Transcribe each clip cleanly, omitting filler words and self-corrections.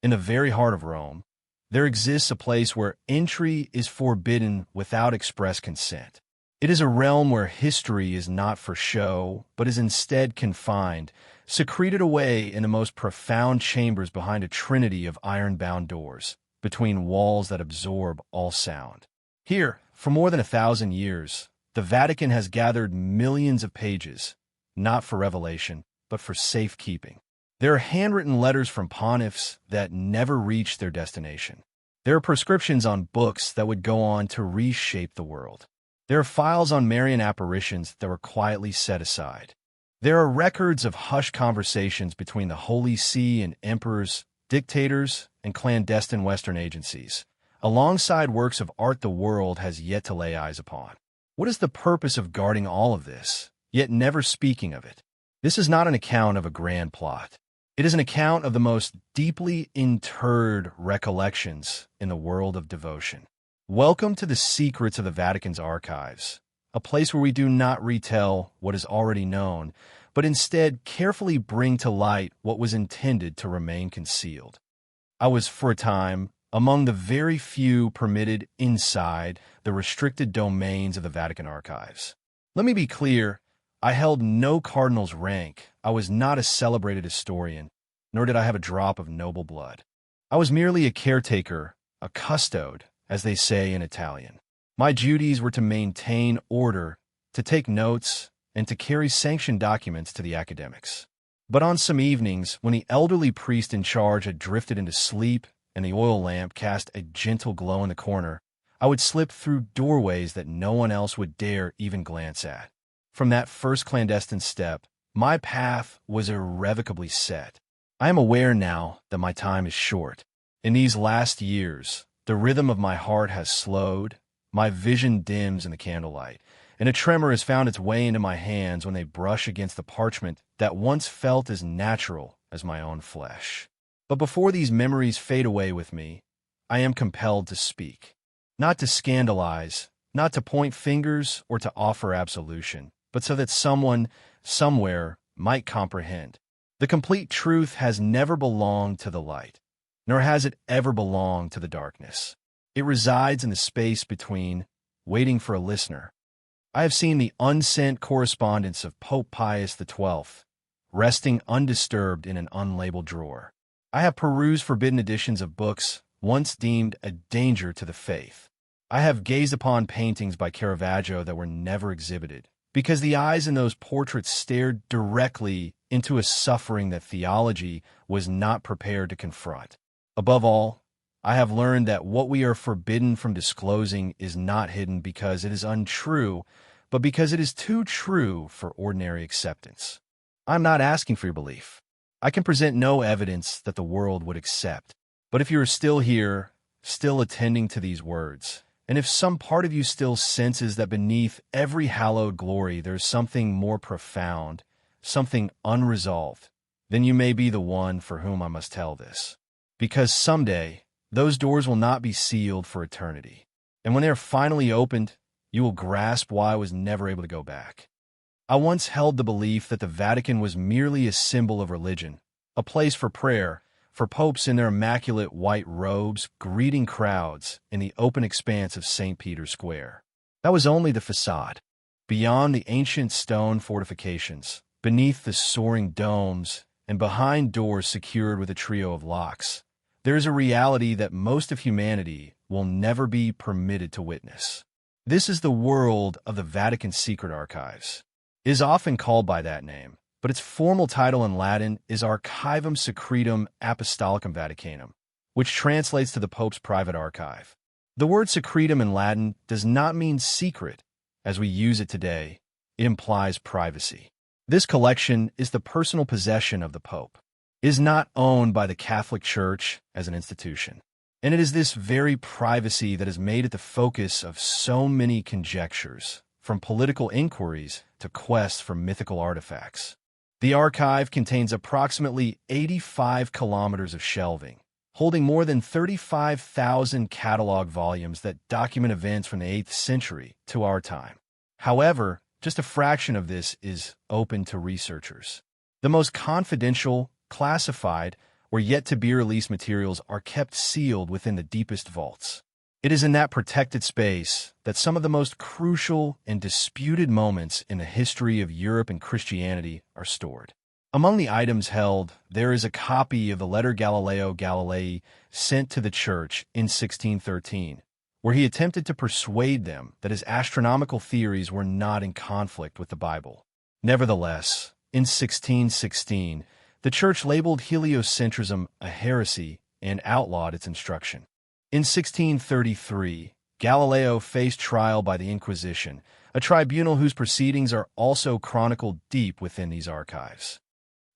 in the very heart of Rome, there exists a place where entry is forbidden without express consent. It is a realm where history is not for show, but is instead confined, secreted away in the most profound chambers behind a trinity of iron-bound doors, between walls that absorb all sound. Here, for more than 1,000 years, the Vatican has gathered millions of pages, not for revelation, but for safekeeping. There are handwritten letters from pontiffs that never reached their destination. There are prescriptions on books that would go on to reshape the world. There are files on Marian apparitions that were quietly set aside. There are records of hushed conversations between the Holy See and emperors, dictators, and clandestine Western agencies, alongside works of art the world has yet to lay eyes upon. What is the purpose of guarding all of this, yet never speaking of it? This is not an account of a grand plot. It is an account of the most deeply interred recollections in the world of devotion. Welcome to the secrets of the Vatican's archives, a place where we do not retell what is already known, but instead carefully bring to light what was intended to remain concealed. I was, for a time, among the very few permitted inside the restricted domains of the Vatican archives. Let me be clear, I held no cardinal's rank. I was not a celebrated historian, nor did I have a drop of noble blood. I was merely a caretaker, a custode, as they say in Italian. My duties were to maintain order, to take notes, and to carry sanctioned documents to the academics. But on some evenings, when the elderly priest in charge had drifted into sleep and the oil lamp cast a gentle glow in the corner, I would slip through doorways that no one else would dare even glance at. From that first clandestine step, my path was irrevocably set. I am aware now that my time is short. In these last years, the rhythm of my heart has slowed, my vision dims in the candlelight, and a tremor has found its way into my hands when they brush against the parchment that once felt as natural as my own flesh. But before these memories fade away with me, I am compelled to speak. Not to scandalize, not to point fingers or to offer absolution, but so that someone, somewhere, might comprehend. The complete truth has never belonged to the light, nor has it ever belonged to the darkness. It resides in the space between, waiting for a listener. I have seen the unsent correspondence of Pope Pius XII, resting undisturbed in an unlabeled drawer. I have perused forbidden editions of books once deemed a danger to the faith. I have gazed upon paintings by Caravaggio that were never exhibited, because the eyes in those portraits stared directly into a suffering that theology was not prepared to confront. Above all, I have learned that what we are forbidden from disclosing is not hidden because it is untrue, but because it is too true for ordinary acceptance. I'm not asking for your belief. I can present no evidence that the world would accept. But if you are still here, still attending to these words, and if some part of you still senses that beneath every hallowed glory there is something more profound, something unresolved, then you may be the one for whom I must tell this. Because someday, those doors will not be sealed for eternity. And when they are finally opened, you will grasp why I was never able to go back. I once held the belief that the Vatican was merely a symbol of religion, a place for prayer, for popes in their immaculate white robes greeting crowds in the open expanse of St. Peter's Square. That was only the facade. Beyond the ancient stone fortifications, beneath the soaring domes, and behind doors secured with a trio of locks, there is a reality that most of humanity will never be permitted to witness. This is the world of the Vatican's secret archives. It is often called by that name, but its formal title in Latin is Archivum Secretum Apostolicum Vaticanum, which translates to the Pope's private archive. The word secretum in Latin does not mean secret, as we use it today. It implies privacy. This collection is the personal possession of the Pope. It is not owned by the Catholic Church as an institution. And it is this very privacy that has made it the focus of so many conjectures, from political inquiries to quests for mythical artifacts. The archive contains approximately 85 kilometers of shelving, holding more than 35,000 catalog volumes that document events from the 8th century to our time. However, just a fraction of this is open to researchers. The most confidential, classified, where yet-to-be-released materials are kept sealed within the deepest vaults. It is in that protected space that some of the most crucial and disputed moments in the history of Europe and Christianity are stored. Among the items held, there is a copy of the letter Galileo Galilei sent to the Church in 1613, where he attempted to persuade them that his astronomical theories were not in conflict with the Bible. Nevertheless, in 1616, the Church labeled heliocentrism a heresy and outlawed its instruction. In 1633, Galileo faced trial by the Inquisition, a tribunal whose proceedings are also chronicled deep within these archives.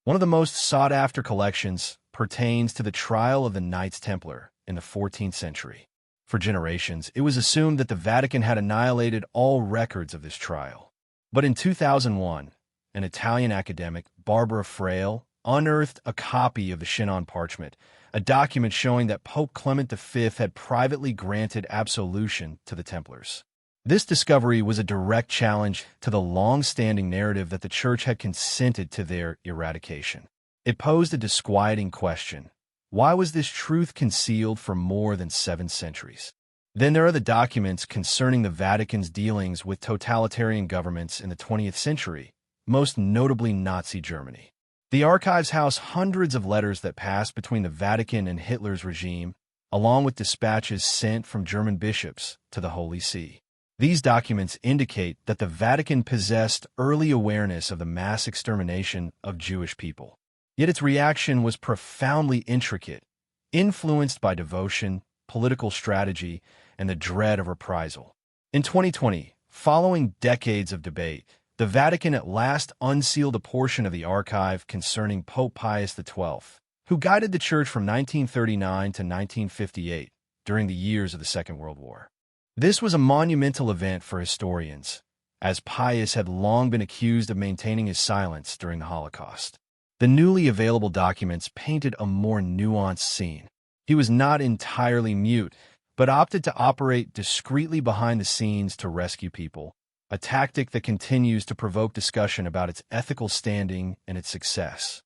One of the most sought-after collections pertains to the trial of the Knights Templar in the 14th century. For generations, it was assumed that the Vatican had annihilated all records of this trial. But in 2001, an Italian academic, Barbara Fraile, unearthed a copy of the Chinon parchment, a document showing that Pope Clement V had privately granted absolution to the Templars. This discovery was a direct challenge to the long-standing narrative that the Church had consented to their eradication. It posed a disquieting question. Why was this truth concealed for more than 7 centuries? Then there are the documents concerning the Vatican's dealings with totalitarian governments in the 20th century, most notably Nazi Germany. The archives house hundreds of letters that passed between the Vatican and Hitler's regime, along with dispatches sent from German bishops to the Holy See. These documents indicate that the Vatican possessed early awareness of the mass extermination of Jewish people. Yet its reaction was profoundly intricate, influenced by devotion, political strategy, and the dread of reprisal. In 2020, following decades of debate, the Vatican at last unsealed a portion of the archive concerning Pope Pius XII, who guided the Church from 1939 to 1958 during the years of the Second World War. This was a monumental event for historians, as Pius had long been accused of maintaining his silence during the Holocaust. The newly available documents painted a more nuanced scene. He was not entirely mute, but opted to operate discreetly behind the scenes to rescue people, a tactic that continues to provoke discussion about its ethical standing and its success.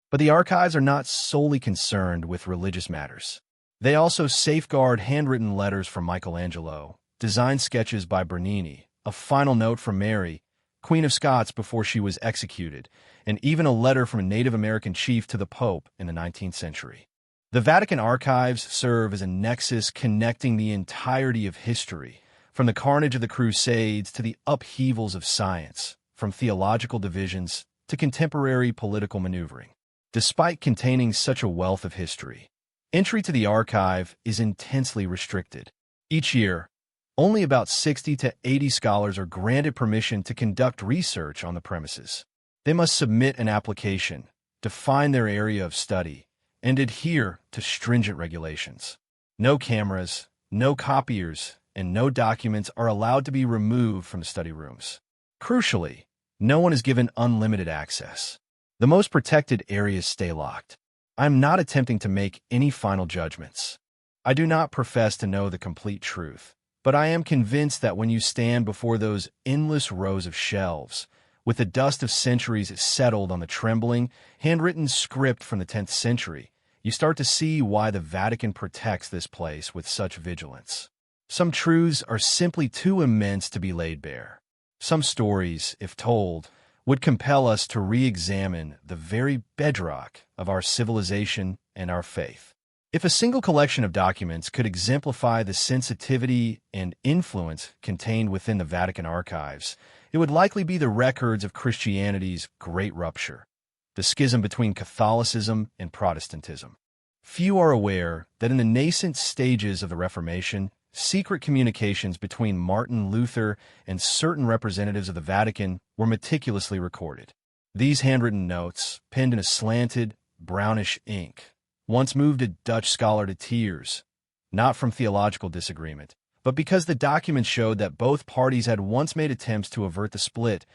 But the archives are not solely concerned with religious matters. They also safeguard handwritten letters from Michelangelo, design sketches by Bernini, a final note from Mary, Queen of Scots before she was executed, and even a letter from a Native American chief to the Pope in the 19th century. The Vatican archives serve as a nexus connecting the entirety of history, from the carnage of the Crusades to the upheavals of science, from theological divisions to contemporary political maneuvering. Despite containing such a wealth of history, entry to the archive is intensely restricted. Each year, only about 60 to 80 scholars are granted permission to conduct research on the premises. They must submit an application, define their area of study, and adhere to stringent regulations. No cameras, no copiers, and no documents are allowed to be removed from the study rooms. Crucially, no one is given unlimited access. The most protected areas stay locked. I am not attempting to make any final judgments. I do not profess to know the complete truth, but I am convinced that when you stand before those endless rows of shelves, with the dust of centuries settled on the trembling, handwritten script from the 10th century, you start to see why the Vatican protects this place with such vigilance. Some truths are simply too immense to be laid bare. Some stories, if told, would compel us to re-examine the very bedrock of our civilization and our faith. If a single collection of documents could exemplify the sensitivity and influence contained within the Vatican archives, it would likely be the records of Christianity's great rupture, the schism between Catholicism and Protestantism. Few are aware that in the nascent stages of the Reformation, secret communications between Martin Luther and certain representatives of the Vatican were meticulously recorded. These handwritten notes, penned in a slanted, brownish ink, once moved a Dutch scholar to tears, not from theological disagreement, but because the documents showed that both parties had once made attempts to avert the split,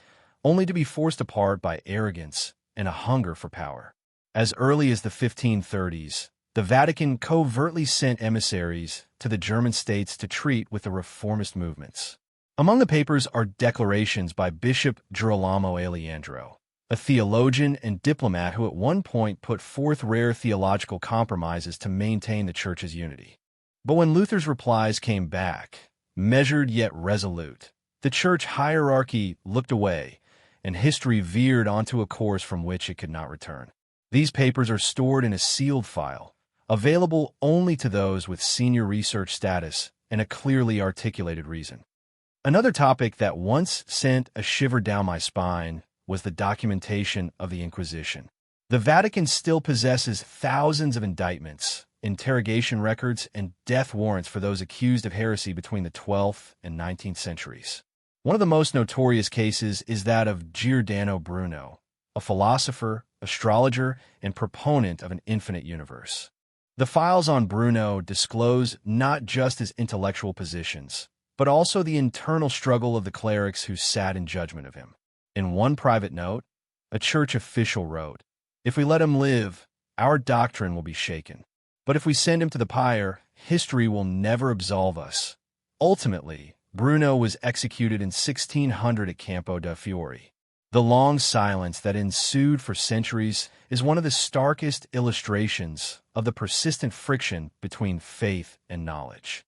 only to be forced apart by arrogance and a hunger for power. As early as the 1530s, the Vatican covertly sent emissaries to the German states to treat with the reformist movements. Among the papers are declarations by Bishop Girolamo Aleandro, a theologian and diplomat who at one point put forth rare theological compromises to maintain the Church's unity. But when Luther's replies came back, measured yet resolute, the Church hierarchy looked away, and history veered onto a course from which it could not return. These papers are stored in a sealed file, available only to those with senior research status and a clearly articulated reason. Another topic that once sent a shiver down my spine was the documentation of the Inquisition. The Vatican still possesses thousands of indictments, interrogation records, and death warrants for those accused of heresy between the 12th and 19th centuries. One of the most notorious cases is that of Giordano Bruno, a philosopher, astrologer, and proponent of an infinite universe. The files on Bruno disclose not just his intellectual positions, but also the internal struggle of the clerics who sat in judgment of him. In one private note, a church official wrote, "If we let him live, our doctrine will be shaken. But if we send him to the pyre, history will never absolve us." Ultimately, Bruno was executed in 1600 at Campo de' Fiori. The long silence that ensued for centuries is one of the starkest illustrations of the persistent friction between faith and knowledge.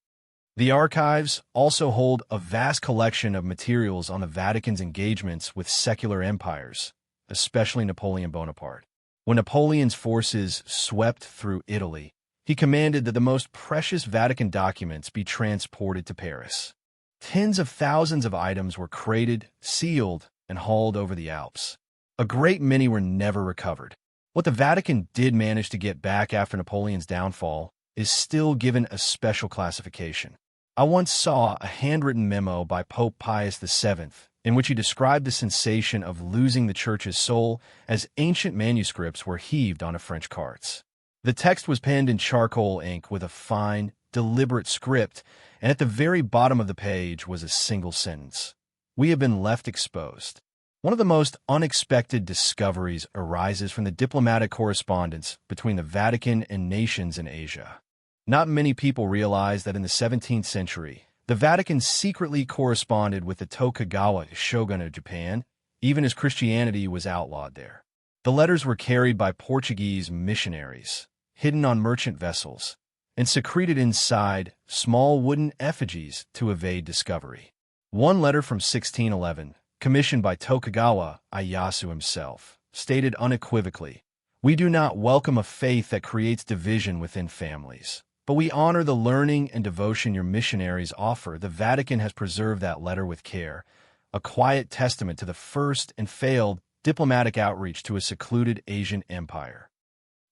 The archives also hold a vast collection of materials on the Vatican's engagements with secular empires, especially Napoleon Bonaparte. When Napoleon's forces swept through Italy, he commanded that the most precious Vatican documents be transported to Paris. Tens of thousands of items were crated, sealed, and hauled over the Alps. A great many were never recovered. What the Vatican did manage to get back after Napoleon's downfall is still given a special classification. I once saw a handwritten memo by Pope Pius VII in which he described the sensation of losing the Church's soul as ancient manuscripts were heaved onto French carts. The text was penned in charcoal ink with a fine, deliberate script, and at the very bottom of the page was a single sentence: "We have been left exposed." One of the most unexpected discoveries arises from the diplomatic correspondence between the Vatican and nations in Asia. Not many people realize that in the 17th century, the Vatican secretly corresponded with the Tokugawa shogun of Japan, even as Christianity was outlawed there. The letters were carried by Portuguese missionaries, hidden on merchant vessels, and secreted inside small wooden effigies to evade discovery. One letter from 1611, commissioned by Tokugawa Ieyasu himself, stated unequivocally, "We do not welcome a faith that creates division within families, but we honor the learning and devotion your missionaries offer." The Vatican has preserved that letter with care, a quiet testament to the first and failed diplomatic outreach to a secluded Asian empire.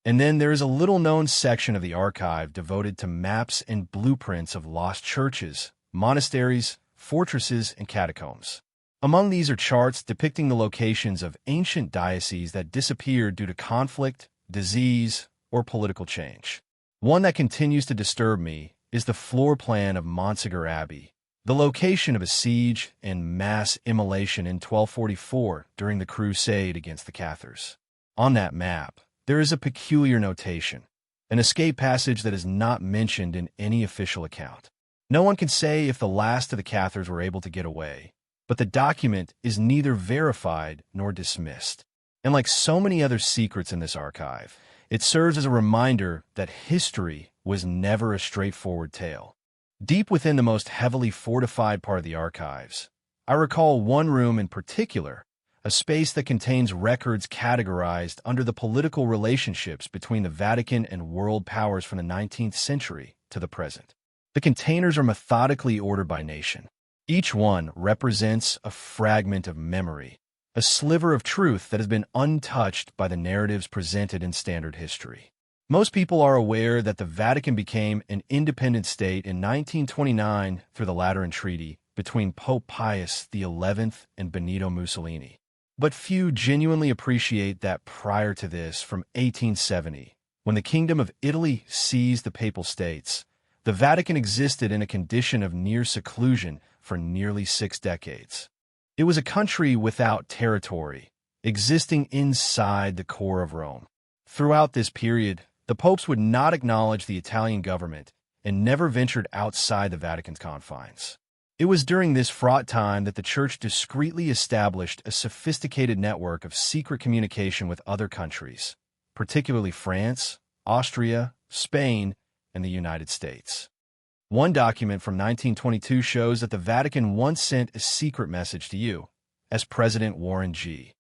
And then there is a little-known section of the archive devoted to maps and blueprints of lost churches, monasteries, fortresses, and catacombs. Among these are charts depicting the locations of ancient dioceses that disappeared due to conflict, disease, or political change. One that continues to disturb me is the floor plan of Montségur Abbey, the location of a siege and mass immolation in 1244 during the crusade against the Cathars. On that map, there is a peculiar notation, an escape passage that is not mentioned in any official account. No one can say if the last of the Cathars were able to get away, but the document is neither verified nor dismissed. And like so many other secrets in this archive, it serves as a reminder that history was never a straightforward tale. Deep within the most heavily fortified part of the archives, I recall one room in particular, a space that contains records categorized under the political relationships between the Vatican and world powers from the 19th century to the present. The containers are methodically ordered by nation. Each one represents a fragment of memory, a sliver of truth that has been untouched by the narratives presented in standard history. Most people are aware that the Vatican became an independent state in 1929 through the Lateran Treaty between Pope Pius XI and Benito Mussolini. But few genuinely appreciate that prior to this, from 1870, when the Kingdom of Italy seized the Papal States, the Vatican existed in a condition of near seclusion for nearly 6 decades. It was a country without territory, existing inside the core of Rome. Throughout this period, the popes would not acknowledge the Italian government and never ventured outside the Vatican's confines. It was during this fraught time that the Church discreetly established a sophisticated network of secret communication with other countries, particularly France, Austria, Spain, and the United States. One document from 1922 shows that the Vatican once sent a secret message to you, as President Warren G.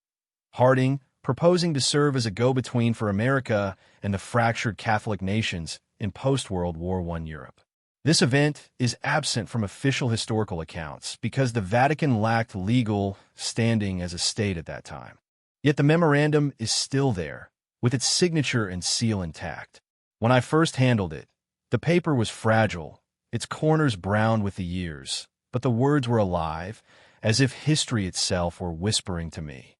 Harding, proposing to serve as a go-between for America and the fractured Catholic nations in post-World War I Europe. This event is absent from official historical accounts because the Vatican lacked legal standing as a state at that time. Yet the memorandum is still there, with its signature and seal intact. When I first handled it, the paper was fragile, its corners browned with the years, but the words were alive, as if history itself were whispering to me.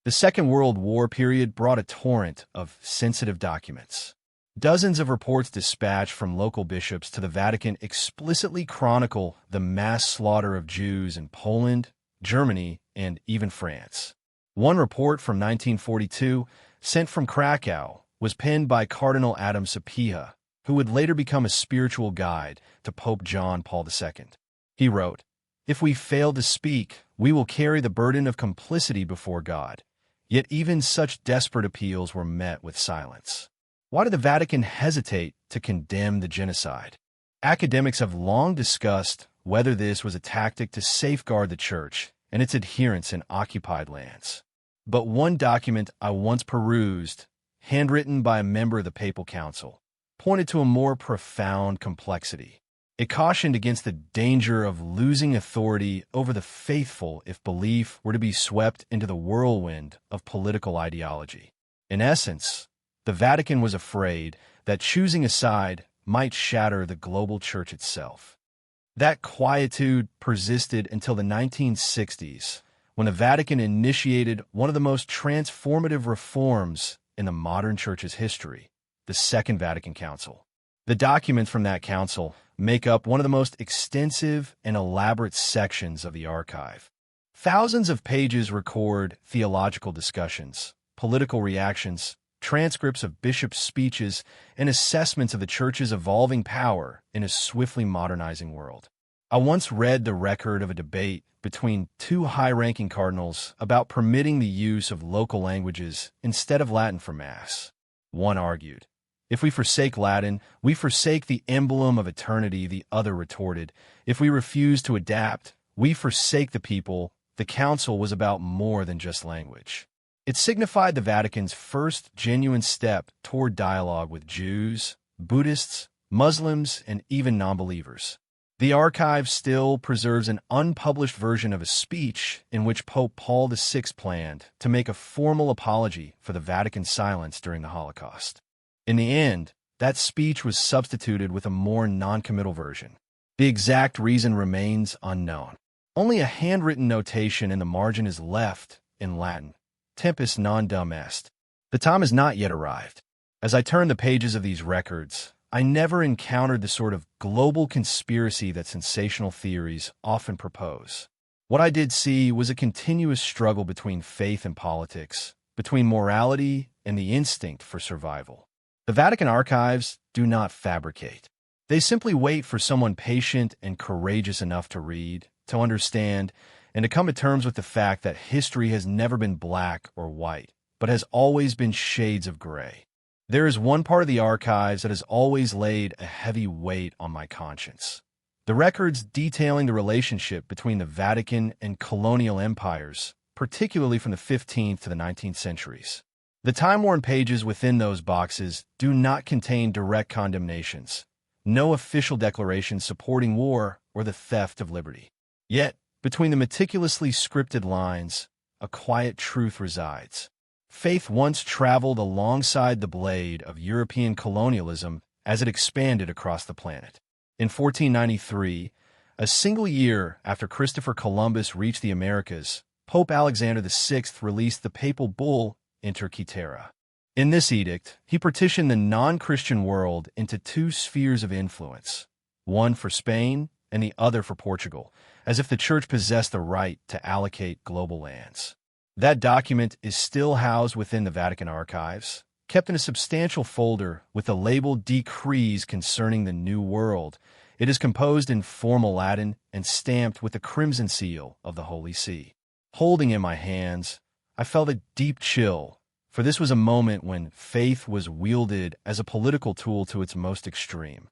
The Second World War period brought a torrent of sensitive documents. Dozens of reports dispatched from local bishops to the Vatican explicitly chronicle the mass slaughter of Jews in Poland, Germany, and even France. One report from 1942, sent from Krakow, was penned by Cardinal Adam Sapieha, who would later become a spiritual guide to Pope John Paul II. He wrote, "If we fail to speak, we will carry the burden of complicity before God." Yet even such desperate appeals were met with silence. Why did the Vatican hesitate to condemn the genocide? Academics have long discussed whether this was a tactic to safeguard the Church and its adherents in occupied lands. But one document I once perused, handwritten by a member of the Papal Council, pointed to a more profound complexity. It cautioned against the danger of losing authority over the faithful if belief were to be swept into the whirlwind of political ideology. In essence, the Vatican was afraid that choosing a side might shatter the global Church itself. That quietude persisted until the 1960s, when the Vatican initiated one of the most transformative reforms in the modern Church's history, the Second Vatican Council. The documents from that council make up one of the most extensive and elaborate sections of the archive. Thousands of pages record theological discussions, political reactions, transcripts of bishops' speeches, and assessments of the Church's evolving power in a swiftly modernizing world. I once read the record of a debate between two high-ranking cardinals about permitting the use of local languages instead of Latin for Mass. One argued, "If we forsake Latin, we forsake the emblem of eternity," the other retorted. "If we refuse to adapt, we forsake the people." The council was about more than just language. It signified the Vatican's first genuine step toward dialogue with Jews, Buddhists, Muslims, and even non-believers. The archive still preserves an unpublished version of a speech in which Pope Paul VI planned to make a formal apology for the Vatican's silence during the Holocaust. In the end, that speech was substituted with a more non-committal version. The exact reason remains unknown. Only a handwritten notation in the margin is left in Latin. Tempus non dum est. The time has not yet arrived. As I turn the pages of these records, I never encountered the sort of global conspiracy that sensational theories often propose. What I did see was a continuous struggle between faith and politics, between morality and the instinct for survival. The Vatican archives do not fabricate. They simply wait for someone patient and courageous enough to read, to understand, and to come to terms with the fact that history has never been black or white, but has always been shades of gray. There is one part of the archives that has always laid a heavy weight on my conscience. The records detailing the relationship between the Vatican and colonial empires, particularly from the 15th to the 19th centuries. The time-worn pages within those boxes do not contain direct condemnations, no official declarations supporting war or the theft of liberty. Yet, between the meticulously scripted lines, a quiet truth resides. Faith once traveled alongside the blade of European colonialism as it expanded across the planet. In 1493, a single year after Christopher Columbus reached the Americas, Pope Alexander VI released the papal bull Inter Terra. In this edict, he partitioned the non-Christian world into two spheres of influence, one for Spain and the other for Portugal, as if the Church possessed the right to allocate global lands. That document is still housed within the Vatican archives, kept in a substantial folder with the label Decrees Concerning the New World. It is composed in formal Latin and stamped with the crimson seal of the Holy See. Holding in my hands, I felt a deep chill, for this was a moment when faith was wielded as a political tool to its most extreme.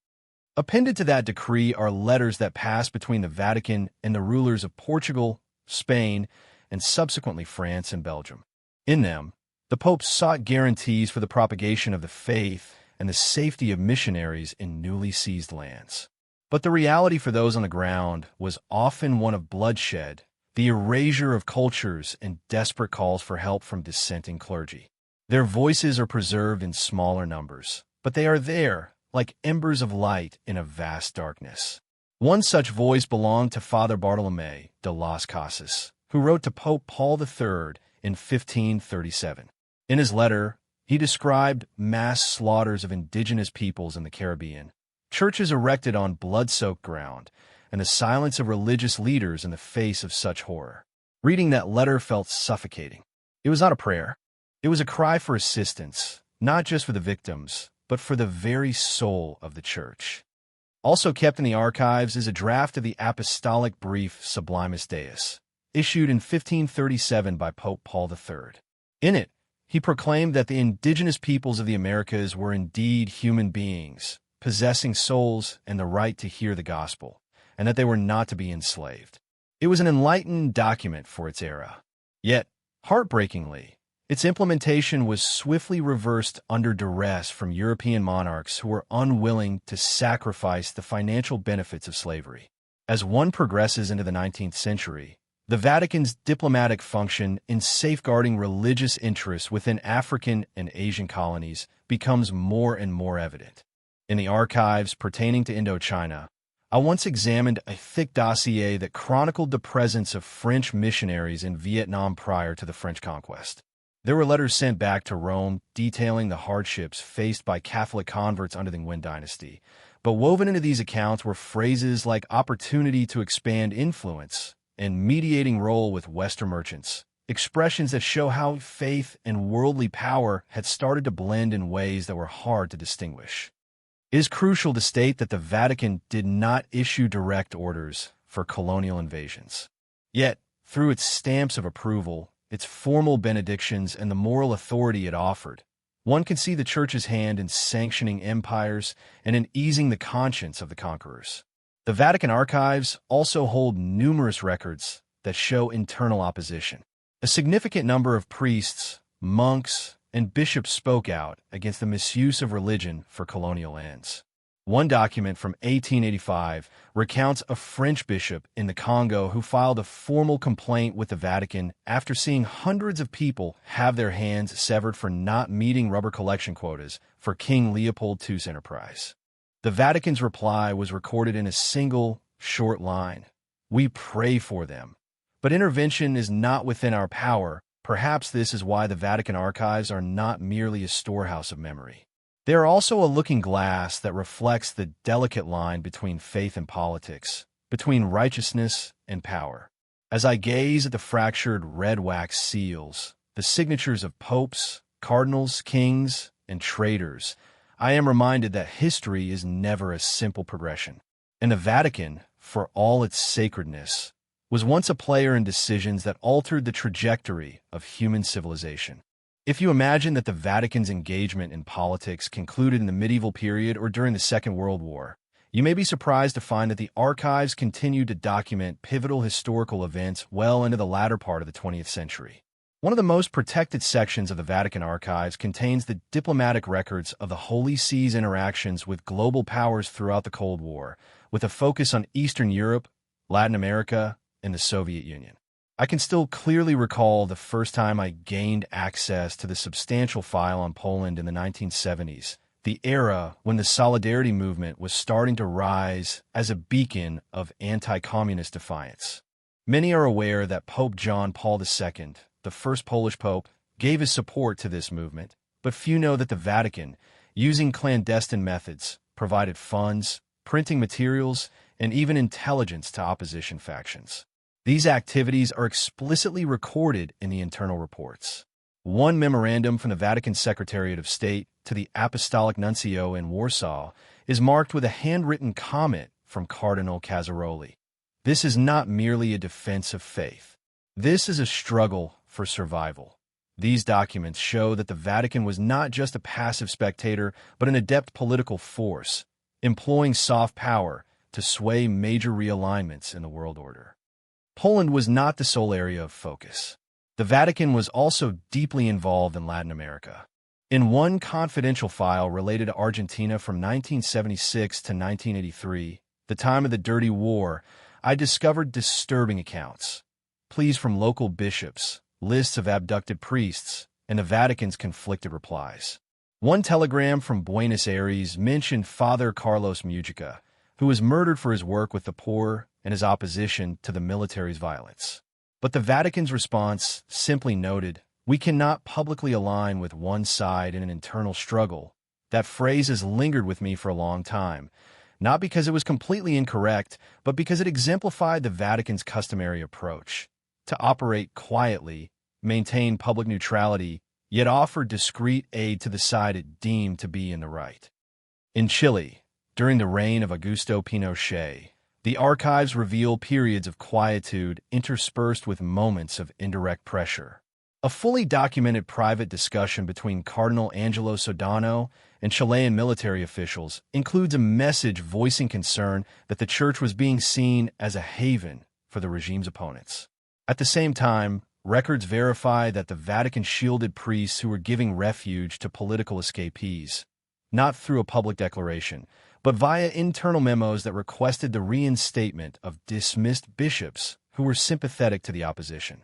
Appended to that decree are letters that passed between the Vatican and the rulers of Portugal, Spain, and subsequently France and Belgium. In them, the Pope sought guarantees for the propagation of the faith and the safety of missionaries in newly seized lands. But the reality for those on the ground was often one of bloodshed, the erasure of cultures, and desperate calls for help from dissenting clergy. Their voices are preserved in smaller numbers, but they are there, like embers of light in a vast darkness. One such voice belonged to Father Bartolomé de las Casas, who wrote to Pope Paul III in 1537. In his letter, he described mass slaughters of indigenous peoples in the Caribbean, churches erected on blood-soaked ground, and the silence of religious leaders in the face of such horror. Reading that letter felt suffocating. It was not a prayer. It was a cry for assistance, not just for the victims, but for the very soul of the Church. Also kept in the archives is a draft of the Apostolic Brief Sublimis Deus, issued in 1537 by Pope Paul III. In it, he proclaimed that the indigenous peoples of the Americas were indeed human beings, possessing souls and the right to hear the gospel, and that they were not to be enslaved. It was an enlightened document for its era. Yet, heartbreakingly, its implementation was swiftly reversed under duress from European monarchs who were unwilling to sacrifice the financial benefits of slavery. As one progresses into the 19th century, the Vatican's diplomatic function in safeguarding religious interests within African and Asian colonies becomes more and more evident. In the archives pertaining to Indochina, I once examined a thick dossier that chronicled the presence of French missionaries in Vietnam prior to the French conquest. There were letters sent back to Rome detailing the hardships faced by Catholic converts under the Nguyen dynasty, but woven into these accounts were phrases like opportunity to expand influence and mediating role with Western merchants, expressions that show how faith and worldly power had started to blend in ways that were hard to distinguish. It is crucial to state that the Vatican did not issue direct orders for colonial invasions. Yet, through its stamps of approval, its formal benedictions, and the moral authority it offered, one can see the Church's hand in sanctioning empires and in easing the conscience of the conquerors. The Vatican archives also hold numerous records that show internal opposition. A significant number of priests, monks, and bishops spoke out against the misuse of religion for colonial ends. One document from 1885 recounts a French bishop in the Congo who filed a formal complaint with the Vatican after seeing hundreds of people have their hands severed for not meeting rubber collection quotas for King Leopold II's enterprise. The Vatican's reply was recorded in a single, short line: "We pray for them, but intervention is not within our power." Perhaps this is why the Vatican archives are not merely a storehouse of memory. They are also a looking glass that reflects the delicate line between faith and politics, between righteousness and power. As I gaze at the fractured red wax seals, the signatures of popes, cardinals, kings, and traitors, I am reminded that history is never a simple progression. And the Vatican, for all its sacredness, was once a player in decisions that altered the trajectory of human civilization. If you imagine that the Vatican's engagement in politics concluded in the medieval period or during the Second World War, you may be surprised to find that the archives continued to document pivotal historical events well into the latter part of the 20th century. One of the most protected sections of the Vatican archives contains the diplomatic records of the Holy See's interactions with global powers throughout the Cold War, with a focus on Eastern Europe, Latin America, and the Soviet Union. I can still clearly recall the first time I gained access to the substantial file on Poland in the 1970s, the era when the Solidarity movement was starting to rise as a beacon of anti-communist defiance. Many are aware that Pope John Paul II, the first Polish pope, gave his support to this movement, but few know that the Vatican, using clandestine methods, provided funds, printing materials, and even intelligence to opposition factions. These activities are explicitly recorded in the internal reports. One memorandum from the Vatican Secretariat of State to the Apostolic Nuncio in Warsaw is marked with a handwritten comment from Cardinal Casaroli. This is not merely a defense of faith. This is a struggle for survival. These documents show that the Vatican was not just a passive spectator, but an adept political force, employing soft power to sway major realignments in the world order. Poland was not the sole area of focus. The Vatican was also deeply involved in Latin America. In one confidential file related to Argentina from 1976 to 1983, the time of the Dirty War, I discovered disturbing accounts. Pleas from local bishops, lists of abducted priests, and the Vatican's conflicted replies. One telegram from Buenos Aires mentioned Father Carlos Mujica, who was murdered for his work with the poor and his opposition to the military's violence. But the Vatican's response simply noted, "We cannot publicly align with one side in an internal struggle." That phrase has lingered with me for a long time, not because it was completely incorrect, but because it exemplified the Vatican's customary approach to operate quietly, maintain public neutrality, yet offer discreet aid to the side it deemed to be in the right. In Chile, during the reign of Augusto Pinochet, the archives reveal periods of quietude interspersed with moments of indirect pressure. A fully documented private discussion between Cardinal Angelo Sodano and Chilean military officials includes a message voicing concern that the church was being seen as a haven for the regime's opponents. At the same time, records verify that the Vatican shielded priests who were giving refuge to political escapees, not through a public declaration, but via internal memos that requested the reinstatement of dismissed bishops who were sympathetic to the opposition.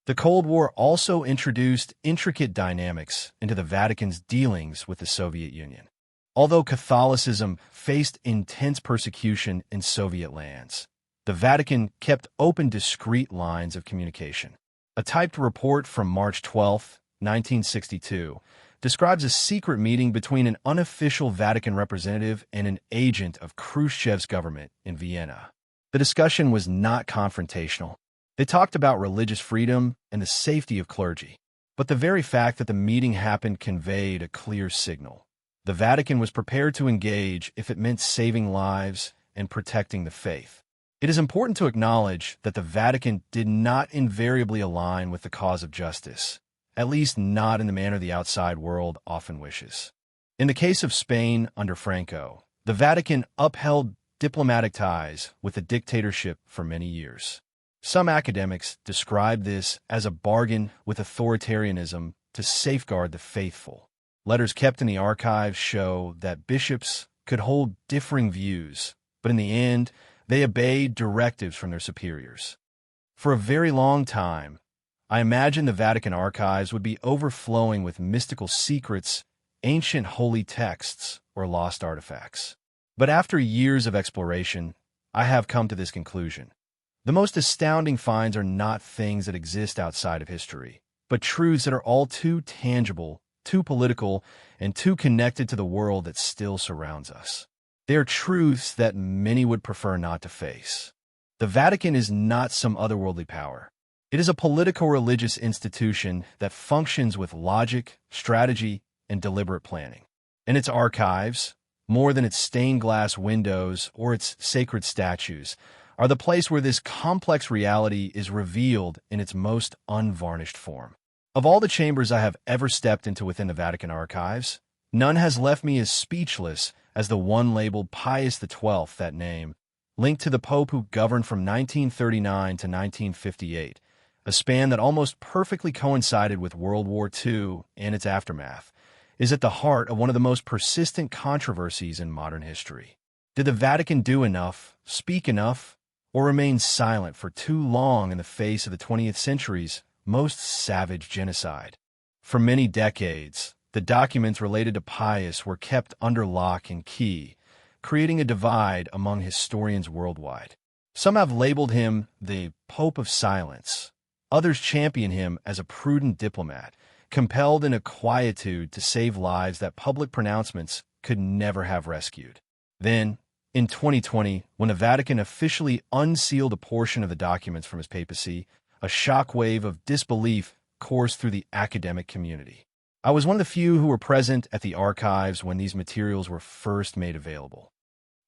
The Cold War also introduced intricate dynamics into the Vatican's dealings with the Soviet Union. Although Catholicism faced intense persecution in Soviet lands, the Vatican kept open discreet lines of communication. A typed report from March 12, 1962, describes a secret meeting between an unofficial Vatican representative and an agent of Khrushchev's government in Vienna. The discussion was not confrontational. They talked about religious freedom and the safety of clergy. But the very fact that the meeting happened conveyed a clear signal. The Vatican was prepared to engage if it meant saving lives and protecting the faith. It is important to acknowledge that the Vatican did not invariably align with the cause of justice, at least not in the manner the outside world often wishes. In the case of Spain under Franco, the Vatican upheld diplomatic ties with the dictatorship for many years. Some academics describe this as a bargain with authoritarianism to safeguard the faithful. Letters kept in the archives show that bishops could hold differing views, but in the end, they obeyed directives from their superiors. For a very long time, I imagined the Vatican archives would be overflowing with mystical secrets, ancient holy texts, or lost artifacts. But after years of exploration, I have come to this conclusion. The most astounding finds are not things that exist outside of history, but truths that are all too tangible, too political, and too connected to the world that still surrounds us. They are truths that many would prefer not to face. The Vatican is not some otherworldly power. It is a politico-religious institution that functions with logic, strategy, and deliberate planning. And its archives, more than its stained glass windows or its sacred statues, are the place where this complex reality is revealed in its most unvarnished form. Of all the chambers I have ever stepped into within the Vatican archives, none has left me as speechless as the one labeled Pius XII, that name, linked to the Pope who governed from 1939 to 1958, a span that almost perfectly coincided with World War II and its aftermath, is at the heart of one of the most persistent controversies in modern history. Did the Vatican do enough, speak enough, or remain silent for too long in the face of the 20th century's most savage genocide? For many decades, the documents related to Pius were kept under lock and key, creating a divide among historians worldwide. Some have labeled him the Pope of Silence. Others champion him as a prudent diplomat, compelled in a quietude to save lives that public pronouncements could never have rescued. Then, in 2020, when the Vatican officially unsealed a portion of the documents from his papacy, a shockwave of disbelief coursed through the academic community. I was one of the few who were present at the archives when these materials were first made available.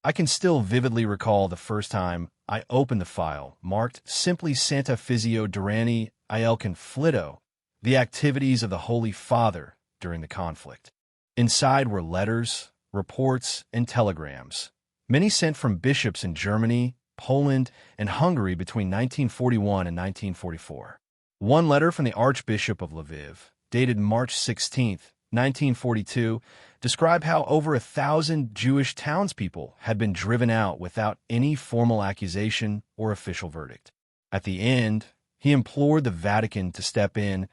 I can still vividly recall the first time I opened the file, marked simply Santa Fizio Durani il Conflitto, the activities of the Holy Father during the conflict. Inside were letters, reports, and telegrams, many sent from bishops in Germany, Poland, and Hungary between 1941 and 1944. One letter from the Archbishop of Lviv, dated March 16, 1942, described how over 1,000 Jewish townspeople had been driven out without any formal accusation or official verdict. At the end, he implored the Vatican to step in,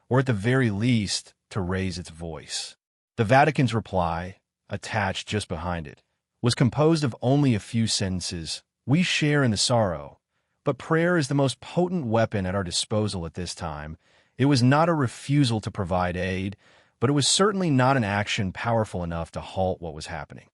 or at the very least, to raise its voice. The Vatican's reply, attached just behind it, was composed of only a few sentences. "We share in the sorrow, but prayer is the most potent weapon at our disposal at this time. It was not a refusal to provide aid, but it was certainly not an action powerful enough to halt what was happening."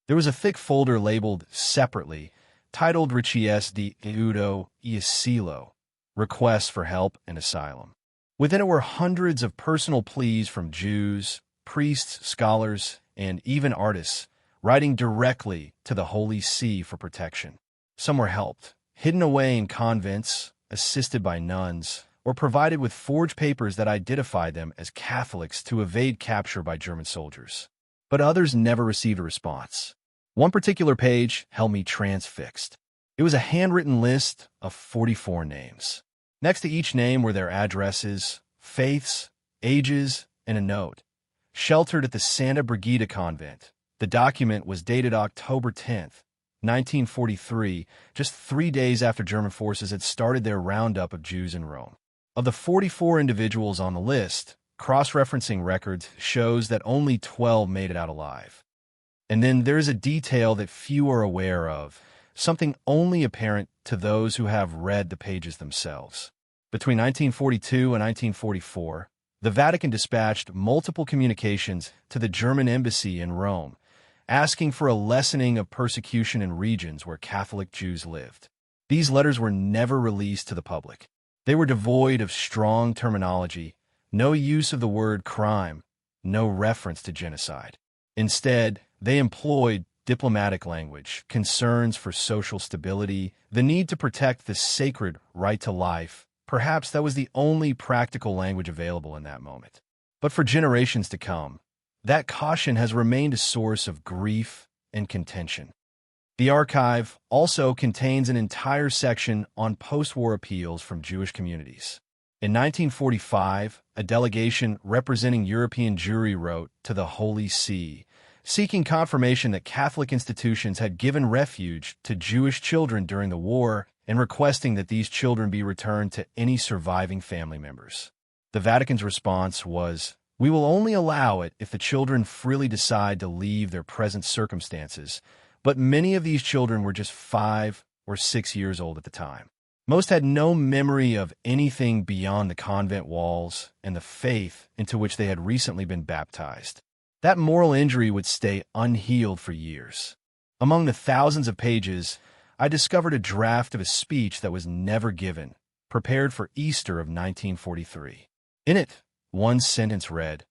There was a thick folder labeled separately, titled Richieste di Aiuto e Asilo, Requests for Help and Asylum. Within it were hundreds of personal pleas from Jews, priests, scholars, and even artists, writing directly to the Holy See for protection. Some were helped, hidden away in convents, assisted by nuns, or provided with forged papers that identified them as Catholics to evade capture by German soldiers. But others never received a response. One particular page held me transfixed. It was a handwritten list of 44 names. Next to each name were their addresses, faiths, ages, and a note. Sheltered at the Santa Brigida convent, the document was dated October 10th, 1943, just 3 days after German forces had started their roundup of Jews in Rome. Of the 44 individuals on the list, cross-referencing records shows that only 12 made it out alive. And then there is a detail that few are aware of, something only apparent to those who have read the pages themselves. Between 1942 and 1944, the Vatican dispatched multiple communications to the German embassy in Rome, asking for a lessening of persecution in regions where Catholic Jews lived. These letters were never released to the public. They were devoid of strong terminology, no use of the word crime, no reference to genocide. Instead, they employed diplomatic language, concerns for social stability, the need to protect the sacred right to life. Perhaps that was the only practical language available in that moment. But for generations to come, that caution has remained a source of grief and contention. The archive also contains an entire section on post-war appeals from Jewish communities. In 1945, a delegation representing European Jewry wrote to the Holy See, seeking confirmation that Catholic institutions had given refuge to Jewish children during the war and requesting that these children be returned to any surviving family members. The Vatican's response was, "We will only allow it if the children freely decide to leave their present circumstances," but many of these children were just 5 or 6 years old at the time. Most had no memory of anything beyond the convent walls and the faith into which they had recently been baptized. That moral injury would stay unhealed for years. Among the thousands of pages, I discovered a draft of a speech that was never given, prepared for Easter of 1943. In it, one sentence read,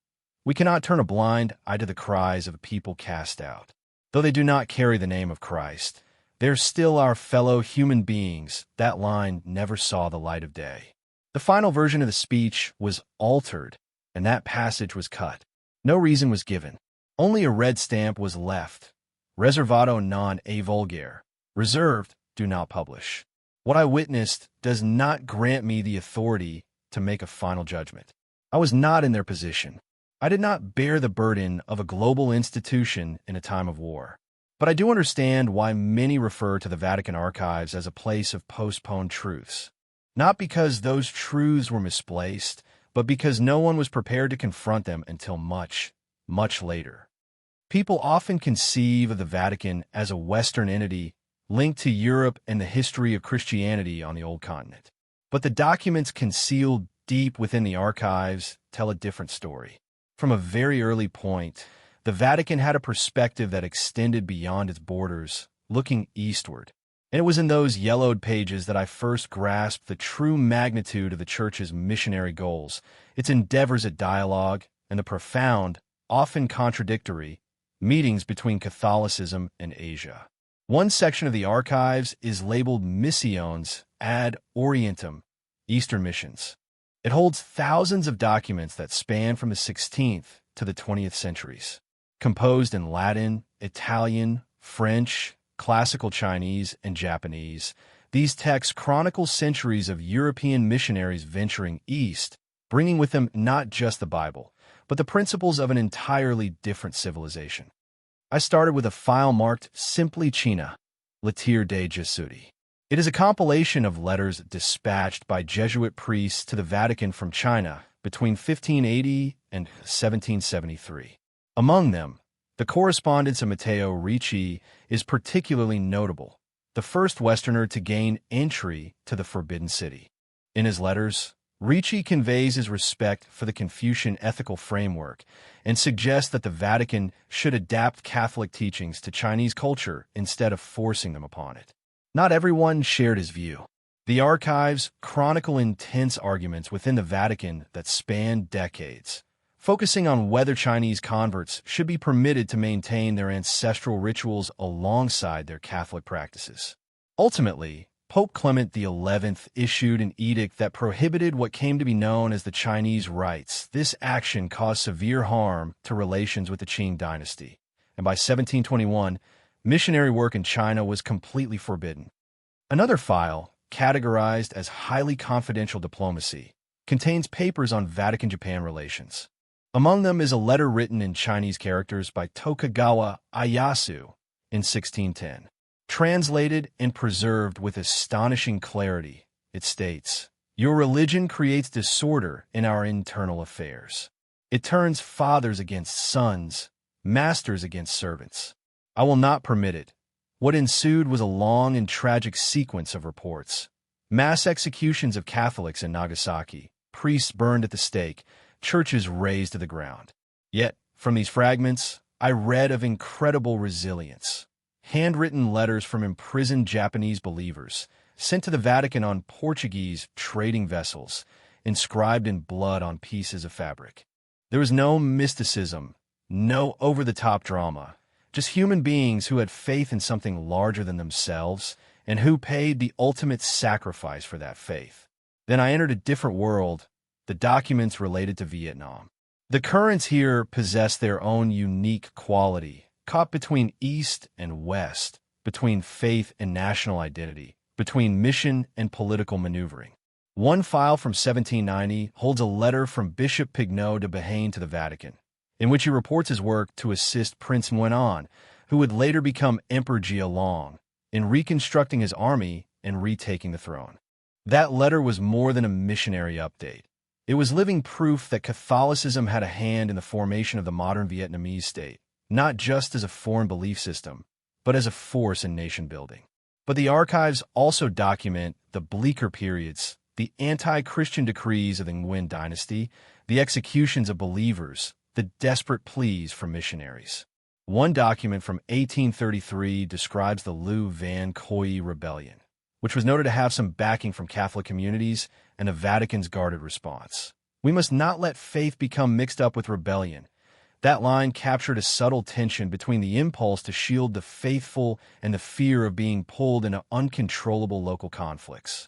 "We cannot turn a blind eye to the cries of a people cast out. Though they do not carry the name of Christ, they are still our fellow human beings." That line never saw the light of day. The final version of the speech was altered, and that passage was cut. No reason was given. Only a red stamp was left. Reservato non e vulgare. Reserved, do not publish. What I witnessed does not grant me the authority to make a final judgment. I was not in their position. I did not bear the burden of a global institution in a time of war. But I do understand why many refer to the Vatican archives as a place of postponed truths. Not because those truths were misplaced, but because no one was prepared to confront them until much, much later. People often conceive of the Vatican as a Western entity linked to Europe and the history of Christianity on the Old Continent. But the documents concealed deep within the archives tell a different story. From a very early point, the Vatican had a perspective that extended beyond its borders, looking eastward. And it was in those yellowed pages that I first grasped the true magnitude of the Church's missionary goals, its endeavors at dialogue, and the profound, often contradictory, meetings between Catholicism and Asia. One section of the archives is labeled Missiones ad Orientem, Eastern Missions. It holds thousands of documents that span from the 16th to the 20th centuries. Composed in Latin, Italian, French, Classical Chinese, and Japanese, these texts chronicle centuries of European missionaries venturing east, bringing with them not just the Bible, but the principles of an entirely different civilization. I started with a file marked simply China, Lettere dei Gesuiti. It is a compilation of letters dispatched by Jesuit priests to the Vatican from China between 1580 and 1773. Among them, the correspondence of Matteo Ricci is particularly notable, the first Westerner to gain entry to the Forbidden City. In his letters, Ricci conveys his respect for the Confucian ethical framework and suggests that the Vatican should adapt Catholic teachings to Chinese culture instead of forcing them upon it. Not everyone shared his view. The archives chronicle intense arguments within the Vatican that span decades, focusing on whether Chinese converts should be permitted to maintain their ancestral rituals alongside their Catholic practices. Ultimately, Pope Clement XI issued an edict that prohibited what came to be known as the Chinese rites. This action caused severe harm to relations with the Qing dynasty, and by 1721, missionary work in China was completely forbidden. Another file, categorized as highly confidential diplomacy, contains papers on Vatican-Japan relations. Among them is a letter written in Chinese characters by Tokugawa Ieyasu in 1610. Translated and preserved with astonishing clarity, it states, "Your religion creates disorder in our internal affairs. It turns fathers against sons, masters against servants. I will not permit it." What ensued was a long and tragic sequence of reports. Mass executions of Catholics in Nagasaki, priests burned at the stake, churches razed to the ground. Yet, from these fragments, I read of incredible resilience. Handwritten letters from imprisoned Japanese believers, sent to the Vatican on Portuguese trading vessels, inscribed in blood on pieces of fabric. There was no mysticism, no over-the-top drama, just human beings who had faith in something larger than themselves and who paid the ultimate sacrifice for that faith. Then I entered a different world, the documents related to Vietnam. The currents here possess their own unique quality, caught between East and West, between faith and national identity, between mission and political maneuvering. One file from 1790 holds a letter from Bishop Pignot de Béhaine to the Vatican, in which he reports his work to assist Prince Nguyen, who would later become Emperor Jialong, in reconstructing his army and retaking the throne. That letter was more than a missionary update. It was living proof that Catholicism had a hand in the formation of the modern Vietnamese state, not just as a foreign belief system, but as a force in nation-building. But the archives also document the bleaker periods, the anti-Christian decrees of the Nguyen dynasty, the executions of believers, the desperate pleas for missionaries. One document from 1833 describes the Lu Van Khoi rebellion, which was noted to have some backing from Catholic communities and the Vatican's guarded response. We must not let faith become mixed up with rebellion. That line captured a subtle tension between the impulse to shield the faithful and the fear of being pulled into uncontrollable local conflicts.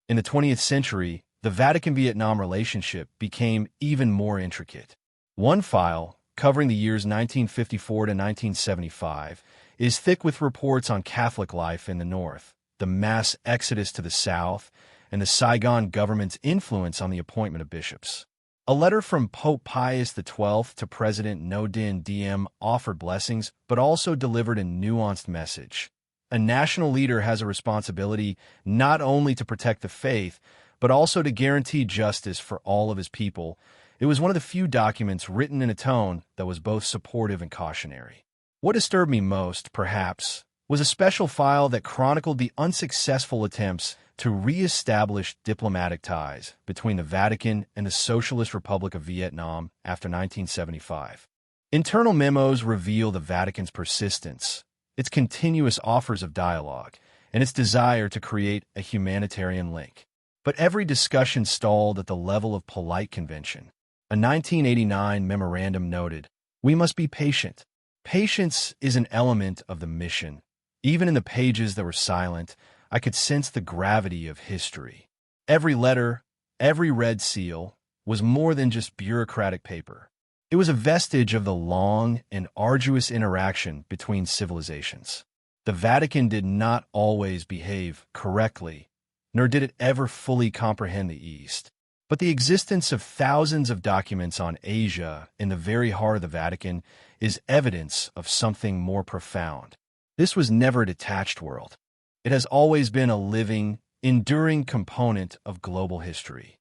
In the 20th century, the Vatican-Vietnam relationship became even more intricate. One file, covering the years 1954 to 1975, is thick with reports on Catholic life in the North, the mass exodus to the South, and the Saigon government's influence on the appointment of bishops. A letter from Pope Pius XII to President Ngo Dinh Diem offered blessings, but also delivered a nuanced message. A national leader has a responsibility not only to protect the faith, but also to guarantee justice for all of his people. It was one of the few documents written in a tone that was both supportive and cautionary. What disturbed me most, perhaps, was a special file that chronicled the unsuccessful attempts to re-establish diplomatic ties between the Vatican and the Socialist Republic of Vietnam after 1975. Internal memos reveal the Vatican's persistence, its continuous offers of dialogue, and its desire to create a humanitarian link. But every discussion stalled at the level of polite convention. A 1989 memorandum noted, "We must be patient. Patience is an element of the mission." Even in the pages that were silent, I could sense the gravity of history. Every letter, every red seal, was more than just bureaucratic paper. It was a vestige of the long and arduous interaction between civilizations. The Vatican did not always behave correctly, nor did it ever fully comprehend the East. But the existence of thousands of documents on Asia in the very heart of the Vatican is evidence of something more profound. This was never a detached world. It has always been a living, enduring component of global history.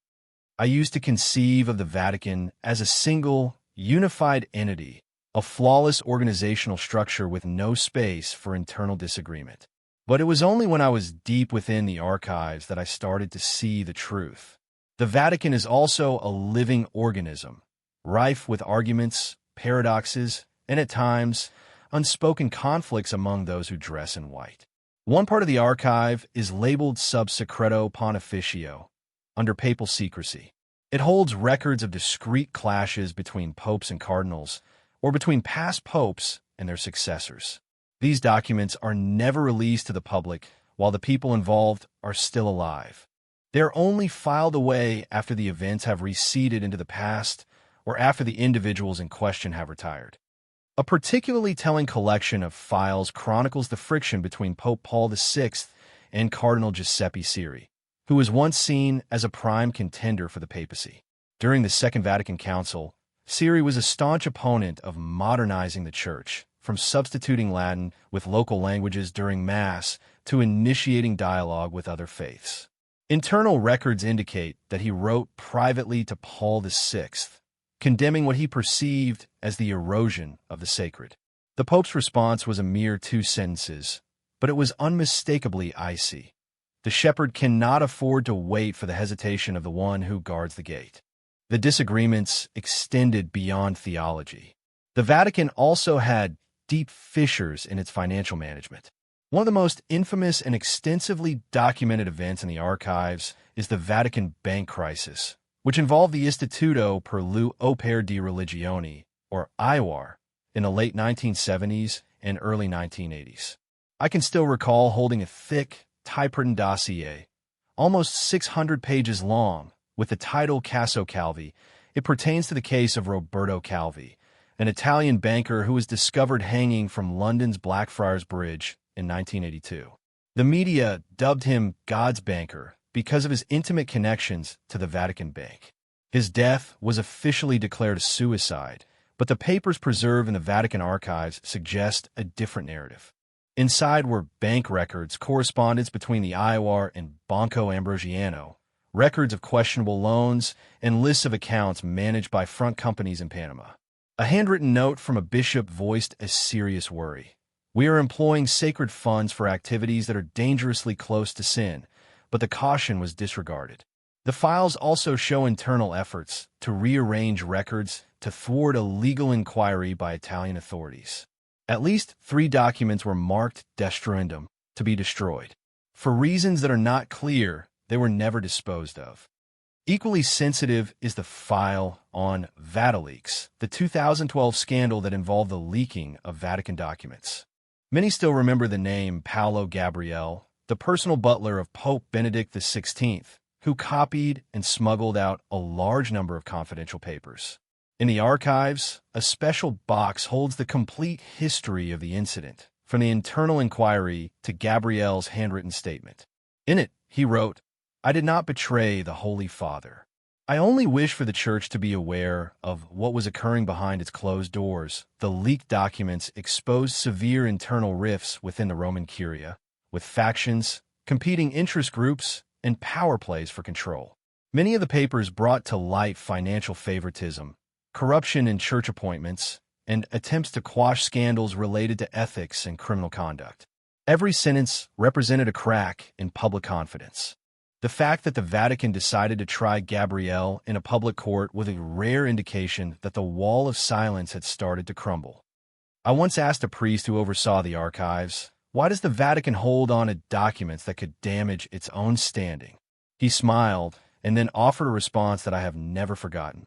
I used to conceive of the Vatican as a single, unified entity, a flawless organizational structure with no space for internal disagreement. But it was only when I was deep within the archives that I started to see the truth. The Vatican is also a living organism, rife with arguments, paradoxes, and at times, unspoken conflicts among those who dress in white. One part of the archive is labeled Sub Secreto Pontificio, under papal secrecy. It holds records of discrete clashes between popes and cardinals, or between past popes and their successors. These documents are never released to the public while the people involved are still alive. They are only filed away after the events have receded into the past or after the individuals in question have retired. A particularly telling collection of files chronicles the friction between Pope Paul VI and Cardinal Giuseppe Siri, who was once seen as a prime contender for the papacy. During the Second Vatican Council, Siri was a staunch opponent of modernizing the Church, from substituting Latin with local languages during Mass to initiating dialogue with other faiths. Internal records indicate that he wrote privately to Paul VI, condemning what he perceived as the erosion of the sacred. The Pope's response was a mere 2 sentences, but it was unmistakably icy. The shepherd cannot afford to wait for the hesitation of the one who guards the gate. The disagreements extended beyond theology. The Vatican also had deep fissures in its financial management. One of the most infamous and extensively documented events in the archives is the Vatican bank crisis, which involved the Istituto per l'Opera di Religione, or IWAR, in the late 1970s and early 1980s. I can still recall holding a thick, typewritten dossier, almost 600 pages long, with the title Caso Calvi. It pertains to the case of Roberto Calvi, an Italian banker who was discovered hanging from London's Blackfriars Bridge in 1982. The media dubbed him God's banker because of his intimate connections to the Vatican Bank. His death was officially declared a suicide, but the papers preserved in the Vatican archives suggest a different narrative. Inside were bank records, correspondence between the IOR and Banco Ambrosiano, records of questionable loans, and lists of accounts managed by front companies in Panama. A handwritten note from a bishop voiced a serious worry. "We are employing sacred funds for activities that are dangerously close to sin," but the caution was disregarded. The files also show internal efforts to rearrange records to thwart a legal inquiry by Italian authorities. At least 3 documents were marked destruendum, to be destroyed. For reasons that are not clear, they were never disposed of. Equally sensitive is the file on VatiLeaks, the 2012 scandal that involved the leaking of Vatican documents. Many still remember the name Paolo Gabriele, the personal butler of Pope Benedict XVI, who copied and smuggled out a large number of confidential papers. In the archives, a special box holds the complete history of the incident, from the internal inquiry to Gabrielle's handwritten statement. In it, he wrote, "I did not betray the Holy Father. I only wish for the Church to be aware of what was occurring behind its closed doors." The leaked documents exposed severe internal rifts within the Roman Curia, with factions, competing interest groups, and power plays for control. Many of the papers brought to light financial favoritism, corruption in church appointments, and attempts to quash scandals related to ethics and criminal conduct. Every sentence represented a crack in public confidence. The fact that the Vatican decided to try Gabriele in a public court was a rare indication that the wall of silence had started to crumble. I once asked a priest who oversaw the archives, Why does the Vatican hold on to documents that could damage its own standing? He smiled and then offered a response that I have never forgotten.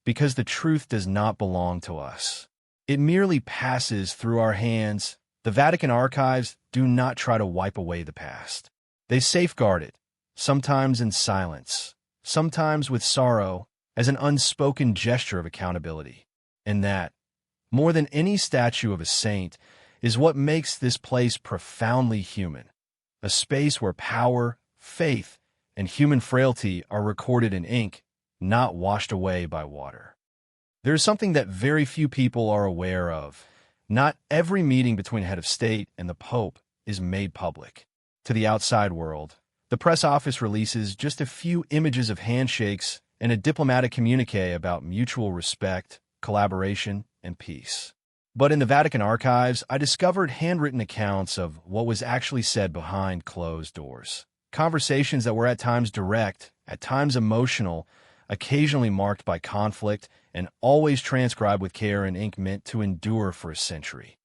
Because the truth does not belong to us. It merely passes through our hands. The Vatican archives do not try to wipe away the past. They safeguard it, sometimes in silence, sometimes with sorrow, as an unspoken gesture of accountability. And that, more than any statue of a saint, is what makes this place profoundly human. A space where power, faith, and human frailty are recorded in ink, not washed away by water. There is something that very few people are aware of. Not every meeting between a head of state and the Pope is made public. To the outside world, the press office releases just a few images of handshakes and a diplomatic communiqué about mutual respect, collaboration, and peace. But in the Vatican archives, I discovered handwritten accounts of what was actually said behind closed doors. Conversations that were at times direct, at times emotional, occasionally marked by conflict, and always transcribed with care in ink meant to endure for a century.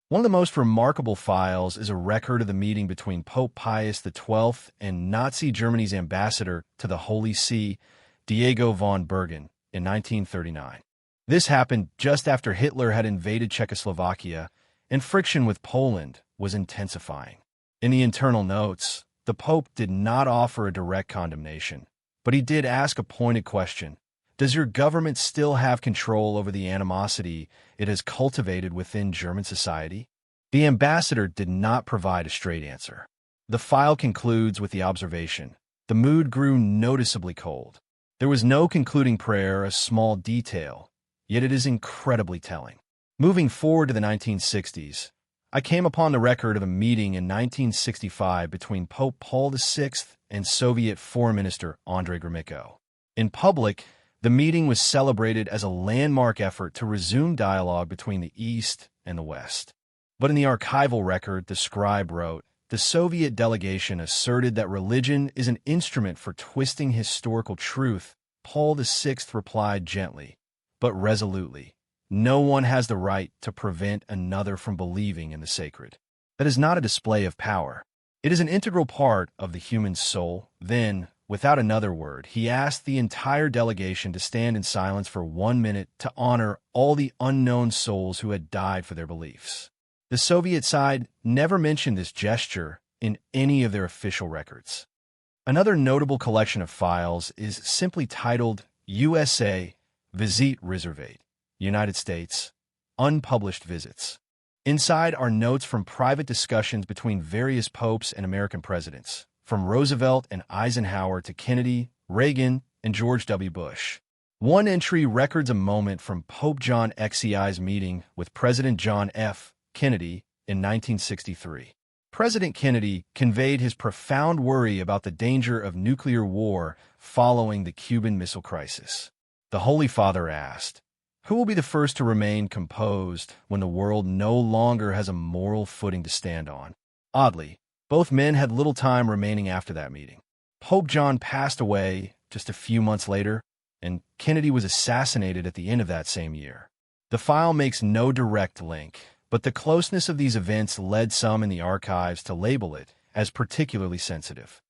One of the most remarkable files is a record of the meeting between Pope Pius XII and Nazi Germany's ambassador to the Holy See, Diego von Bergen, in 1939. This happened just after Hitler had invaded Czechoslovakia, and friction with Poland was intensifying. In the internal notes, the Pope did not offer a direct condemnation, but he did ask a pointed question. Does your government still have control over the animosity it has cultivated within German society? The ambassador did not provide a straight answer. The file concludes with the observation. The mood grew noticeably cold. There was no concluding prayer, a small detail, yet it is incredibly telling. Moving forward to the 1960s, I came upon the record of a meeting in 1965 between Pope Paul VI and Soviet Foreign Minister Andrei Gromyko. In public, the meeting was celebrated as a landmark effort to resume dialogue between the East and the West. But in the archival record, the scribe wrote, the Soviet delegation asserted that religion is an instrument for twisting historical truth. Paul VI replied gently, but resolutely, no one has the right to prevent another from believing in the sacred. That is not a display of power. It is an integral part of the human soul. Then, without another word, he asked the entire delegation to stand in silence for 1 minute to honor all the unknown souls who had died for their beliefs. The Soviet side never mentioned this gesture in any of their official records. Another notable collection of files is simply titled USA Visite Reservate, United States, Unpublished Visits. Inside are notes from private discussions between various popes and American presidents, from Roosevelt and Eisenhower to Kennedy, Reagan, and George W. Bush. One entry records a moment from Pope John XI's meeting with President John F. Kennedy in 1963. President Kennedy conveyed his profound worry about the danger of nuclear war following the Cuban Missile Crisis. The Holy Father asked, "Who will be the first to remain composed when the world no longer has a moral footing to stand on?" Oddly, both men had little time remaining after that meeting. Pope John passed away just a few months later, and Kennedy was assassinated at the end of that same year. The file makes no direct link, but the closeness of these events led some in the archives to label it as particularly sensitive.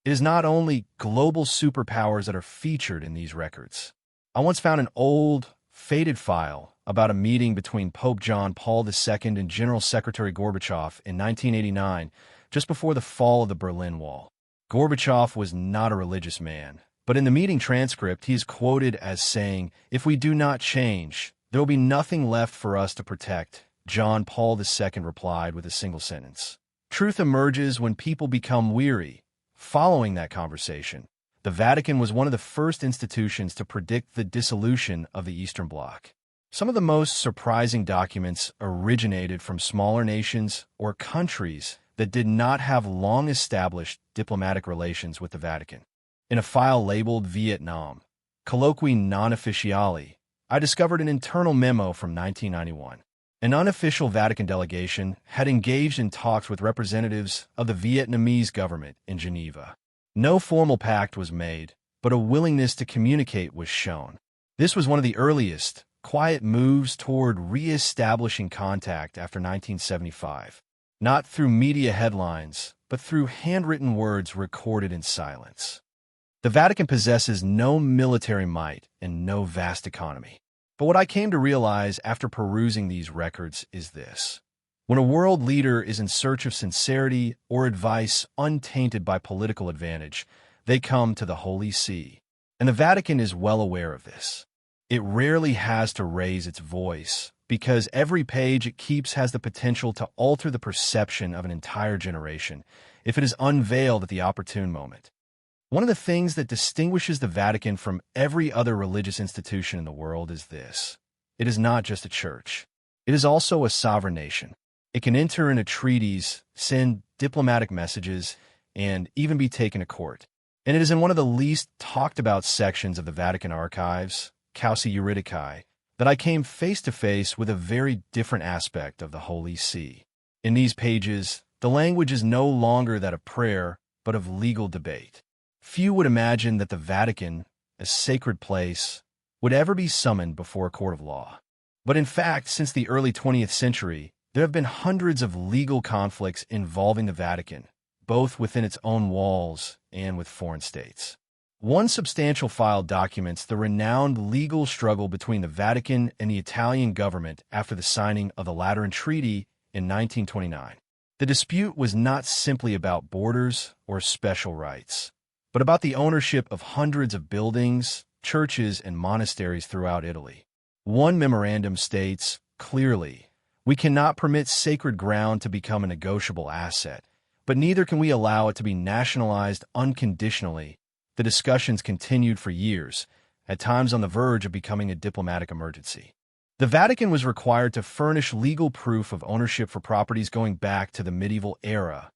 It is not only global superpowers that are featured in these records. I once found an old, faded file about a meeting between Pope John Paul II and General Secretary Gorbachev in 1989, just before the fall of the Berlin Wall. Gorbachev was not a religious man, but in the meeting transcript he is quoted as saying, "If we do not change, there will be nothing left for us to protect." John Paul II replied with a single sentence. Truth emerges when people become weary. Following that conversation, the Vatican was one of the first institutions to predict the dissolution of the Eastern Bloc. Some of the most surprising documents originated from smaller nations or countries that did not have long-established diplomatic relations with the Vatican. In a file labeled Vietnam, Colloqui non officiali, I discovered an internal memo from 1991. An unofficial Vatican delegation had engaged in talks with representatives of the Vietnamese government in Geneva. No formal pact was made, but a willingness to communicate was shown. This was one of the earliest, quiet moves toward re-establishing contact after 1975. not through media headlines, but through handwritten words recorded in silence. The Vatican possesses no military might and no vast economy. But what I came to realize after perusing these records is this. When a world leader is in search of sincerity or advice untainted by political advantage, they come to the Holy See. And the Vatican is well aware of this. It rarely has to raise its voice, because every page it keeps has the potential to alter the perception of an entire generation if it is unveiled at the opportune moment. One of the things that distinguishes the Vatican from every other religious institution in the world is this. It is not just a church. It is also a sovereign nation. It can enter into treaties, send diplomatic messages, and even be taken to court. And it is in one of the least talked about sections of the Vatican archives, Causa Juridicae, that I came face to face with a very different aspect of the Holy See. In these pages, the language is no longer that of prayer, but of legal debate. Few would imagine that the Vatican, a sacred place, would ever be summoned before a court of law. But in fact, since the early 20th century, there have been hundreds of legal conflicts involving the Vatican, both within its own walls and with foreign states. One substantial file documents the renowned legal struggle between the Vatican and the Italian government after the signing of the Lateran Treaty in 1929. The dispute was not simply about borders or special rights, but about the ownership of hundreds of buildings, churches, and monasteries throughout Italy. One memorandum states, clearly, "We cannot permit sacred ground to become a negotiable asset, but neither can we allow it to be nationalized unconditionally." The discussions continued for years, at times on the verge of becoming a diplomatic emergency. The Vatican was required to furnish legal proof of ownership for properties going back to the medieval era,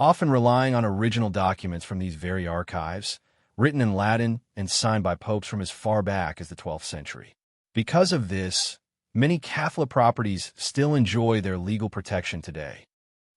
often relying on original documents from these very archives, written in Latin and signed by popes from as far back as the 12th century. Because of this, many Catholic properties still enjoy their legal protection today.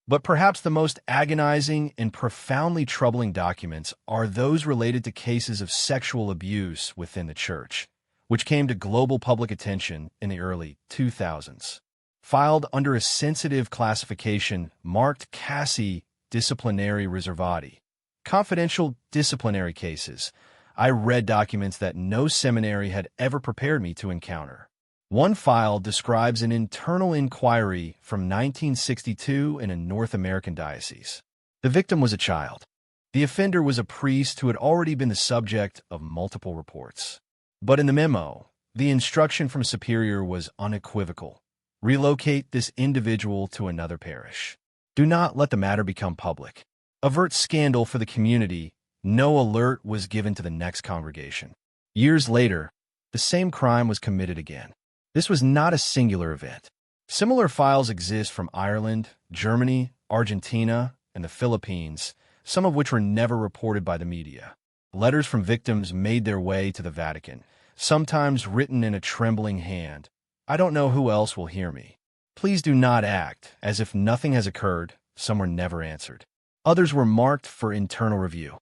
But perhaps the most agonizing and profoundly troubling documents are those related to cases of sexual abuse within the Church, which came to global public attention in the early 2000s. Filed under a sensitive classification marked CASI disciplinary reservati, confidential disciplinary cases, I read documents that no seminary had ever prepared me to encounter. One file describes an internal inquiry from 1962 in a North American diocese. The victim was a child. The offender was a priest who had already been the subject of multiple reports. But in the memo, the instruction from Superior was unequivocal. Relocate this individual to another parish. Do not let the matter become public. Avert scandal for the community. No alert was given to the next congregation. Years later, the same crime was committed again. This was not a singular event. Similar files exist from Ireland, Germany, Argentina, and the Philippines, some of which were never reported by the media. Letters from victims made their way to the Vatican, sometimes written in a trembling hand. "I don't know who else will hear me. Please do not act as if nothing has occurred." Some were never answered. Others were marked for internal review.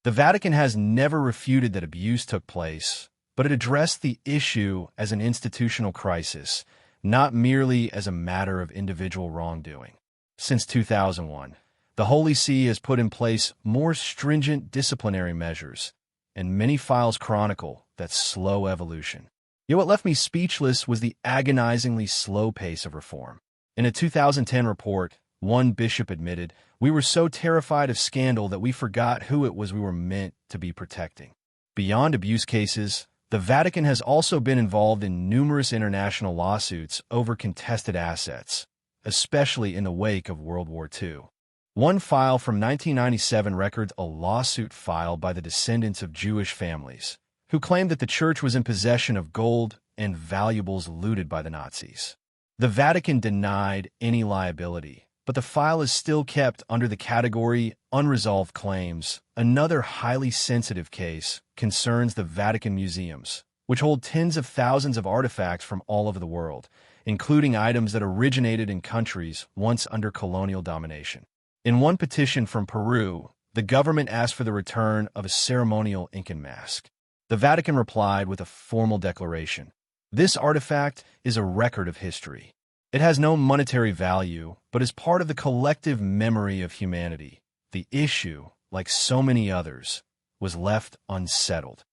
The Vatican has never refuted that abuse took place, but it addressed the issue as an institutional crisis, not merely as a matter of individual wrongdoing. Since 2001, the Holy See has put in place more stringent disciplinary measures, and many files chronicle that slow evolution. Yet what left me speechless was the agonizingly slow pace of reform. In a 2010 report, one bishop admitted, "We were so terrified of scandal that we forgot who it was we were meant to be protecting." Beyond abuse cases, the Vatican has also been involved in numerous international lawsuits over contested assets, especially in the wake of World War II. One file from 1997 records a lawsuit filed by the descendants of Jewish families, who claimed that the Church was in possession of gold and valuables looted by the Nazis. The Vatican denied any liability, but the file is still kept under the category Unresolved Claims. Another highly sensitive case concerns the Vatican museums, which hold tens of thousands of artifacts from all over the world, including items that originated in countries once under colonial domination. In one petition from Peru, the government asked for the return of a ceremonial Incan mask. The Vatican replied with a formal declaration. This artifact is a record of history. It has no monetary value, but is part of the collective memory of humanity. The issue, like so many others, was left unsettled.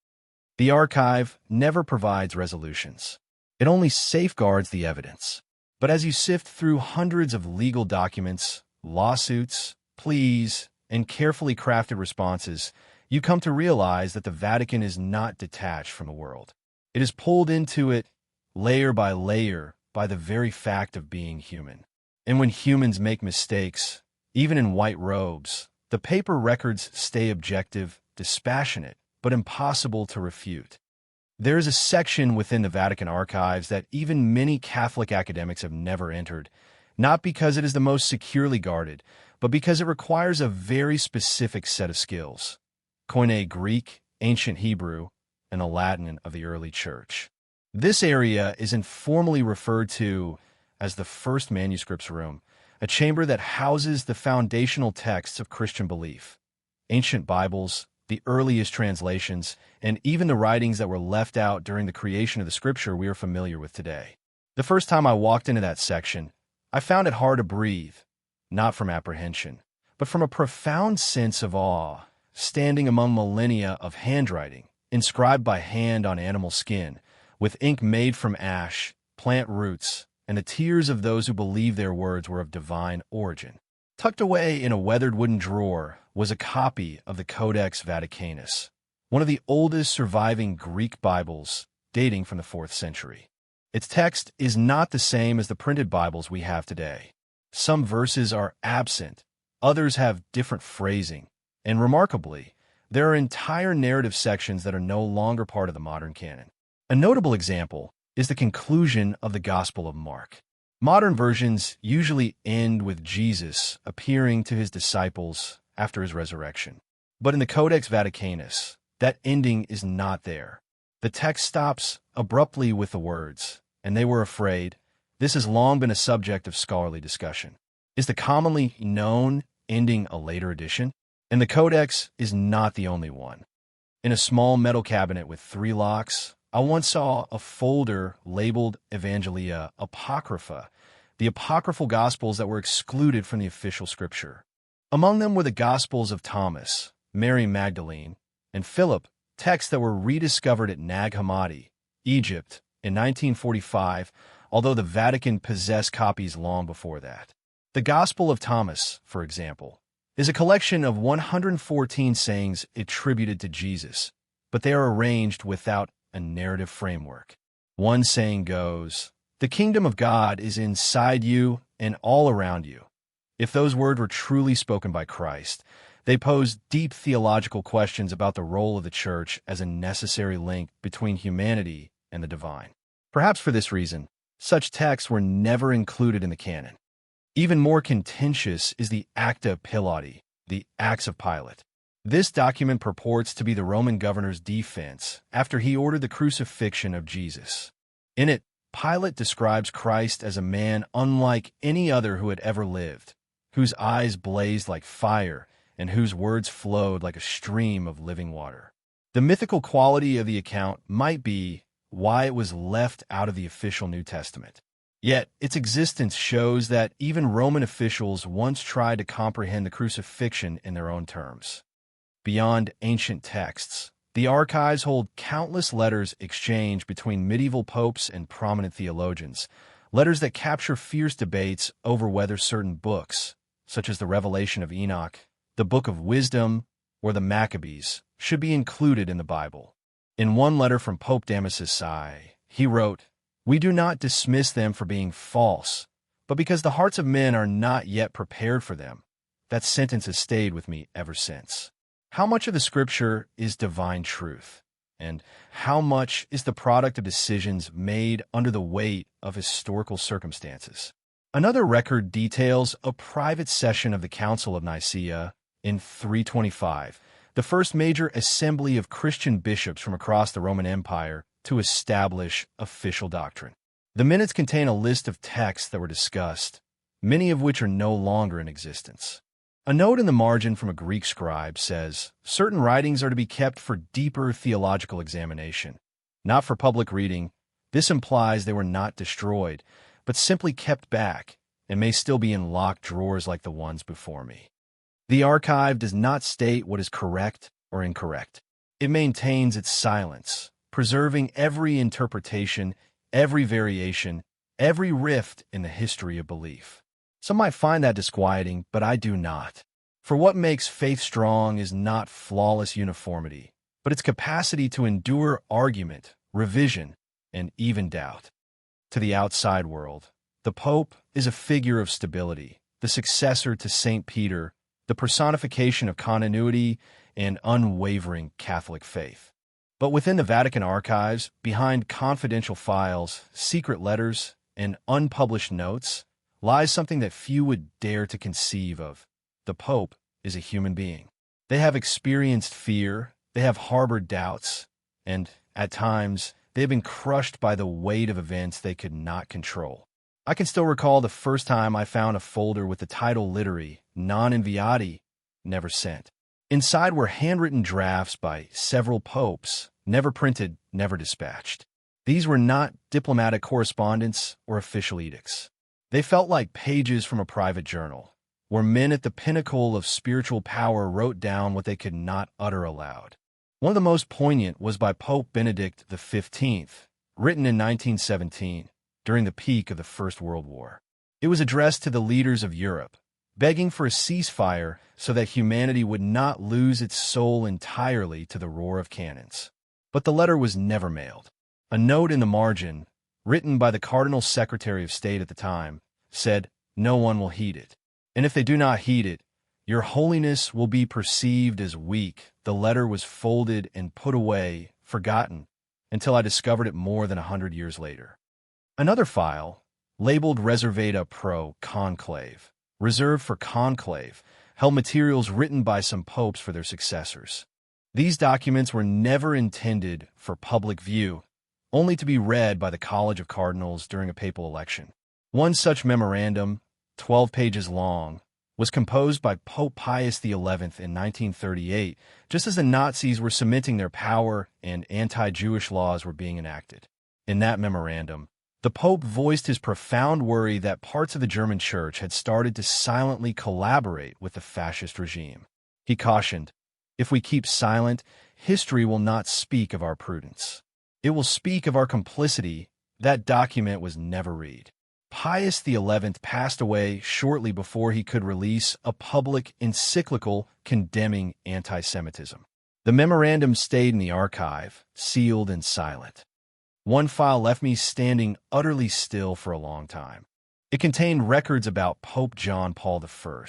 The archive never provides resolutions. It only safeguards the evidence. But as you sift through hundreds of legal documents, lawsuits, pleas, and carefully crafted responses, you come to realize that the Vatican is not detached from the world. It is pulled into it, layer by layer, by the very fact of being human. And when humans make mistakes, even in white robes, the paper records stay objective, dispassionate, but impossible to refute. There is a section within the Vatican archives that even many Catholic academics have never entered, not because it is the most securely guarded, but because it requires a very specific set of skills: Koine Greek, ancient Hebrew, and the Latin of the early Church. This area is informally referred to as the First Manuscripts Room, a chamber that houses the foundational texts of Christian belief. Ancient Bibles, the earliest translations, and even the writings that were left out during the creation of the scripture we are familiar with today. The first time I walked into that section, I found it hard to breathe, not from apprehension, but from a profound sense of awe, standing among millennia of handwriting, inscribed by hand on animal skin, with ink made from ash, plant roots, and the tears of those who believed their words were of divine origin. Tucked away in a weathered wooden drawer was a copy of the Codex Vaticanus, one of the oldest surviving Greek Bibles dating from the 4th century. Its text is not the same as the printed Bibles we have today. Some verses are absent, others have different phrasing, and remarkably, there are entire narrative sections that are no longer part of the modern canon. A notable example is the conclusion of the Gospel of Mark. Modern versions usually end with Jesus appearing to his disciples after his resurrection. But in the Codex Vaticanus, that ending is not there. The text stops abruptly with the words, "And they were afraid." This has long been a subject of scholarly discussion. Is the commonly known ending a later addition? And the Codex is not the only one. In a small metal cabinet with 3 locks, I once saw a folder labeled Evangelia Apocrypha, the apocryphal Gospels that were excluded from the official scripture. Among them were the Gospels of Thomas, Mary Magdalene, and Philip, texts that were rediscovered at Nag Hammadi, Egypt, in 1945, although the Vatican possessed copies long before that. The Gospel of Thomas, for example, is a collection of 114 sayings attributed to Jesus, but they are arranged without a narrative framework. One saying goes, "The kingdom of God is inside you and all around you." If those words were truly spoken by Christ, they pose deep theological questions about the role of the Church as a necessary link between humanity and the divine. Perhaps for this reason, such texts were never included in the canon. Even more contentious is the Acta Pilati, the Acts of Pilate. This document purports to be the Roman governor's defense after he ordered the crucifixion of Jesus. In it, Pilate describes Christ as a man unlike any other who had ever lived, whose eyes blazed like fire and whose words flowed like a stream of living water. The mythical quality of the account might be why it was left out of the official New Testament. Yet, its existence shows that even Roman officials once tried to comprehend the crucifixion in their own terms. Beyond ancient texts, the archives hold countless letters exchanged between medieval popes and prominent theologians, letters that capture fierce debates over whether certain books, such as the Revelation of Enoch, the Book of Wisdom, or the Maccabees, should be included in the Bible. In one letter from Pope Damasus I, he wrote, "We do not dismiss them for being false, but because the hearts of men are not yet prepared for them." That sentence has stayed with me ever since. How much of the Scripture is divine truth? And how much is the product of decisions made under the weight of historical circumstances? Another record details a private session of the Council of Nicaea in 325, the first major assembly of Christian bishops from across the Roman Empire to establish official doctrine. The minutes contain a list of texts that were discussed, many of which are no longer in existence. A note in the margin from a Greek scribe says, certain writings are to be kept for deeper theological examination, not for public reading. This implies they were not destroyed, but but simply kept back and may still be in locked drawers like the ones before me. The archive does not state what is correct or incorrect. It maintains its silence, preserving every interpretation, every variation, every rift in the history of belief. Some might find that disquieting, but I do not. For what makes faith strong is not flawless uniformity, but its capacity to endure argument, revision, and even doubt. To the outside world, the Pope is a figure of stability, the successor to St. Peter, the personification of continuity and unwavering Catholic faith. But within the Vatican archives, behind confidential files, secret letters, and unpublished notes, lies something that few would dare to conceive of. The Pope is a human being. They have experienced fear, they have harbored doubts, and, at times, they have been crushed by the weight of events they could not control. I can still recall the first time I found a folder with the title literally, non inviati, never sent. Inside were handwritten drafts by several popes, never printed, never dispatched. These were not diplomatic correspondence or official edicts. They felt like pages from a private journal, where men at the pinnacle of spiritual power wrote down what they could not utter aloud. One of the most poignant was by Pope Benedict XV, written in 1917, during the peak of the First World War. It was addressed to the leaders of Europe, begging for a ceasefire so that humanity would not lose its soul entirely to the roar of cannons. But the letter was never mailed. A note in the margin, written by the Cardinal Secretary of State at the time, said, "No one will heed it. And if they do not heed it, your holiness will be perceived as weak." The letter was folded and put away, forgotten, until I discovered it more than 100 years later. Another file, labeled Reservata Pro Conclave, reserved for conclave, held materials written by some popes for their successors. These documents were never intended for public view, only to be read by the College of Cardinals during a papal election. One such memorandum, 12 pages long, was composed by Pope Pius XI in 1938, just as the Nazis were cementing their power and anti-Jewish laws were being enacted. In that memorandum, the Pope voiced his profound worry that parts of the German Church had started to silently collaborate with the fascist regime. He cautioned, "If we keep silent, history will not speak of our prudence. It will speak of our complicity." That document was never read. Pius XI passed away shortly before he could release a public encyclical condemning anti-Semitism. The memorandum stayed in the archive, sealed and silent. One file left me standing utterly still for a long time. It contained records about Pope John Paul I,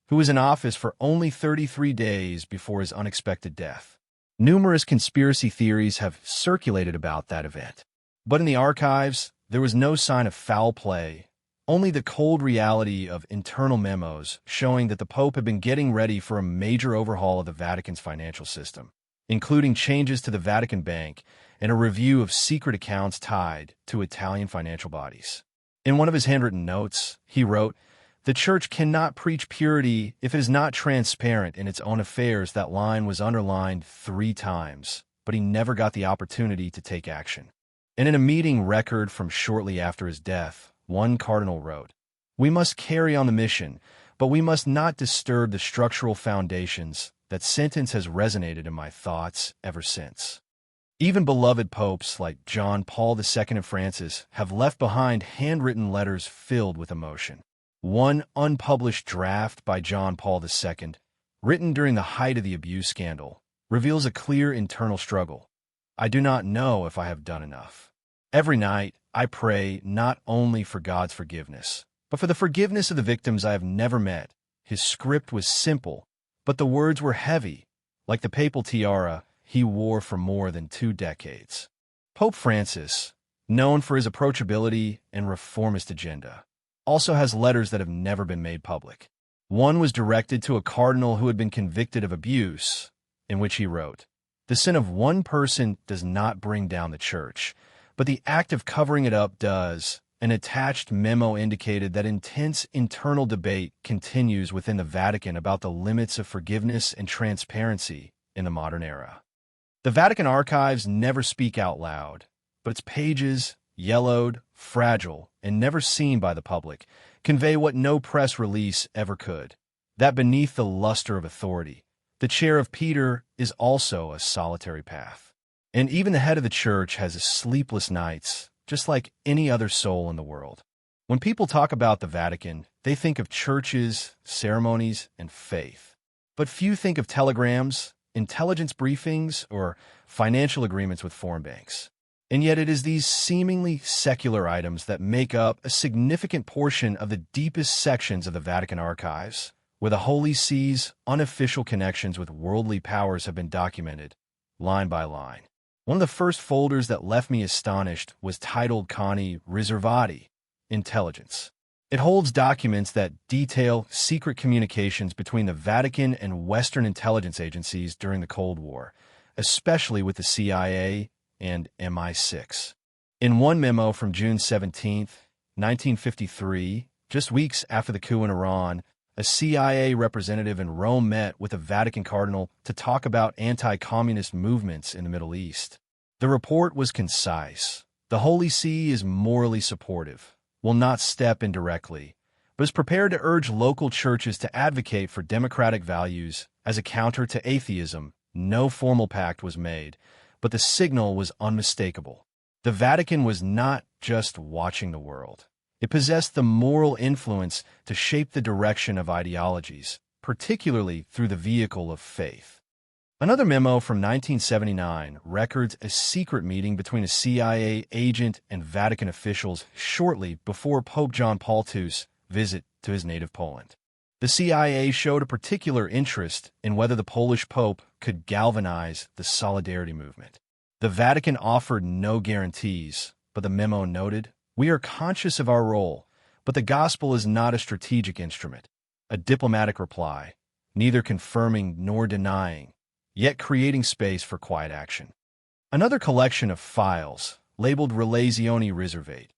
who was in office for only 33 days before his unexpected death. Numerous conspiracy theories have circulated about that event. But in the archives, there was no sign of foul play, only the cold reality of internal memos showing that the Pope had been getting ready for a major overhaul of the Vatican's financial system, including changes to the Vatican Bank and a review of secret accounts tied to Italian financial bodies. In one of his handwritten notes, he wrote, "The Church cannot preach purity if it is not transparent in its own affairs." That line was underlined 3 times, but he never got the opportunity to take action. And in a meeting record from shortly after his death, one cardinal wrote, "We must carry on the mission, but we must not disturb the structural foundations." That sentence has resonated in my thoughts ever since. Even beloved popes like John Paul II and Francis have left behind handwritten letters filled with emotion. One unpublished draft by John Paul II, written during the height of the abuse scandal, reveals a clear internal struggle. "I do not know if I have done enough. Every night, I pray not only for God's forgiveness, but for the forgiveness of the victims I have never met." His script was simple, but the words were heavy, like the papal tiara he wore for more than 2 decades. Pope Francis, known for his approachability and reformist agenda, also has letters that have never been made public. One was directed to a cardinal who had been convicted of abuse, in which he wrote, "The sin of one person does not bring down the Church, but the act of covering it up does." An attached memo indicated that intense internal debate continues within the Vatican about the limits of forgiveness and transparency in the modern era. The Vatican archives never speak out loud, but its pages, yellowed, fragile, and never seen by the public, convey what no press release ever could: that beneath the luster of authority, the chair of Peter is also a solitary path. And even the head of the church has sleepless nights, just like any other soul in the world. When people talk about the Vatican, they think of churches, ceremonies, and faith. But few think of telegrams, intelligence briefings, or financial agreements with foreign banks. And yet it is these seemingly secular items that make up a significant portion of the deepest sections of the Vatican archives, where the Holy See's unofficial connections with worldly powers have been documented, line by line. One of the first folders that left me astonished was titled Cani Riservati, Intelligence. It holds documents that detail secret communications between the Vatican and Western intelligence agencies during the Cold War, especially with the CIA and MI6. In one memo from June 17, 1953, just weeks after the coup in Iran, a CIA representative in Rome met with a Vatican cardinal to talk about anti-communist movements in the Middle East. The report was concise. The Holy See is morally supportive, will not step in directly, but is prepared to urge local churches to advocate for democratic values as a counter to atheism. No formal pact was made, but the signal was unmistakable. The Vatican was not just watching the world. It possessed the moral influence to shape the direction of ideologies, particularly through the vehicle of faith. Another memo from 1979 records a secret meeting between a CIA agent and Vatican officials shortly before Pope John Paul II's visit to his native Poland. The CIA showed a particular interest in whether the Polish Pope could galvanize the solidarity movement. The Vatican offered no guarantees, but the memo noted, "We are conscious of our role, but the gospel is not a strategic instrument, a diplomatic reply, neither confirming nor denying, yet creating space for quiet action." Another collection of files, labeled Relazioni Riservate,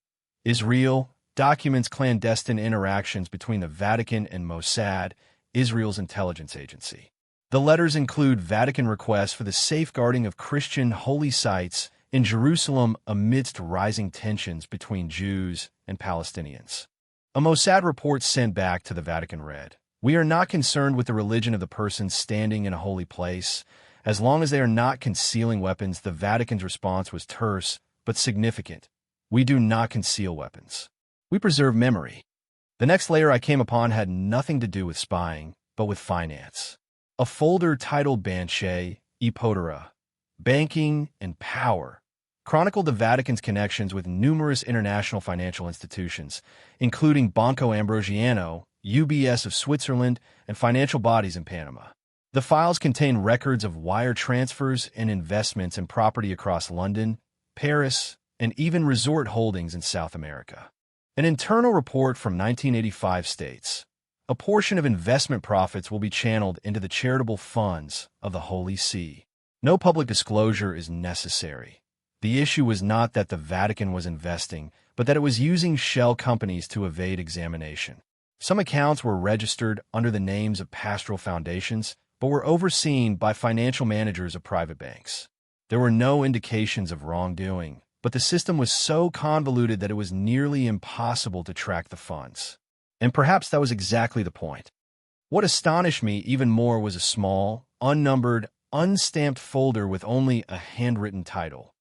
is real, documents clandestine interactions between the Vatican and Mossad, Israel's intelligence agency. The letters include Vatican requests for the safeguarding of Christian holy sites in Jerusalem amidst rising tensions between Jews and Palestinians. A Mossad report sent back to the Vatican read, "We are not concerned with the religion of the person standing in a holy place. As long as they are not concealing weapons." The Vatican's response was terse but significant. "We do not conceal weapons. We preserve memory." The next layer I came upon had nothing to do with spying, but with finance. A folder titled Banche e Podera, Banking and Power, chronicled the Vatican's connections with numerous international financial institutions, including Banco Ambrosiano, UBS of Switzerland, and financial bodies in Panama. The files contain records of wire transfers and investments in property across London, Paris, and even resort holdings in South America. An internal report from 1985 states, "A portion of investment profits will be channeled into the charitable funds of the Holy See." No public disclosure is necessary. The issue was not that the Vatican was investing, but that it was using shell companies to evade examination. Some accounts were registered under the names of pastoral foundations, but were overseen by financial managers of private banks. There were no indications of wrongdoing, but the system was so convoluted that it was nearly impossible to track the funds. And perhaps that was exactly the point. What astonished me even more was a small, unnumbered, unstamped folder with only a handwritten title,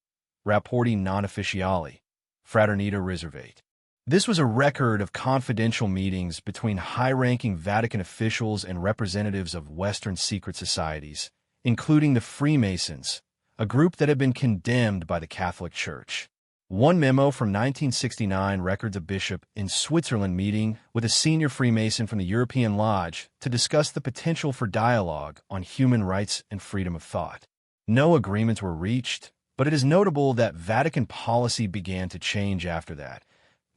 Rapporti non ufficiali, Fraternita Riservate. This was a record of confidential meetings between high-ranking Vatican officials and representatives of Western secret societies, including the Freemasons, a group that had been condemned by the Catholic Church. One memo from 1969 records a bishop in Switzerland meeting with a senior Freemason from the European Lodge to discuss the potential for dialogue on human rights and freedom of thought. No agreements were reached, but it is notable that Vatican policy began to change after that,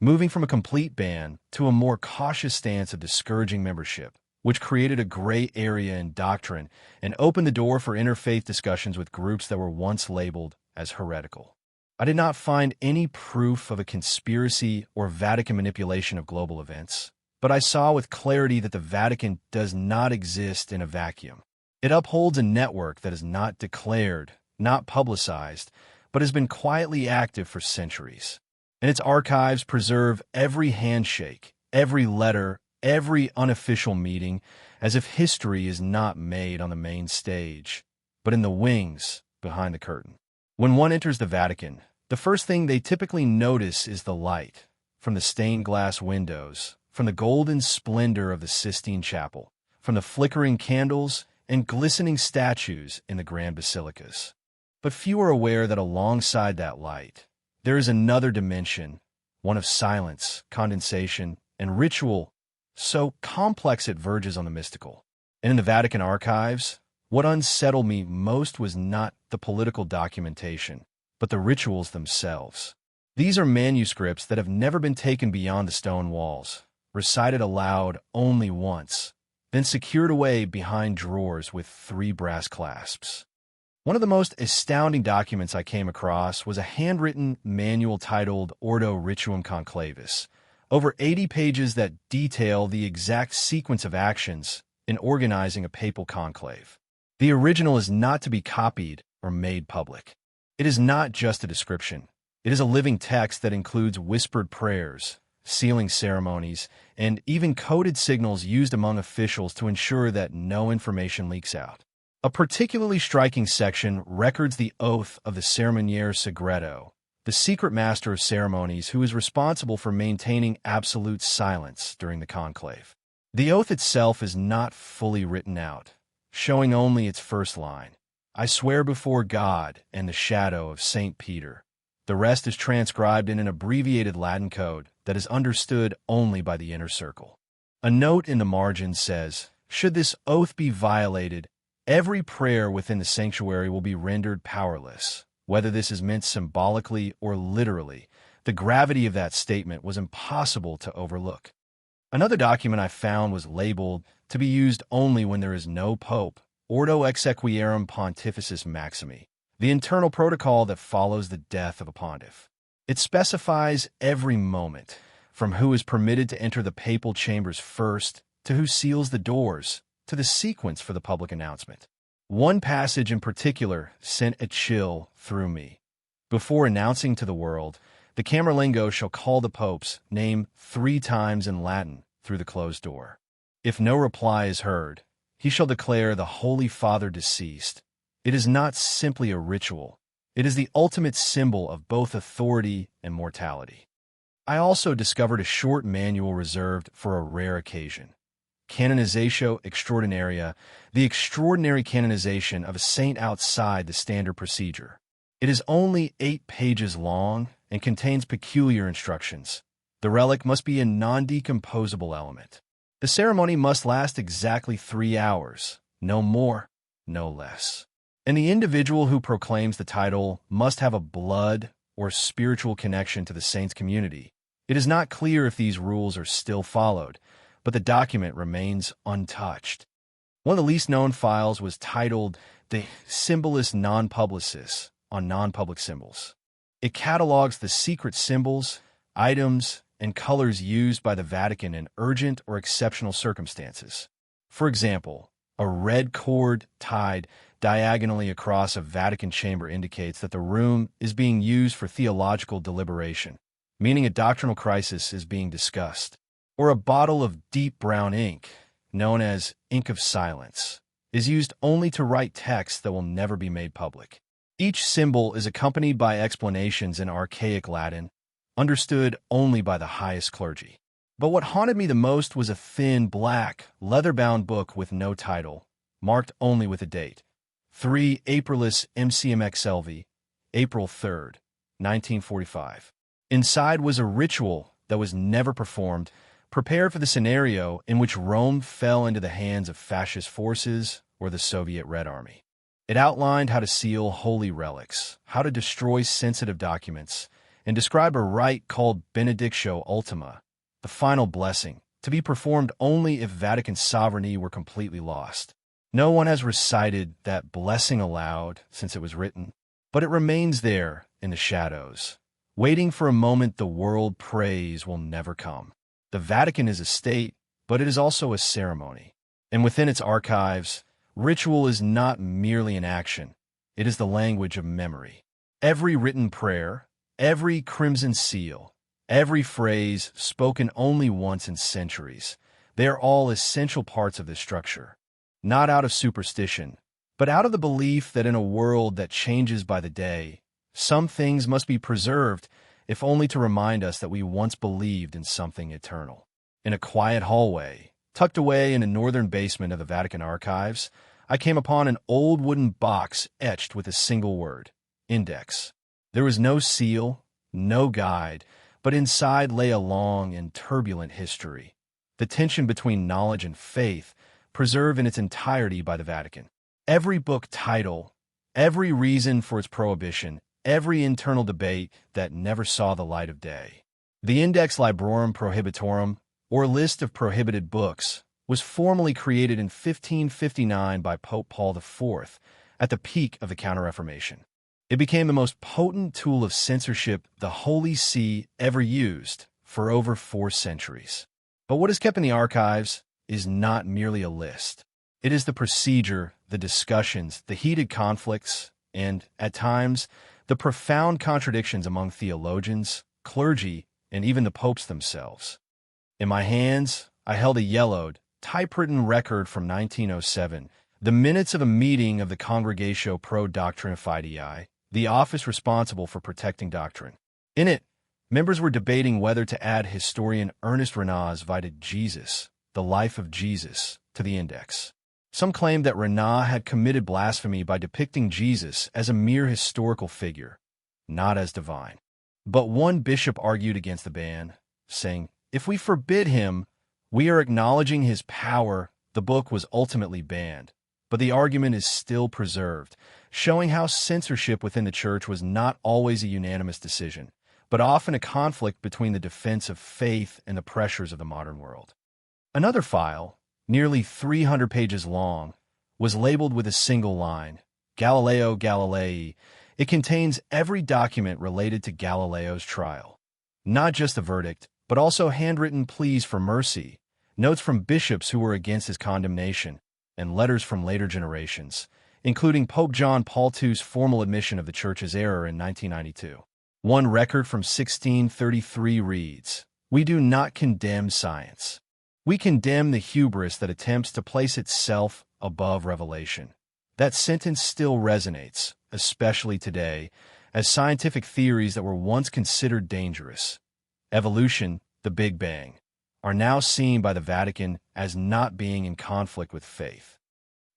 moving from a complete ban to a more cautious stance of discouraging membership, which created a gray area in doctrine and opened the door for interfaith discussions with groups that were once labeled as heretical. I did not find any proof of a conspiracy or Vatican manipulation of global events, but I saw with clarity that the Vatican does not exist in a vacuum. It upholds a network that is not declared, not publicized, but has been quietly active for centuries. and its archives preserve every handshake, every letter, every unofficial meeting, as if history is not made on the main stage, but in the wings behind the curtain. When one enters the Vatican, the first thing they typically notice is the light, from the stained glass windows, from the golden splendor of the Sistine Chapel, from the flickering candles and glistening statues in the grand basilicas. But few are aware that alongside that light, there is another dimension, one of silence, condensation, and ritual, so complex it verges on the mystical. And in the Vatican archives, what unsettled me most was not the political documentation, but the rituals themselves. These are manuscripts that have never been taken beyond the stone walls, recited aloud only once, then secured away behind drawers with 3 brass clasps. One of the most astounding documents I came across was a handwritten manual titled Ordo Rituum Conclavis, over 80 pages that detail the exact sequence of actions in organizing a papal conclave. The original is not to be copied or made public. It is not just a description. It is a living text that includes whispered prayers, sealing ceremonies, and even coded signals used among officials to ensure that no information leaks out. A particularly striking section records the oath of the Ceremoniere Segreto, the secret master of ceremonies who is responsible for maintaining absolute silence during the conclave. The oath itself is not fully written out, showing only its first line, "I swear before God and the shadow of St. Peter." The rest is transcribed in an abbreviated Latin code that is understood only by the inner circle. A note in the margin says, "Should this oath be violated, every prayer within the sanctuary will be rendered powerless." Whether this is meant symbolically or literally, the gravity of that statement was impossible to overlook. Another document I found was labeled "to be used only when there is no pope," Ordo Exequiarum Pontificis Maximi, the internal protocol that follows the death of a pontiff. It specifies every moment, from who is permitted to enter the papal chambers first, to who seals the doors, to the sequence for the public announcement. One passage in particular sent a chill through me. Before announcing to the world, the Camerlengo shall call the Pope's name 3 times in Latin through the closed door. If no reply is heard, he shall declare the Holy Father deceased. It is not simply a ritual. It is the ultimate symbol of both authority and mortality. I also discovered a short manual reserved for a rare occasion. Canonizatio Extraordinaria, the extraordinary canonization of a saint outside the standard procedure. It is only 8 pages long and contains peculiar instructions. The relic must be a non-decomposable element. The ceremony must last exactly 3 hours, no more, no less. And the individual who proclaims the title must have a blood or spiritual connection to the saint's community. It is not clear if these rules are still followed, but the document remains untouched. One of the least known files was titled De Symbolis Non Publicis, on non-public symbols. It catalogs the secret symbols, items, and colors used by the Vatican in urgent or exceptional circumstances. For example, a red cord tied diagonally across a Vatican chamber indicates that the room is being used for theological deliberation, meaning a doctrinal crisis is being discussed. Or a bottle of deep brown ink, known as ink of silence, is used only to write text that will never be made public. Each symbol is accompanied by explanations in archaic Latin, understood only by the highest clergy. But what haunted me the most was a thin, black, leather-bound book with no title, marked only with a date. 3 Aprilis MCMXLV, April 3rd, 1945. Inside was a ritual that was never performed, prepared for the scenario in which Rome fell into the hands of fascist forces or the Soviet Red Army. It outlined how to seal holy relics, how to destroy sensitive documents, and described a rite called Benedictio Ultima, the final blessing, to be performed only if Vatican sovereignty were completely lost. No one has recited that blessing aloud since it was written, but it remains there in the shadows, waiting for a moment the world prays will never come. The Vatican is a state, but it is also a ceremony. And within its archives, ritual is not merely an action. It is the language of memory. Every written prayer, Every crimson seal, every phrase spoken only once in centuries, they are all essential parts of this structure, not out of superstition, but out of the belief that in a world that changes by the day, some things must be preserved, if only to remind us that we once believed in something eternal. In a quiet hallway, tucked away in a northern basement of the Vatican archives, I came upon an old wooden box etched with a single word, index. There was no seal, no guide, but inside lay a long and turbulent history. The tension between knowledge and faith, preserved in its entirety by the Vatican. Every book title, every reason for its prohibition, every internal debate that never saw the light of day. The Index Librorum Prohibitorum, or list of prohibited books, was formally created in 1559 by Pope Paul IV at the peak of the Counter-Reformation. It became the most potent tool of censorship the Holy See ever used for over 4 centuries. But what is kept in the archives is not merely a list. It is the procedure, the discussions, the heated conflicts, and, at times, the profound contradictions among theologians, clergy, and even the popes themselves. In my hands, I held a yellowed, typewritten record from 1907, the minutes of a meeting of the Congregatio Pro Doctrina Fidei, the office responsible for protecting doctrine. In it, members were debating whether to add historian Ernest Renau's Vita Jesus, the life of Jesus, to the index. Some claimed that Renau had committed blasphemy by depicting Jesus as a mere historical figure, not as divine. But one bishop argued against the ban, saying, "If we forbid him, we are acknowledging his power." The book was ultimately banned, but the argument is still preserved, showing how censorship within the Church was not always a unanimous decision, but often a conflict between the defense of faith and the pressures of the modern world. Another file, nearly 300 pages long, was labeled with a single line, Galileo Galilei. It contains every document related to Galileo's trial. Not just the verdict, but also handwritten pleas for mercy, notes from bishops who were against his condemnation, and letters from later generations, including Pope John Paul II's formal admission of the Church's error in 1992. One record from 1633 reads, "We do not condemn science. We condemn the hubris that attempts to place itself above revelation." That sentence still resonates, especially today, as scientific theories that were once considered dangerous, evolution, the Big Bang, are now seen by the Vatican as not being in conflict with faith.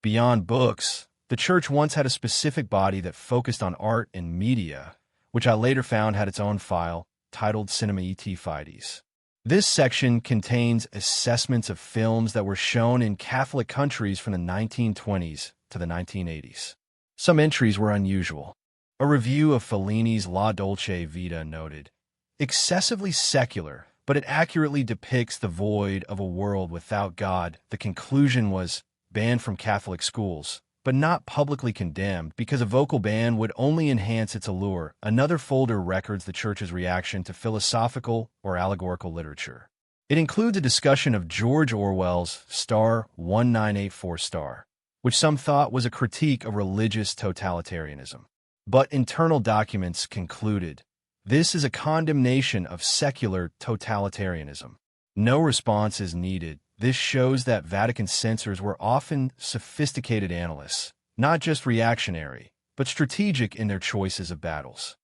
Beyond books, the Church once had a specific body that focused on art and media, which I later found had its own file, titled Cinema et Fides. This section contains assessments of films that were shown in Catholic countries from the 1920s to the 1980s. Some entries were unusual. A review of Fellini's La Dolce Vita noted, "Excessively secular, but it accurately depicts the void of a world without God." The conclusion was banned from Catholic schools, but not publicly condemned because a vocal ban would only enhance its allure. Another folder records the Church's reaction to philosophical or allegorical literature. It includes a discussion of George Orwell's Star 1984, which some thought was a critique of religious totalitarianism. But internal documents concluded, this is a condemnation of secular totalitarianism. No response is needed. This shows that Vatican censors were often sophisticated analysts, not just reactionary, but strategic in their choices of battles.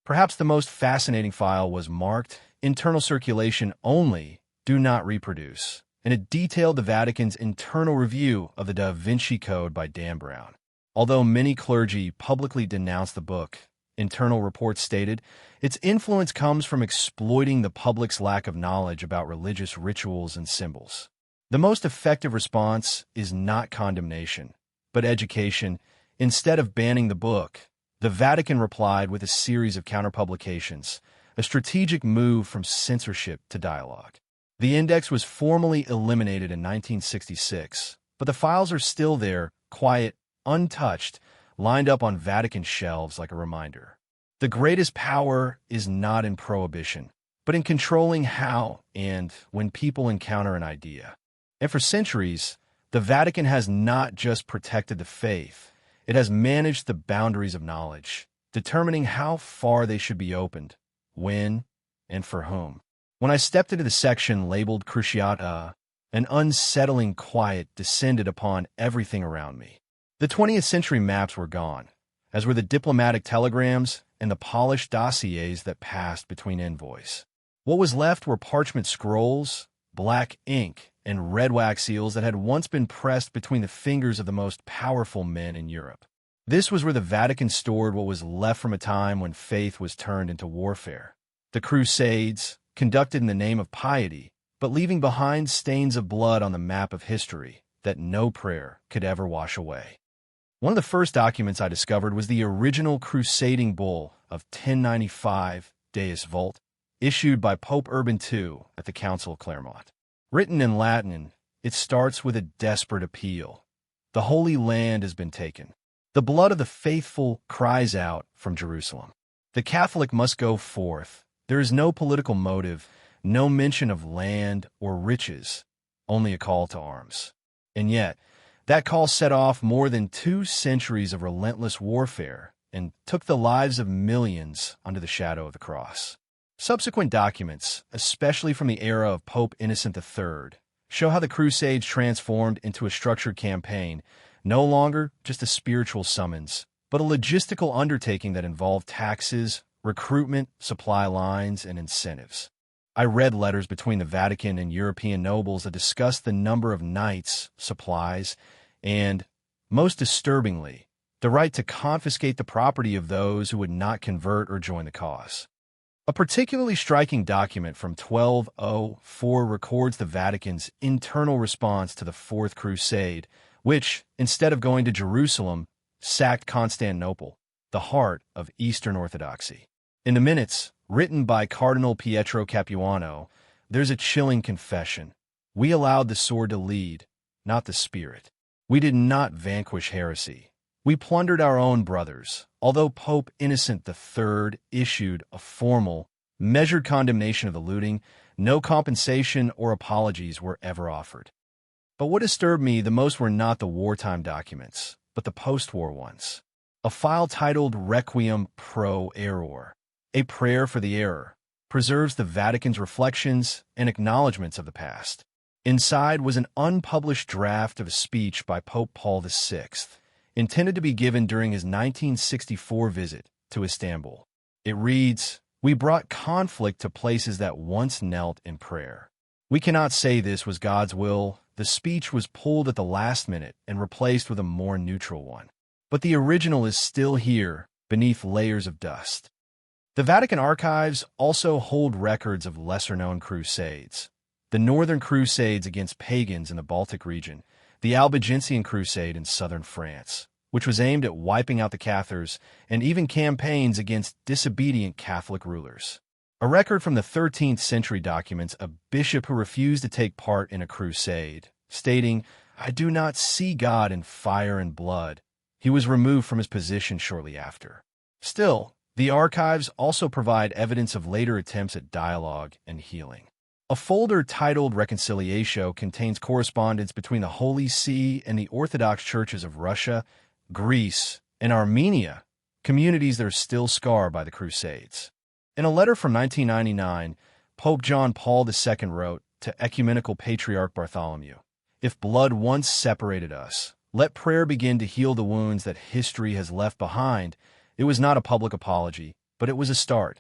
Perhaps the most fascinating file was marked Internal Circulation Only, Do Not Reproduce, and it detailed the Vatican's internal review of the Da Vinci Code by Dan Brown. Although many clergy publicly denounced the book, internal reports stated, its influence comes from exploiting the public's lack of knowledge about religious rituals and symbols. The most effective response is not condemnation, but education. Instead of banning the book, the Vatican replied with a series of counterpublications, a strategic move from censorship to dialogue. The index was formally eliminated in 1966, but the files are still there, quiet, untouched, lined up on Vatican shelves like a reminder. The greatest power is not in prohibition, but in controlling how and when people encounter an idea. And for centuries, the Vatican has not just protected the faith, it has managed the boundaries of knowledge. determining how far they should be opened, when, and for whom. When I stepped into the section labeled Cruciata, an unsettling quiet descended upon everything around me. The 20th century maps were gone, as were the diplomatic telegrams and the polished dossiers that passed between envoys. What was left were parchment scrolls, black ink, and red wax seals that had once been pressed between the fingers of the most powerful men in Europe. This was where the Vatican stored what was left from a time when faith was turned into warfare. The Crusades, conducted in the name of piety, but leaving behind stains of blood on the map of history that no prayer could ever wash away. One of the first documents I discovered was the original crusading bull of 1095 Deus Vult, issued by Pope Urban II at the Council of Clermont. Written in Latin, it starts with a desperate appeal. The Holy Land has been taken. The blood of the faithful cries out from Jerusalem. The Catholic must go forth. There is no political motive, no mention of land or riches, only a call to arms. And yet, that call set off more than 2 centuries of relentless warfare and took the lives of millions under the shadow of the cross. Subsequent documents, especially from the era of Pope Innocent III, show how the Crusades transformed into a structured campaign, no longer just a spiritual summons, but a logistical undertaking that involved taxes, recruitment, supply lines, and incentives. I read letters between the Vatican and European nobles that discussed the number of knights, supplies, and, most disturbingly, the right to confiscate the property of those who would not convert or join the cause. A particularly striking document from 1204 records the Vatican's internal response to the Fourth Crusade, which, instead of going to Jerusalem, sacked Constantinople, the heart of Eastern Orthodoxy. In the minutes, written by Cardinal Pietro Capuano, there's a chilling confession. We allowed the sword to lead, not the spirit. We did not vanquish heresy. We plundered our own brothers, although Pope Innocent III issued a formal, measured condemnation of the looting. No compensation or apologies were ever offered. But what disturbed me the most were not the wartime documents, but the post-war ones. A file titled Requiem Pro Error, a prayer for the error, preserves the Vatican's reflections and acknowledgments of the past. Inside was an unpublished draft of a speech by Pope Paul VI, intended to be given during his 1964 visit to Istanbul. It reads, "We brought conflict to places that once knelt in prayer. We cannot say this was God's will. The speech was pulled at the last minute and replaced with a more neutral one. But the original is still here, beneath layers of dust." The Vatican archives also hold records of lesser-known crusades. The Northern Crusades against pagans in the Baltic region, the Albigensian Crusade in southern France, which was aimed at wiping out the Cathars, and even campaigns against disobedient Catholic rulers. A record from the 13th century documents a bishop who refused to take part in a crusade, stating, "I do not see God in fire and blood." He was removed from his position shortly after. Still, the archives also provide evidence of later attempts at dialogue and healing. A folder titled Reconciliatio contains correspondence between the Holy See and the Orthodox churches of Russia, Greece, and Armenia, communities that are still scarred by the Crusades. In a letter from 1999, Pope John Paul II wrote to Ecumenical Patriarch Bartholomew, "If blood once separated us, let prayer begin to heal the wounds that history has left behind." It was not a public apology, but it was a start.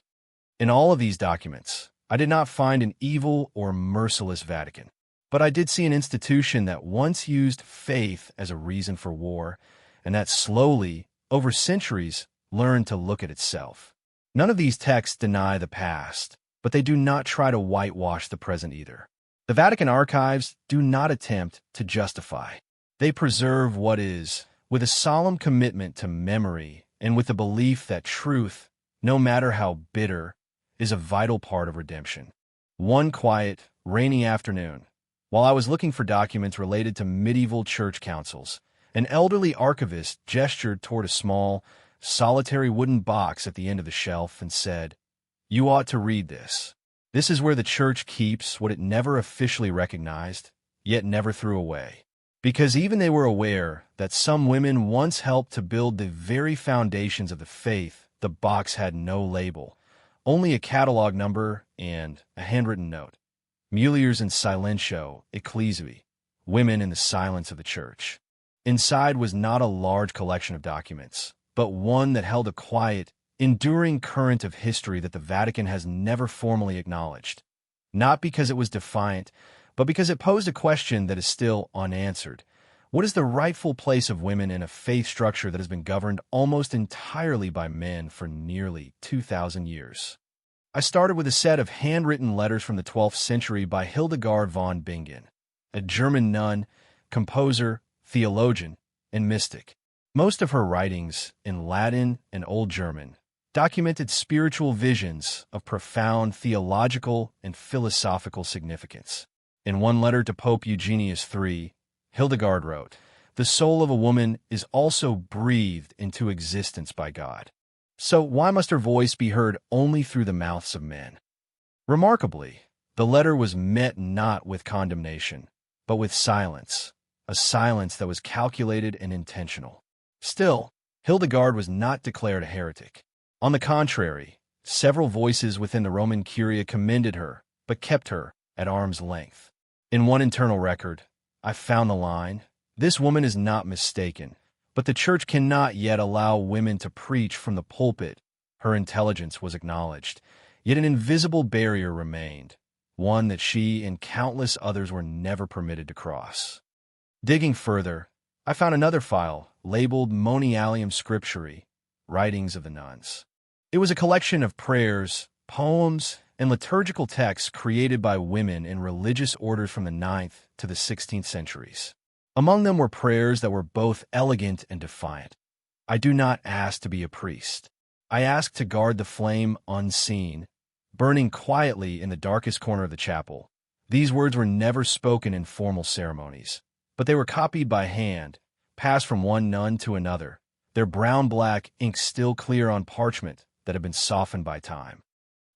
In all of these documents, I did not find an evil or merciless Vatican, but I did see an institution that once used faith as a reason for war, and that slowly, over centuries, learned to look at itself. None of these texts deny the past, but they do not try to whitewash the present either. The Vatican archives do not attempt to justify. They preserve what is, with a solemn commitment to memory and with the belief that truth, no matter how bitter, is a vital part of redemption. One quiet, rainy afternoon, while I was looking for documents related to medieval church councils, an elderly archivist gestured toward a small, solitary wooden box at the end of the shelf and said, "You ought to read this. This is where the church keeps what it never officially recognized, yet never threw away." Because even they were aware that some women once helped to build the very foundations of the faith The box had no label, only a catalog number and a handwritten note. Mulieres in silentio ecclesiae, women in the silence of the church. Inside was not a large collection of documents, but one that held a quiet, enduring current of history that the Vatican has never formally acknowledged. Not because it was defiant, but because it posed a question that is still unanswered. What is the rightful place of women in a faith structure that has been governed almost entirely by men for nearly 2,000 years? I started with a set of handwritten letters from the 12th century by Hildegard von Bingen, a German nun, composer, theologian, and mystic. Most of her writings, in Latin and Old German, documented spiritual visions of profound theological and philosophical significance. In one letter to Pope Eugenius III, Hildegard wrote, "The soul of a woman is also breathed into existence by God. So why must her voice be heard only through the mouths of men?" Remarkably, the letter was met not with condemnation, but with silence, a silence that was calculated and intentional. Still, Hildegard was not declared a heretic. On the contrary, several voices within the Roman Curia commended her, but kept her at arm's length. In one internal record, I found the line, "This woman is not mistaken, but the Church cannot yet allow women to preach from the pulpit." Her intelligence was acknowledged, yet an invisible barrier remained, one that she and countless others were never permitted to cross. Digging further, I found another file labeled Monialium Scripturae, Writings of the Nuns. It was a collection of prayers, poems, and liturgical texts created by women in religious orders from the 9th to the 16th centuries. Among them were prayers that were both elegant and defiant. "I do not ask to be a priest. I ask to guard the flame unseen, burning quietly in the darkest corner of the chapel." These words were never spoken in formal ceremonies, but they were copied by hand, passed from one nun to another, their brown-black ink still clear on parchment that had been softened by time.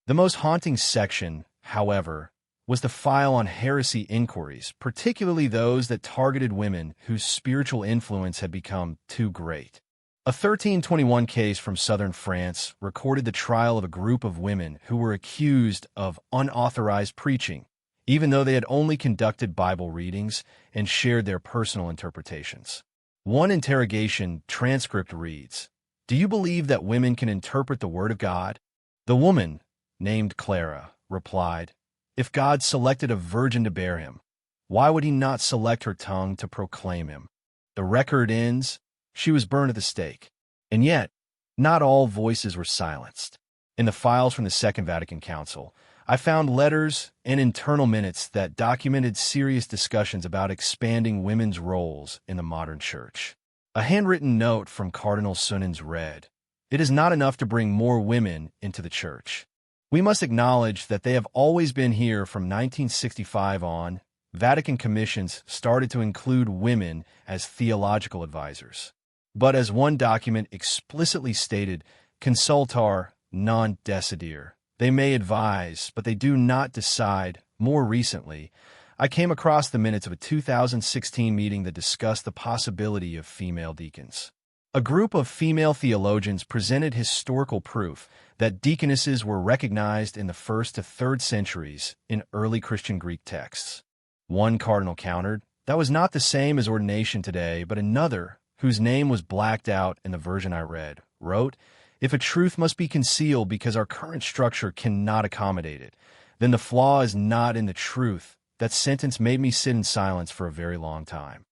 The most haunting section, however, was the file on heresy inquiries, particularly those that targeted women whose spiritual influence had become too great. A 1321 case from southern France recorded the trial of a group of women who were accused of unauthorized preaching, even though they had only conducted Bible readings and shared their personal interpretations. One interrogation transcript reads, "Do you believe that women can interpret the Word of God?" The woman, named Clara, replied, "If God selected a virgin to bear him, why would he not select her tongue to proclaim him?" The record ends, "She was burned at the stake." And yet, not all voices were silenced. In the files from the Second Vatican Council, I found letters and internal minutes that documented serious discussions about expanding women's roles in the modern church. A handwritten note from Cardinal Sunens read, "It is not enough to bring more women into the church. We must acknowledge that they have always been here." From 1965 on, Vatican commissions started to include women as theological advisors. But as one document explicitly stated, "Consultar non decidir." They may advise, but they do not decide. More recently, I came across the minutes of a 2016 meeting that discussed the possibility of female deacons. A group of female theologians presented historical proof that deaconesses were recognized in the 1st to 3rd centuries in early Christian Greek texts. One cardinal countered, "That was not the same as ordination today," but another, whose name was blacked out in the version I read, wrote, "If a truth must be concealed because our current structure cannot accommodate it, then the flaw is not in the truth." That sentence made me sit in silence for a very long time.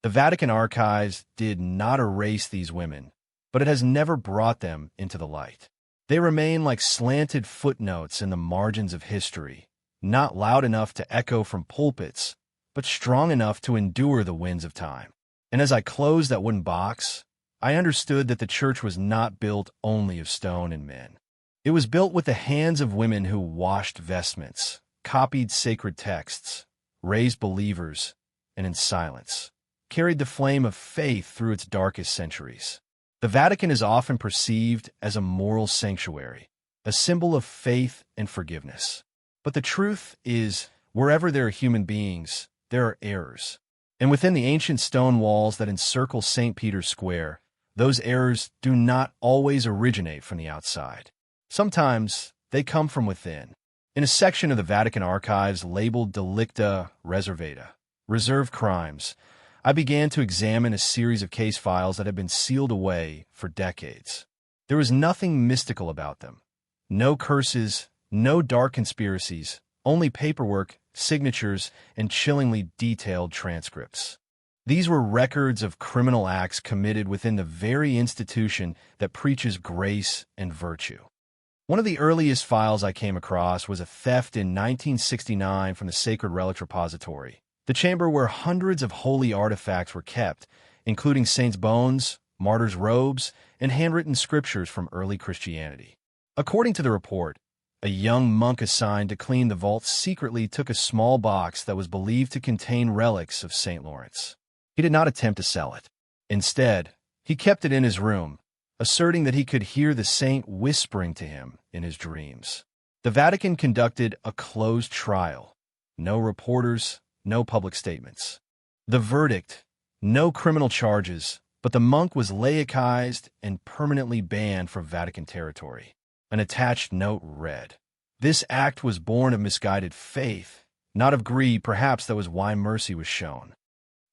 The Vatican archives did not erase these women, but it has never brought them into the light. They remain like slanted footnotes in the margins of history, not loud enough to echo from pulpits, but strong enough to endure the winds of time. And as I closed that wooden box, I understood that the church was not built only of stone and men. It was built with the hands of women who washed vestments, copied sacred texts, raised believers, and in silence, carried the flame of faith through its darkest centuries. The Vatican is often perceived as a moral sanctuary, a symbol of faith and forgiveness. But the truth is, wherever there are human beings, there are errors. And within the ancient stone walls that encircle St. Peter's Square, Those errors do not always originate from the outside. Sometimes they come from within. In a section of the Vatican archives labeled Delicta Reservata, reserved crimes, I began to examine a series of case files that had been sealed away for decades. There was nothing mystical about them. No curses, no dark conspiracies, only paperwork, signatures, and chillingly detailed transcripts. These were records of criminal acts committed within the very institution that preaches grace and virtue. One of the earliest files I came across was a theft in 1969 from the Sacred Relics Repository, the chamber where hundreds of holy artifacts were kept, including saints' bones, martyrs' robes, and handwritten scriptures from early Christianity. According to the report, a young monk assigned to clean the vault secretly took a small box that was believed to contain relics of St. Lawrence. He did not attempt to sell it. Instead, he kept it in his room, asserting that he could hear the saint whispering to him in his dreams. The Vatican conducted a closed trial. No reporters, no public statements. The verdict: no criminal charges, but the monk was laicized and permanently banned from Vatican territory. An attached note read, "This act was born of misguided faith, not of greed. Perhaps that was why mercy was shown."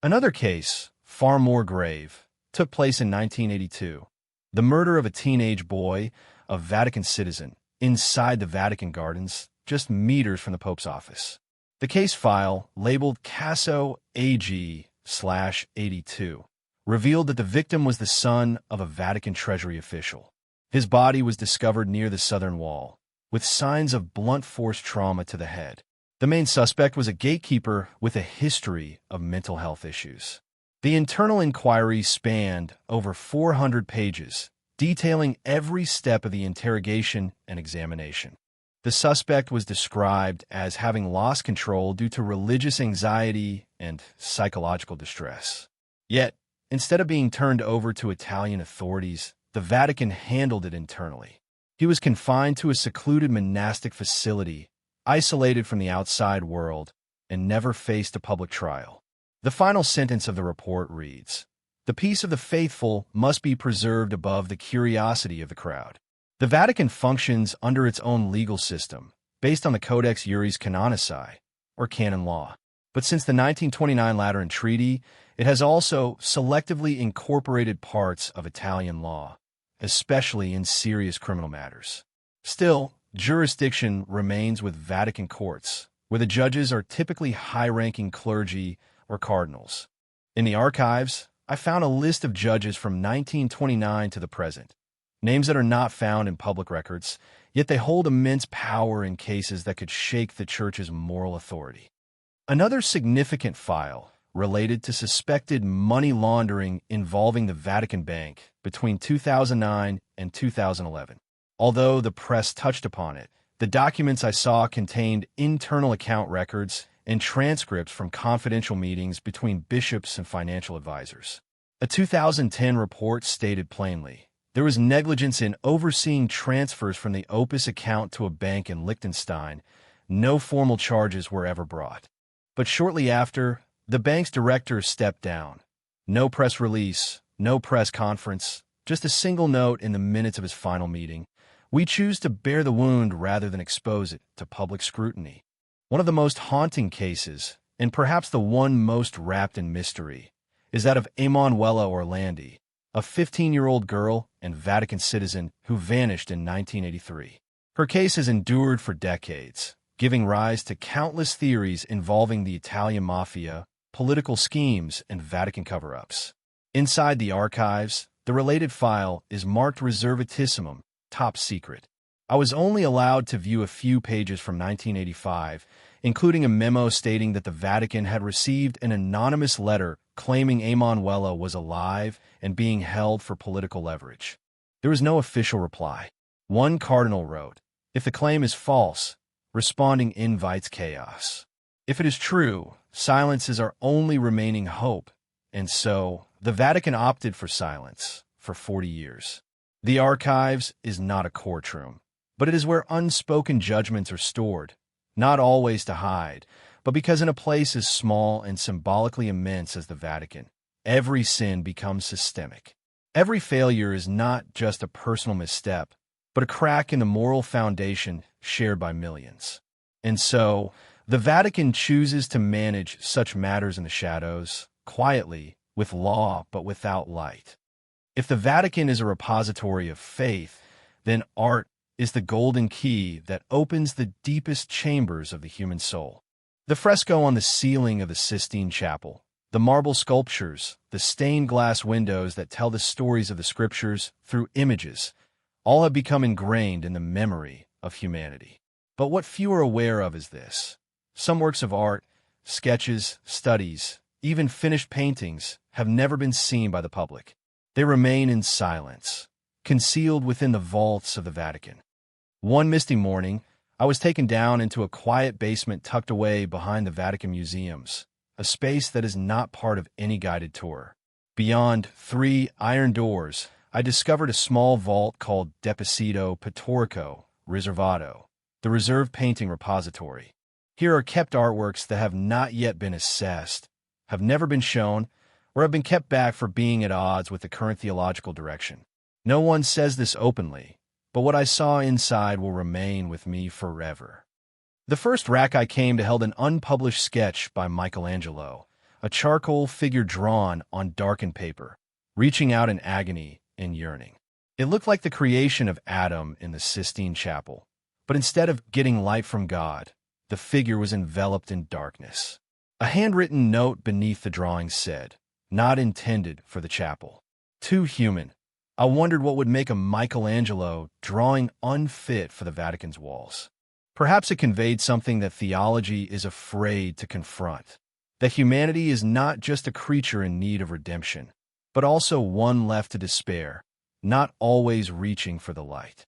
Another case, far more grave, took place in 1982. The murder of a teenage boy, a Vatican citizen, inside the Vatican gardens, just meters from the Pope's office. The case file, labeled Caso AG/82, revealed that the victim was the son of a Vatican treasury official. His body was discovered near the southern wall, with signs of blunt force trauma to the head. The main suspect was a gatekeeper with a history of mental health issues. The internal inquiry spanned over 400 pages, detailing every step of the interrogation and examination. The suspect was described as having lost control due to religious anxiety and psychological distress. Yet, instead of being turned over to Italian authorities, the Vatican handled it internally. He was confined to a secluded monastic facility, isolated from the outside world, and never faced a public trial. The final sentence of the report reads, "The peace of the faithful must be preserved above the curiosity of the crowd." The Vatican functions under its own legal system, based on the Codex Iuris Canonici, or canon law. But since the 1929 Lateran Treaty, it has also selectively incorporated parts of Italian law, especially in serious criminal matters. Still, jurisdiction remains with Vatican courts, where the judges are typically high-ranking clergy or cardinals. In the archives, I found a list of judges from 1929 to the present, names that are not found in public records, yet they hold immense power in cases that could shake the Church's moral authority. Another significant file related to suspected money laundering involving the Vatican Bank between 2009 and 2011. Although the press touched upon it, the documents I saw contained internal account records and transcripts from confidential meetings between bishops and financial advisors. A 2010 report stated plainly, there was negligence in overseeing transfers from the Opus account to a bank in Liechtenstein. No formal charges were ever brought. But shortly after, the bank's director stepped down. No press release, no press conference, just a single note in the minutes of his final meeting. We choose to bear the wound rather than expose it to public scrutiny. One of the most haunting cases, and perhaps the one most wrapped in mystery, is that of Emanuela Orlandi, a 15-year-old girl and Vatican citizen who vanished in 1983. Her case has endured for decades, giving rise to countless theories involving the Italian mafia, political schemes, and Vatican cover-ups. Inside the archives, the related file is marked reservatissimum, top secret. I was only allowed to view a few pages from 1985, including a memo stating that the Vatican had received an anonymous letter claiming Emanuela was alive and being held for political leverage. There was no official reply. One cardinal wrote, "If the claim is false, responding invites chaos. If it is true, silence is our only remaining hope." And so, the Vatican opted for silence for 40 years. The archives is not a courtroom, but it is where unspoken judgments are stored, not always to hide, but because in a place as small and symbolically immense as the Vatican, every sin becomes systemic. Every failure is not just a personal misstep, but a crack in the moral foundation shared by millions. And so, the Vatican chooses to manage such matters in the shadows, quietly, with law but without light. If the Vatican is a repository of faith, then art is the golden key that opens the deepest chambers of the human soul. The fresco on the ceiling of the Sistine Chapel, the marble sculptures, the stained glass windows that tell the stories of the scriptures through images, all have become ingrained in the memory of humanity. But what few are aware of is this. Some works of art, sketches, studies, even finished paintings, have never been seen by the public. They remain in silence, concealed within the vaults of the Vatican. One misty morning, I was taken down into a quiet basement tucked away behind the Vatican museums, a space that is not part of any guided tour. Beyond 3 iron doors, I discovered a small vault called Deposito Pittorico Riservato, the reserved painting repository. Here are kept artworks that have not yet been assessed, have never been shown, or have been kept back for being at odds with the current theological direction. No one says this openly, but what I saw inside will remain with me forever. The first rack I came to held an unpublished sketch by Michelangelo, a charcoal figure drawn on darkened paper, reaching out in agony and yearning. It looked like the creation of Adam in the Sistine Chapel, but instead of getting light from God, the figure was enveloped in darkness. A handwritten note beneath the drawing said, "Not intended for the chapel." Too human. I wondered what would make a Michelangelo drawing unfit for the Vatican's walls. Perhaps it conveyed something that theology is afraid to confront, that humanity is not just a creature in need of redemption, but also one left to despair, not always reaching for the light.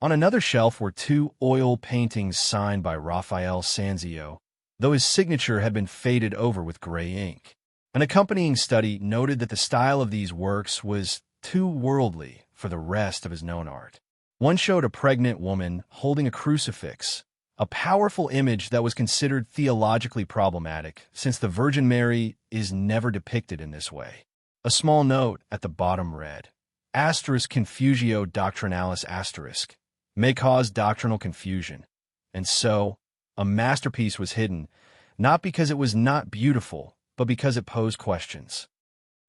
On another shelf were 2 oil paintings signed by Raphael Sanzio, though his signature had been faded over with gray ink. An accompanying study noted that the style of these works was too worldly for the rest of his known art. One showed a pregnant woman holding a crucifix, a powerful image that was considered theologically problematic since the Virgin Mary is never depicted in this way. A small note at the bottom read, *confusio doctrinalis*, may cause doctrinal confusion. And so, a masterpiece was hidden, not because it was not beautiful, but because it posed questions.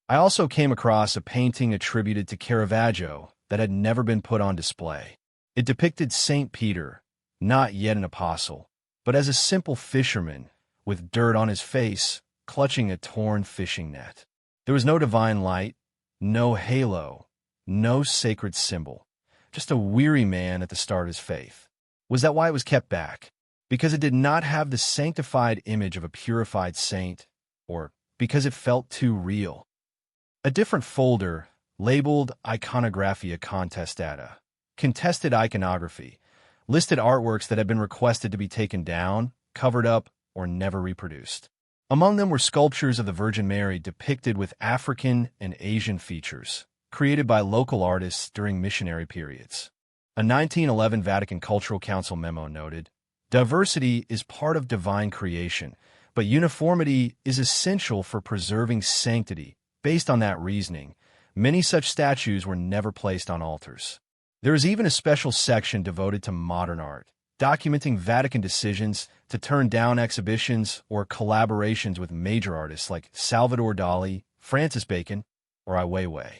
I also came across a painting attributed to Caravaggio that had never been put on display. It depicted St. Peter, not yet an apostle, but as a simple fisherman with dirt on his face, clutching a torn fishing net. There was no divine light, no halo, no sacred symbol, just a weary man at the start of his faith. Was that why it was kept back? Because it did not have the sanctified image of a purified saint, or because it felt too real? A different folder, labeled Iconographia Contestata, contested iconography, listed artworks that had been requested to be taken down, covered up, or never reproduced. Among them were sculptures of the Virgin Mary depicted with African and Asian features, created by local artists during missionary periods. A 1911 Vatican Cultural Council memo noted, "Diversity is part of divine creation, but uniformity is essential for preserving sanctity." Based on that reasoning, many such statues were never placed on altars. There is even a special section devoted to modern art, documenting Vatican decisions to turn down exhibitions or collaborations with major artists like Salvador Dali, Francis Bacon, or Ai Weiwei.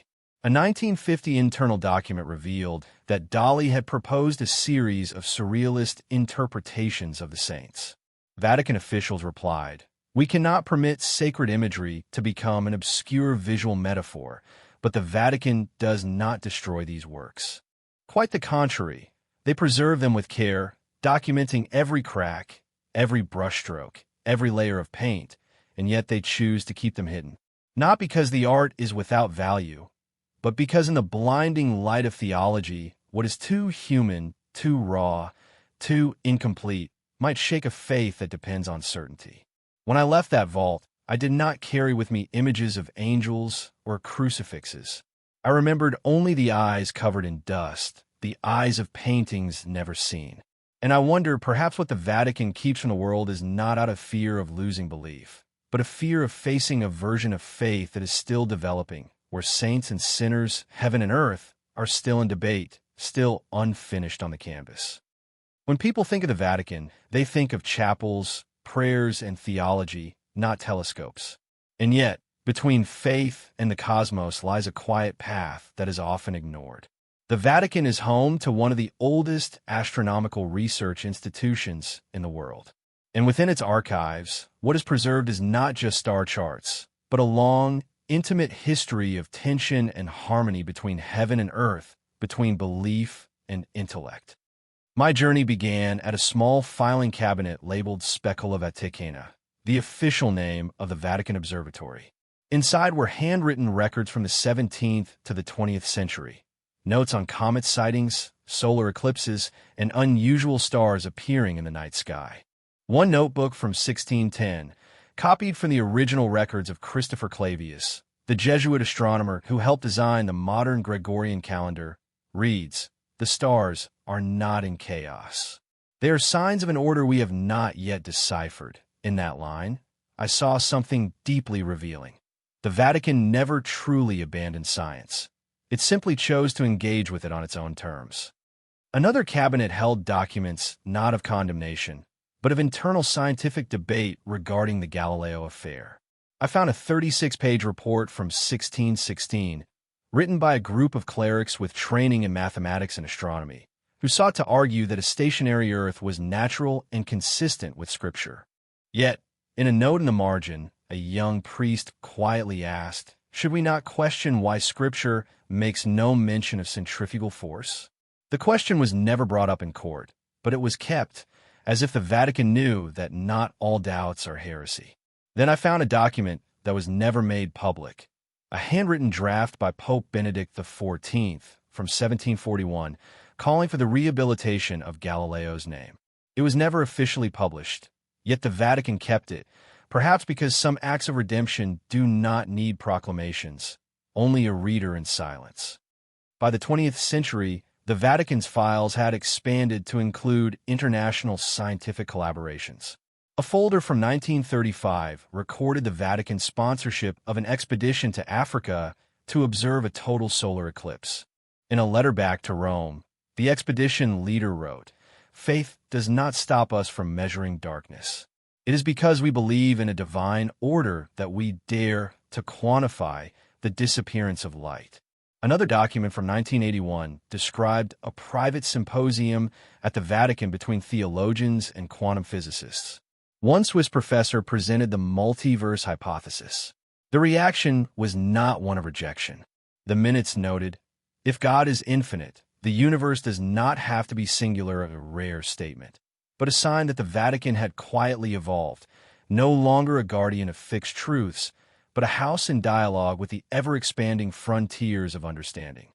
A 1950 internal document revealed that Dali had proposed a series of surrealist interpretations of the saints. Vatican officials replied, "We cannot permit sacred imagery to become an obscure visual metaphor, but the Vatican does not destroy these works. Quite the contrary, they preserve them with care, documenting every crack, every brushstroke, every layer of paint, and yet they choose to keep them hidden. Not because the art is without value, but because in the blinding light of theology, what is too human, too raw, too incomplete, might shake a faith that depends on certainty." When I left that vault, I did not carry with me images of angels or crucifixes. I remembered only the eyes covered in dust, the eyes of paintings never seen. And I wonder, perhaps what the Vatican keeps from the world is not out of fear of losing belief, but a fear of facing a version of faith that is still developing, where saints and sinners, heaven and earth, are still in debate, still unfinished on the canvas. When people think of the Vatican, they think of chapels, prayers, and theology, not telescopes. And yet, between faith and the cosmos lies a quiet path that is often ignored. The Vatican is home to one of the oldest astronomical research institutions in the world. And within its archives, what is preserved is not just star charts, but a long, intimate history of tension and harmony between heaven and earth, between belief and intellect. My journey began at a small filing cabinet labeled Specula Vaticana, the official name of the Vatican Observatory. Inside were handwritten records from the 17th to the 20th century, notes on comet sightings, solar eclipses, and unusual stars appearing in the night sky. One notebook from 1610, copied from the original records of Christopher Clavius, the Jesuit astronomer who helped design the modern Gregorian calendar, reads, "The stars are not in chaos. They are signs of an order we have not yet deciphered." In that line, I saw something deeply revealing. The Vatican never truly abandoned science. It simply chose to engage with it on its own terms. Another cabinet held documents not of condemnation, but of internal scientific debate regarding the Galileo affair. I found a 36-page report from 1616, written by a group of clerics with training in mathematics and astronomy, who sought to argue that a stationary Earth was natural and consistent with Scripture. Yet, in a note in the margin, a young priest quietly asked, "Should we not question why Scripture makes no mention of centrifugal force?" The question was never brought up in court, but it was kept, as if the Vatican knew that not all doubts are heresy. Then I found a document that was never made public, a handwritten draft by Pope Benedict XIV from 1741, calling for the rehabilitation of Galileo's name. It was never officially published, yet the Vatican kept it, perhaps because some acts of redemption do not need proclamations, only a reader in silence. By the 20th century, the Vatican's files had expanded to include international scientific collaborations. A folder from 1935 recorded the Vatican's sponsorship of an expedition to Africa to observe a total solar eclipse. In a letter back to Rome, the expedition leader wrote, "Faith does not stop us from measuring darkness. It is because we believe in a divine order that we dare to quantify the disappearance of light." Another document from 1981 described a private symposium at the Vatican between theologians and quantum physicists. One Swiss professor presented the multiverse hypothesis. The reaction was not one of rejection. The minutes noted, "If God is infinite, the universe does not have to be singular," a rare statement, but a sign that the Vatican had quietly evolved, no longer a guardian of fixed truths, but a house in dialogue with the ever-expanding frontiers of understanding.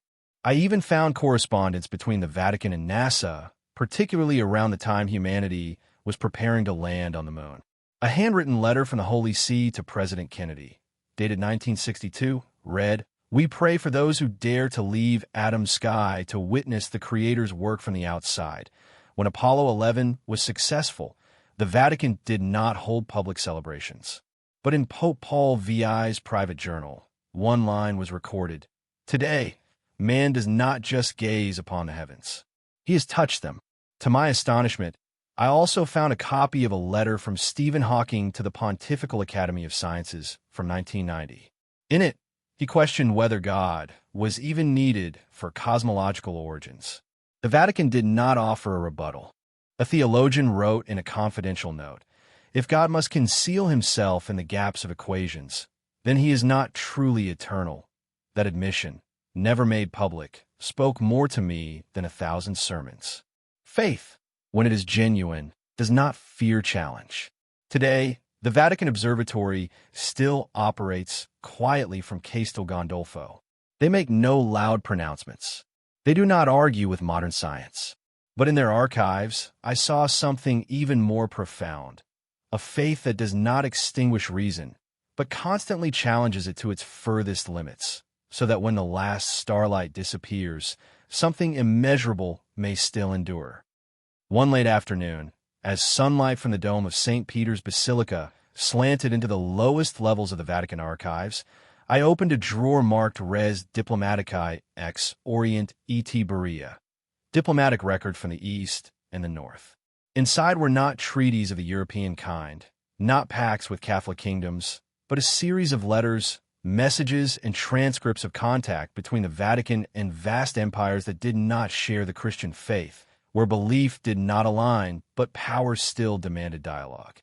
I even found correspondence between the Vatican and NASA, particularly around the time humanity was preparing to land on the moon. A handwritten letter from the Holy See to President Kennedy, dated 1962, read, "We pray for those who dare to leave Adam's sky to witness the Creator's work from the outside. When Apollo 11 was successful, the Vatican did not hold public celebrations. But in Pope Paul VI's private journal, one line was recorded, 'Today, man does not just gaze upon the heavens. He has touched them.' To my astonishment, I also found a copy of a letter from Stephen Hawking to the Pontifical Academy of Sciences from 1990. In it, he questioned whether God was even needed for cosmological origins. The Vatican did not offer a rebuttal. A theologian wrote in a confidential note, "If God must conceal himself in the gaps of equations, then he is not truly eternal." That admission, never made public, spoke more to me than 1,000 sermons. Faith, when it is genuine, does not fear challenge. Today, the Vatican Observatory still operates quietly from Castel Gandolfo. They make no loud pronouncements. They do not argue with modern science. But in their archives, I saw something even more profound, a faith that does not extinguish reason, but constantly challenges it to its furthest limits, so that when the last starlight disappears, something immeasurable may still endure. One late afternoon, as sunlight from the dome of St. Peter's Basilica slanted into the lowest levels of the Vatican archives, I opened a drawer marked Res Diplomaticae ex Orient et Berea, diplomatic record from the East and the North. Inside were not treaties of the European kind, not pacts with Catholic kingdoms, but a series of letters, messages, and transcripts of contact between the Vatican and vast empires that did not share the Christian faith, where belief did not align, but power still demanded dialogue.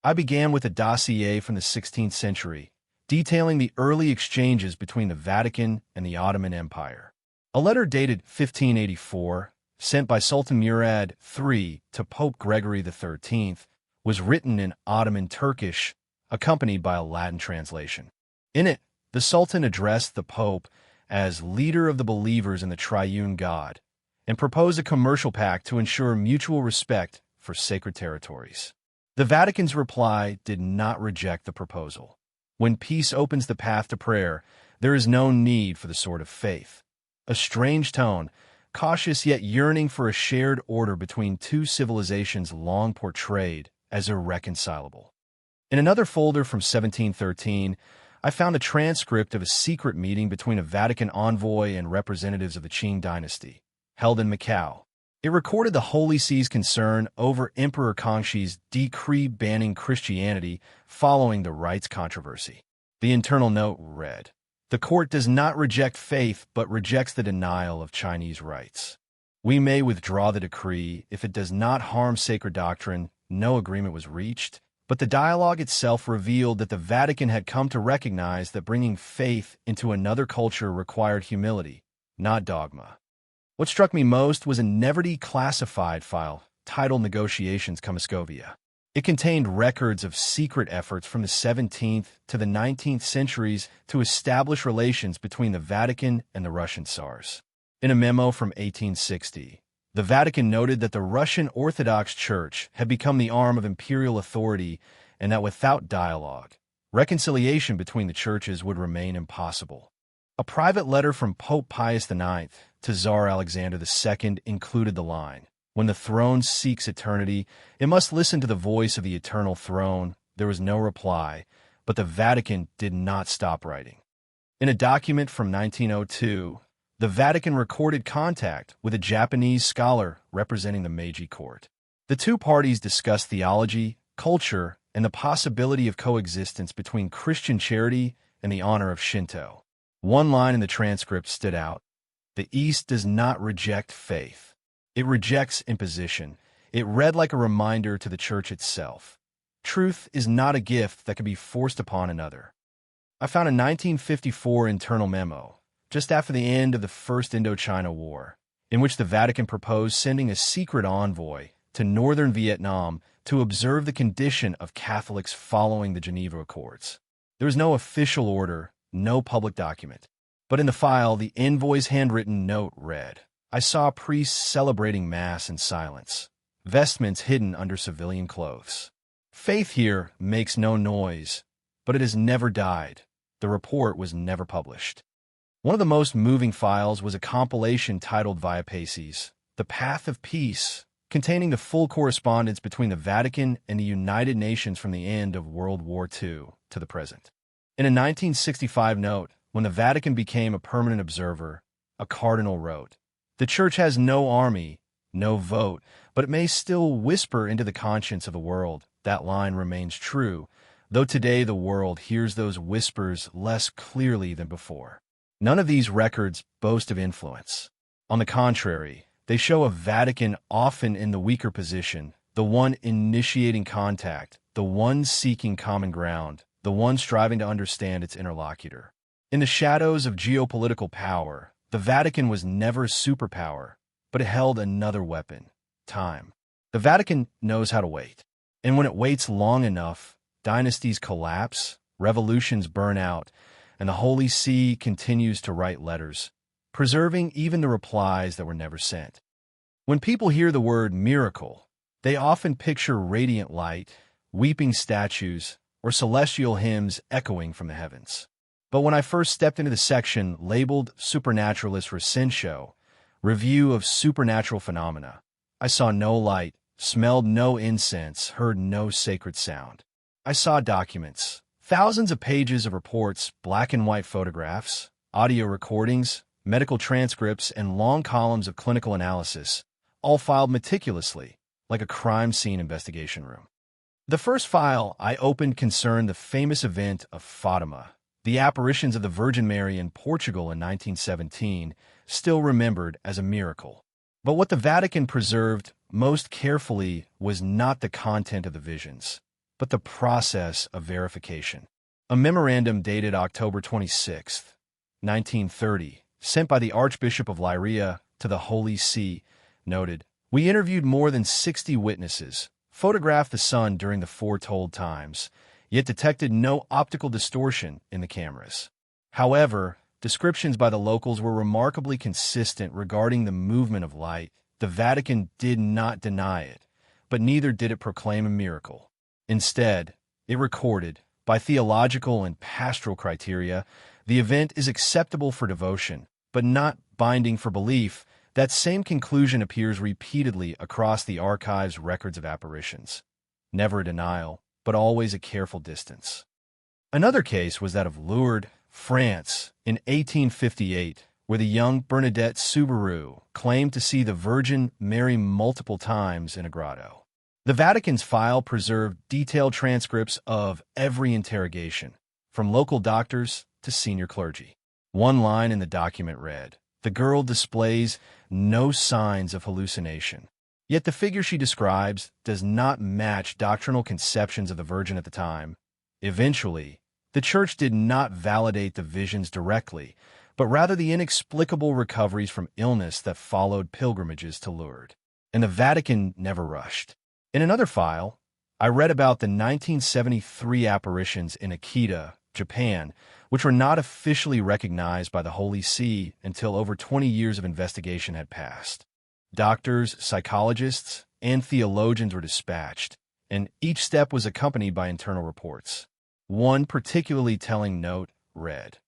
I began with a dossier from the 16th century, detailing the early exchanges between the Vatican and the Ottoman Empire. A letter dated 1584, sent by Sultan Murad III to Pope Gregory XIII, was written in Ottoman Turkish, accompanied by a Latin translation. In it, the Sultan addressed the Pope as leader of the believers in the triune God and proposed a commercial pact to ensure mutual respect for sacred territories. The Vatican's reply did not reject the proposal. When peace opens the path to prayer, there is no need for the sword of faith. A strange tone, cautious yet yearning for a shared order between two civilizations long portrayed as irreconcilable. In another folder from 1713, I found a transcript of a secret meeting between a Vatican envoy and representatives of the Qing dynasty, held in Macau. It recorded the Holy See's concern over Emperor Kangxi's decree banning Christianity following the rights controversy. The internal note read, "The court does not reject faith but rejects the denial of Chinese rights. We may withdraw the decree if it does not harm sacred doctrine." No agreement was reached, but the dialogue itself revealed that the Vatican had come to recognize that bringing faith into another culture required humility, not dogma. What struck me most was a never-declassified file titled Negotiations Commiscovia. It contained records of secret efforts from the 17th to the 19th centuries to establish relations between the Vatican and the Russian Tsars. In a memo from 1860, the Vatican noted that the Russian Orthodox Church had become the arm of imperial authority and that without dialogue, reconciliation between the churches would remain impossible. A private letter from Pope Pius IX to Tsar Alexander II included the line, "When the throne seeks eternity, it must listen to the voice of the eternal throne." There was no reply, but the Vatican did not stop writing. In a document from 1902, the Vatican recorded contact with a Japanese scholar representing the Meiji court. The two parties discussed theology, culture, and the possibility of coexistence between Christian charity and the honor of Shinto. One line in the transcript stood out: "The East does not reject faith. It rejects imposition." It read like a reminder to the Church itself. Truth is not a gift that can be forced upon another. I found a 1954 internal memo, just after the end of the First Indochina War, in which the Vatican proposed sending a secret envoy to northern Vietnam to observe the condition of Catholics following the Geneva Accords. There was no official order, no public document. But in the file, the envoy's handwritten note read, "I saw priests celebrating Mass in silence, vestments hidden under civilian clothes. Faith here makes no noise, but it has never died." The report was never published. One of the most moving files was a compilation titled Via Pacis, The Path of Peace, containing the full correspondence between the Vatican and the United Nations from the end of World War II to the present. In a 1965 note, when the Vatican became a permanent observer, a cardinal wrote, "The Church has no army, no vote, but it may still whisper into the conscience of the world." That line remains true, though today the world hears those whispers less clearly than before. None of these records boast of influence. On the contrary, they show a Vatican often in the weaker position, the one initiating contact, the one seeking common ground, the one striving to understand its interlocutor. In the shadows of geopolitical power, the Vatican was never a superpower, but it held another weapon: time. The Vatican knows how to wait. And when it waits long enough, dynasties collapse, revolutions burn out, and the Holy See continues to write letters, preserving even the replies that were never sent. When people hear the word miracle, they often picture radiant light, weeping statues, or celestial hymns echoing from the heavens. But when I first stepped into the section labeled Supernaturalist Recencio, Review of Supernatural Phenomena, I saw no light, smelled no incense, heard no sacred sound. I saw documents, Thousands of pages of reports, black and white photographs, audio recordings, medical transcripts, and long columns of clinical analysis, all filed meticulously, like a crime scene investigation room. The first file I opened concerned the famous event of Fatima, the apparitions of the Virgin Mary in Portugal in 1917, still remembered as a miracle. But what the Vatican preserved most carefully was not the content of the visions, but the process of verification. A memorandum dated October 26, 1930, sent by the Archbishop of Leiria to the Holy See, noted, "We interviewed more than 60 witnesses, photographed the sun during the foretold times, yet detected no optical distortion in the cameras. However, descriptions by the locals were remarkably consistent regarding the movement of light. The Vatican did not deny it, but neither did it proclaim a miracle. Instead, it recorded, by theological and pastoral criteria, the event is acceptable for devotion, but not binding for belief. That same conclusion appears repeatedly across the archive's records of apparitions. Never a denial, but always a careful distance." Another case was that of Lourdes, France, in 1858, where the young Bernadette Soubirous claimed to see the Virgin Mary multiple times in a grotto. The Vatican's file preserved detailed transcripts of every interrogation, from local doctors to senior clergy. One line in the document read, "The girl displays no signs of hallucination." Yet the figure she describes does not match doctrinal conceptions of the Virgin at the time. Eventually, the Church did not validate the visions directly, but rather the inexplicable recoveries from illness that followed pilgrimages to Lourdes. And the Vatican never rushed. In another file, I read about the 1973 apparitions in Akita, Japan, which were not officially recognized by the Holy See until over 20 years of investigation had passed. Doctors, psychologists, and theologians were dispatched, and each step was accompanied by internal reports. One particularly telling note read,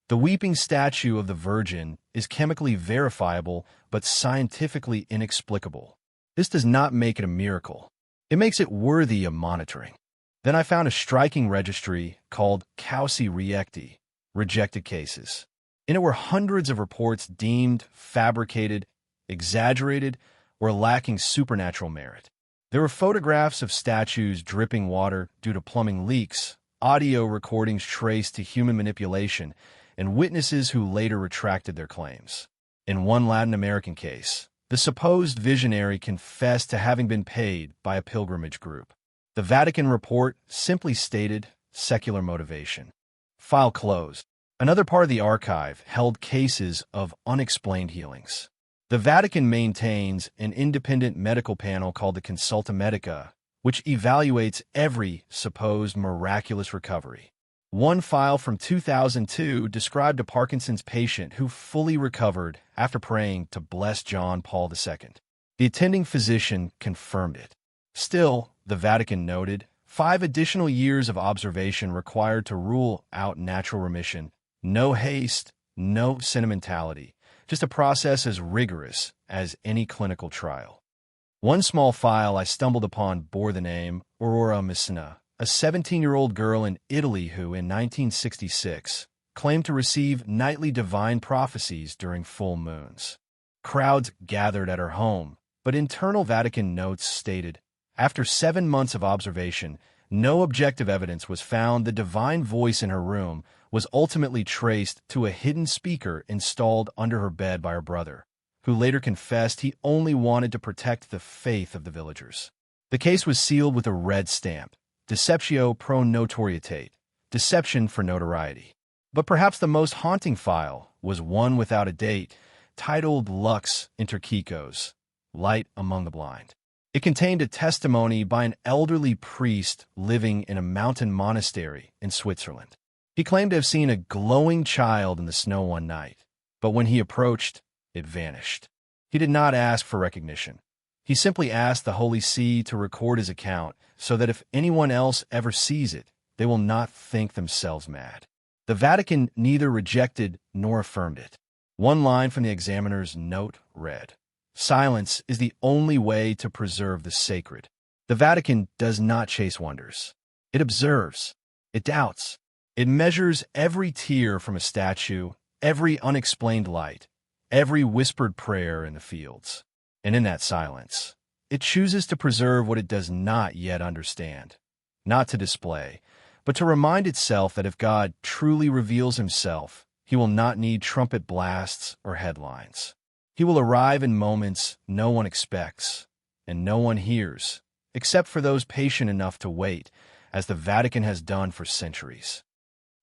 "The weeping statue of the Virgin is chemically verifiable but scientifically inexplicable. This does not make it a miracle. It makes it worthy of monitoring." Then I found a striking registry called Causi Rejecti, rejected cases. In it were hundreds of reports deemed fabricated, exaggerated, or lacking supernatural merit. There were photographs of statues dripping water due to plumbing leaks, audio recordings traced to human manipulation, and witnesses who later retracted their claims. In one Latin American case, the supposed visionary confessed to having been paid by a pilgrimage group. The Vatican report simply stated secular motivation. File closed. Another part of the archive held cases of unexplained healings. The Vatican maintains an independent medical panel called the Consulta Medica, which evaluates every supposed miraculous recovery. One file from 2002 described a Parkinson's patient who fully recovered after praying to bless John Paul II. The attending physician confirmed it. Still, the Vatican noted, 5 additional years of observation required to rule out natural remission. No haste, no sentimentality, just a process as rigorous as any clinical trial. One small file I stumbled upon bore the name Aurora Messina, a 17-year-old girl in Italy who, in 1966, claimed to receive nightly divine prophecies during full moons. Crowds gathered at her home, but internal Vatican notes stated, after 7 months of observation, no objective evidence was found. The divine voice in her room was ultimately traced to a hidden speaker installed under her bed by her brother, who later confessed he only wanted to protect the faith of the villagers. The case was sealed with a red stamp, Deceptio pro notorietate, deception for notoriety. But perhaps the most haunting file was one without a date, titled Lux Inter Caecos, Light Among the Blind. It contained a testimony by an elderly priest living in a mountain monastery in Switzerland. He claimed to have seen a glowing child in the snow one night, but when he approached, it vanished. He did not ask for recognition. He simply asked the Holy See to record his account so that if anyone else ever sees it, they will not think themselves mad. The Vatican neither rejected nor affirmed it. One line from the examiner's note read, "Silence is the only way to preserve the sacred." The Vatican does not chase wonders. It observes. It doubts. It measures every tear from a statue, every unexplained light, every whispered prayer in the fields. And in that silence, it chooses to preserve what it does not yet understand, not to display, but to remind itself that if God truly reveals himself, he will not need trumpet blasts or headlines. He will arrive in moments no one expects and no one hears, except for those patient enough to wait, as the Vatican has done for centuries.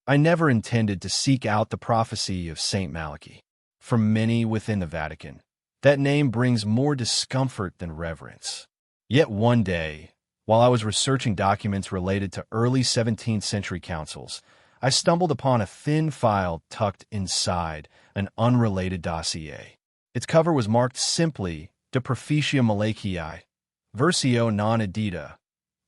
I never intended to seek out the prophecy of St. Malachy. For many within the Vatican, that name brings more discomfort than reverence. Yet one day, while I was researching documents related to early 17th century councils, I stumbled upon a thin file tucked inside an unrelated dossier. Its cover was marked simply De Proficia Malachii, Versio non edita,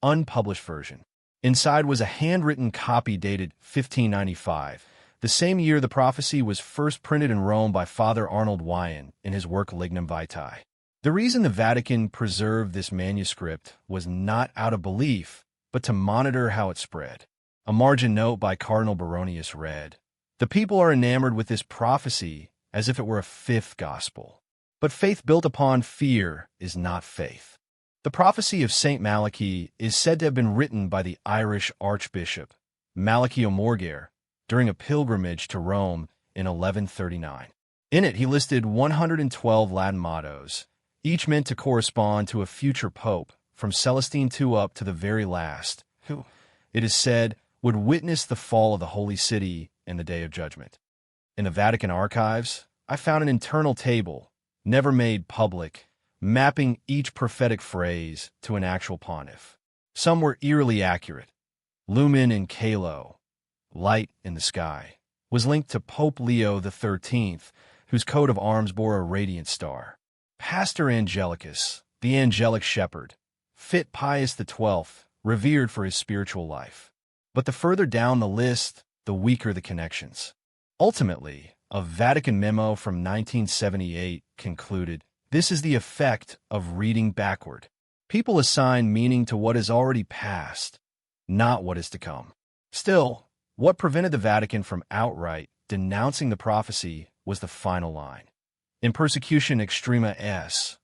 unpublished version. Inside was a handwritten copy dated 1595, the same year the prophecy was first printed in Rome by Father Arnold Wyon in his work Lignum Vitae. The reason the Vatican preserved this manuscript was not out of belief, but to monitor how it spread. A margin note by Cardinal Baronius read, "The people are enamored with this prophecy as if it were a fifth gospel. But faith built upon fear is not faith." The prophecy of St. Malachy is said to have been written by the Irish Archbishop Malachy O'Morgair during a pilgrimage to Rome in 1139. In it, he listed 112 Latin mottos, each meant to correspond to a future pope, from Celestine II up to the very last, who, it is said, would witness the fall of the Holy City in the Day of Judgment. In the Vatican archives, I found an internal table, never made public, mapping each prophetic phrase to an actual pontiff. Some were eerily accurate. Lumen in Calo, light in the sky, was linked to Pope Leo XIII, whose coat of arms bore a radiant star. Pastor Angelicus, the angelic shepherd, fit Pius XII, revered for his spiritual life. But the further down the list, the weaker the connections. Ultimately, a Vatican memo from 1978 concluded, "This is the effect of reading backward. People assign meaning to what is already past, not what is to come." Still, what prevented the Vatican from outright denouncing the prophecy was the final line. In persecution extrema est,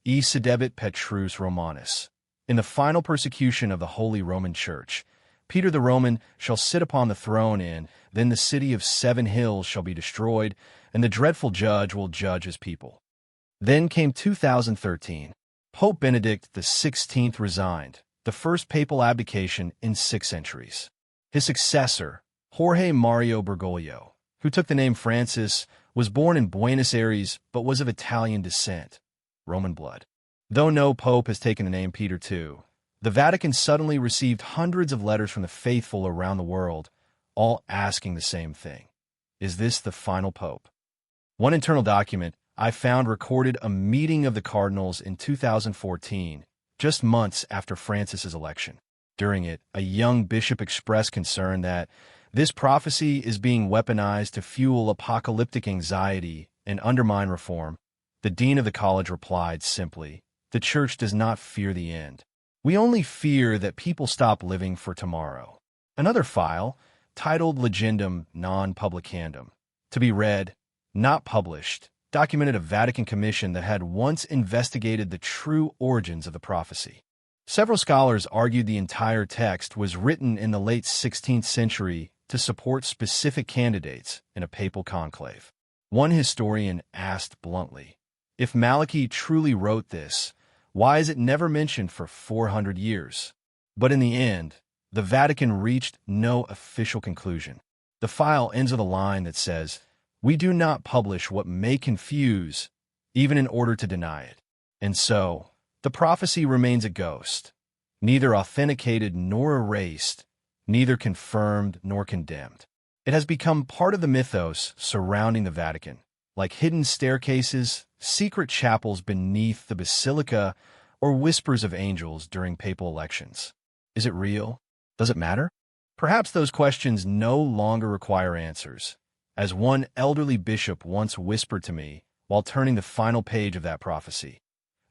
e sedebit Petrus Romanus. In the final persecution of the Holy Roman Church, Peter the Roman shall sit upon the throne, and then the city of 7 hills shall be destroyed, and the dreadful judge will judge his people. Then came 2013. Pope Benedict XVI resigned, the first papal abdication in 6 centuries. His successor, Jorge Mario Bergoglio, who took the name Francis, was born in Buenos Aires but was of Italian descent, Roman blood. Though no pope has taken the name Peter II, the Vatican suddenly received hundreds of letters from the faithful around the world, all asking the same thing. Is this the final pope? One internal document I found recorded a meeting of the cardinals in 2014, just months after Francis's election. During it, a young bishop expressed concern that this prophecy is being weaponized to fuel apocalyptic anxiety and undermine reform. The dean of the college replied simply, "The church does not fear the end. We only fear that people stop living for tomorrow." Another file, titled Legendum non publicandum, to be read, not published, documented a Vatican commission that had once investigated the true origins of the prophecy. Several scholars argued the entire text was written in the late 16th century to support specific candidates in a papal conclave. One historian asked bluntly, "If Malachy truly wrote this, why is it never mentioned for 400 years?" But in the end, the Vatican reached no official conclusion. The file ends with a line that says, "We do not publish what may confuse, even in order to deny it." And so, the prophecy remains a ghost, neither authenticated nor erased, neither confirmed nor condemned. It has become part of the mythos surrounding the Vatican, like hidden staircases, secret chapels beneath the basilica, or whispers of angels during papal elections. Is it real? Does it matter? Perhaps those questions no longer require answers. As one elderly bishop once whispered to me while turning the final page of that prophecy,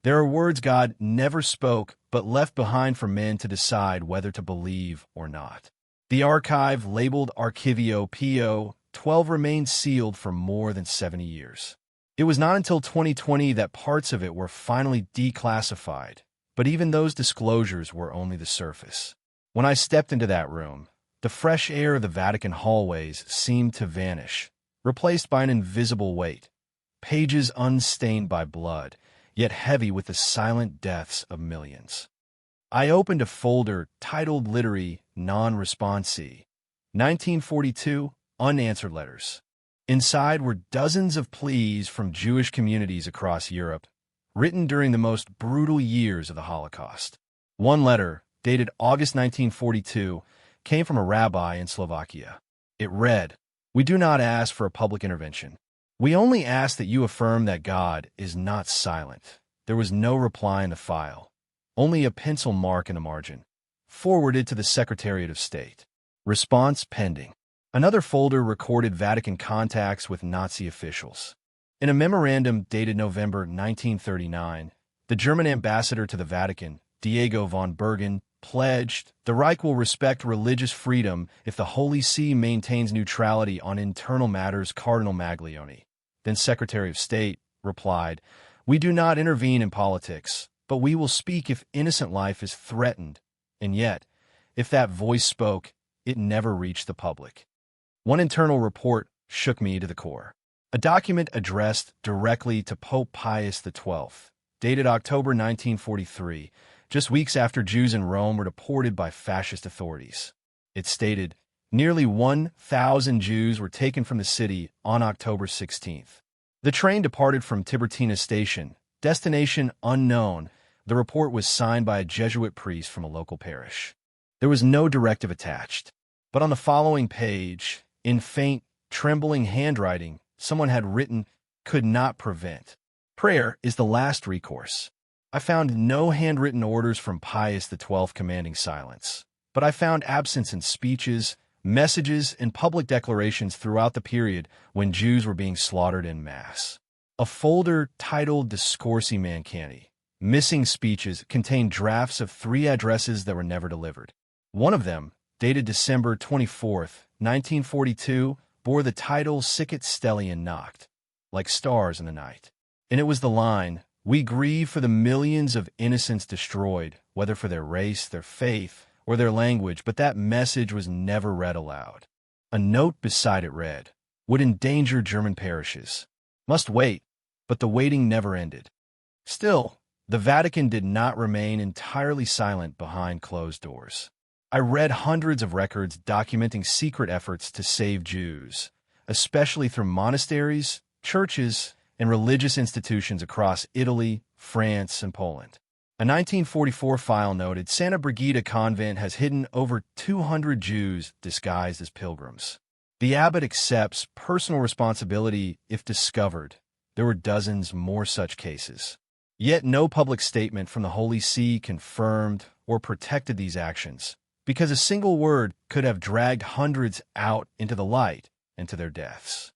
"There are words God never spoke but left behind for men to decide whether to believe or not." The archive, labeled Archivio Pio 12, remained sealed for more than 70 years. It was not until 2020 that parts of it were finally declassified, but even those disclosures were only the surface. When I stepped into that room, the fresh air of the Vatican hallways seemed to vanish, replaced by an invisible weight. Pages unstained by blood, yet heavy with the silent deaths of millions. I opened a folder titled Literi Non-Responsi, 1942, Unanswered Letters. Inside were dozens of pleas from Jewish communities across Europe, written during the most brutal years of the Holocaust. One letter, dated August 1942, came from a rabbi in Slovakia. It read, "We do not ask for a public intervention. We only ask that you affirm that God is not silent." There was no reply in the file, only a pencil mark in the margin, forwarded to the Secretariat of State. Response pending. Another folder recorded Vatican contacts with Nazi officials. In a memorandum dated November 1939, the German ambassador to the Vatican, Diego von Bergen, pledged, "The Reich will respect religious freedom if the Holy See maintains neutrality on internal matters." Cardinal Maglione, then Secretary of State, replied, "We do not intervene in politics, but we will speak if innocent life is threatened." And yet, if that voice spoke, it never reached the public. One internal report shook me to the core. A document addressed directly to Pope Pius XII, dated October 1943, just weeks after Jews in Rome were deported by fascist authorities. It stated, nearly 1,000 Jews were taken from the city on October 16th. The train departed from Tiburtina Station, destination unknown. The report was signed by a Jesuit priest from a local parish. There was no directive attached, but on the following page, in faint, trembling handwriting, someone had written, "Could not prevent. Prayer is the last recourse." I found no handwritten orders from Pius XII commanding silence, but I found absence in speeches, messages, and public declarations throughout the period when Jews were being slaughtered en masse. A folder titled Discorsi Mancani, missing speeches, contained drafts of 3 addresses that were never delivered. One of them, dated December 24th, 1942, bore the title Sicut Stellium Nacht, like stars in the night. And it was the line, "We grieve for the millions of innocents destroyed, whether for their race, their faith, or their language," but that message was never read aloud. A note beside it read, "Would endanger German parishes. Must wait," but the waiting never ended. Still, the Vatican did not remain entirely silent behind closed doors. I read hundreds of records documenting secret efforts to save Jews, especially through monasteries, churches, and religious institutions across Italy, France, and Poland. A 1944 file noted Santa Brigida convent has hidden over 200 Jews disguised as pilgrims. The abbot accepts personal responsibility if discovered. There were dozens more such cases. Yet no public statement from the Holy See confirmed or protected these actions, because a single word could have dragged hundreds out into the light and to their deaths.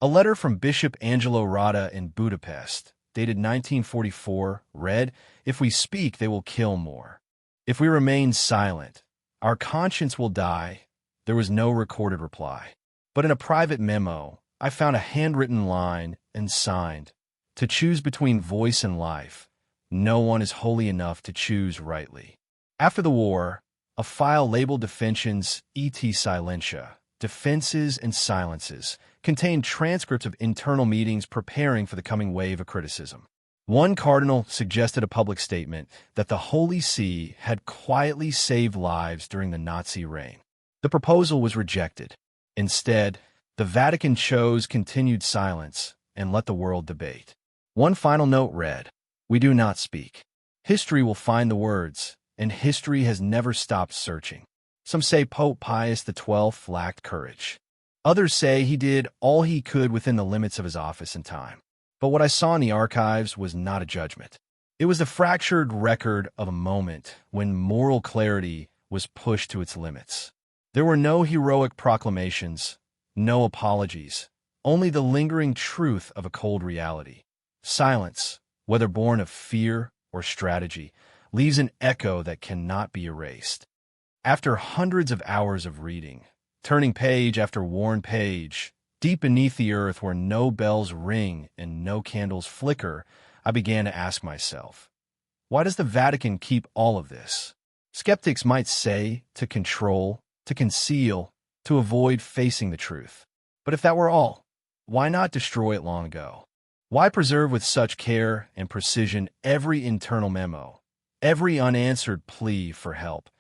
A letter from Bishop Angelo Rada in Budapest, dated 1944, read, "If we speak, they will kill more. If we remain silent, our conscience will die." There was no recorded reply. But in a private memo, I found a handwritten line and signed, "To choose between voice and life, no one is holy enough to choose rightly." After the war, a file labeled Defensions et Silentia, Defenses and Silences, contained transcripts of internal meetings preparing for the coming wave of criticism. One cardinal suggested a public statement that the Holy See had quietly saved lives during the Nazi reign. The proposal was rejected. Instead, the Vatican chose continued silence and let the world debate. One final note read, "We do not speak. History will find the words, and history has never stopped searching." Some say Pope Pius XII lacked courage. Others say he did all he could within the limits of his office and time. But what I saw in the archives was not a judgment. It was the fractured record of a moment when moral clarity was pushed to its limits. There were no heroic proclamations, no apologies, only the lingering truth of a cold reality. Silence, whether born of fear or strategy, leaves an echo that cannot be erased. After hundreds of hours of reading, turning page after worn page, deep beneath the earth where no bells ring and no candles flicker, I began to ask myself, why does the Vatican keep all of this? Skeptics might say to control, to conceal, to avoid facing the truth. But if that were all, why not destroy it long ago? Why preserve with such care and precision every internal memo, every unanswered plea for help,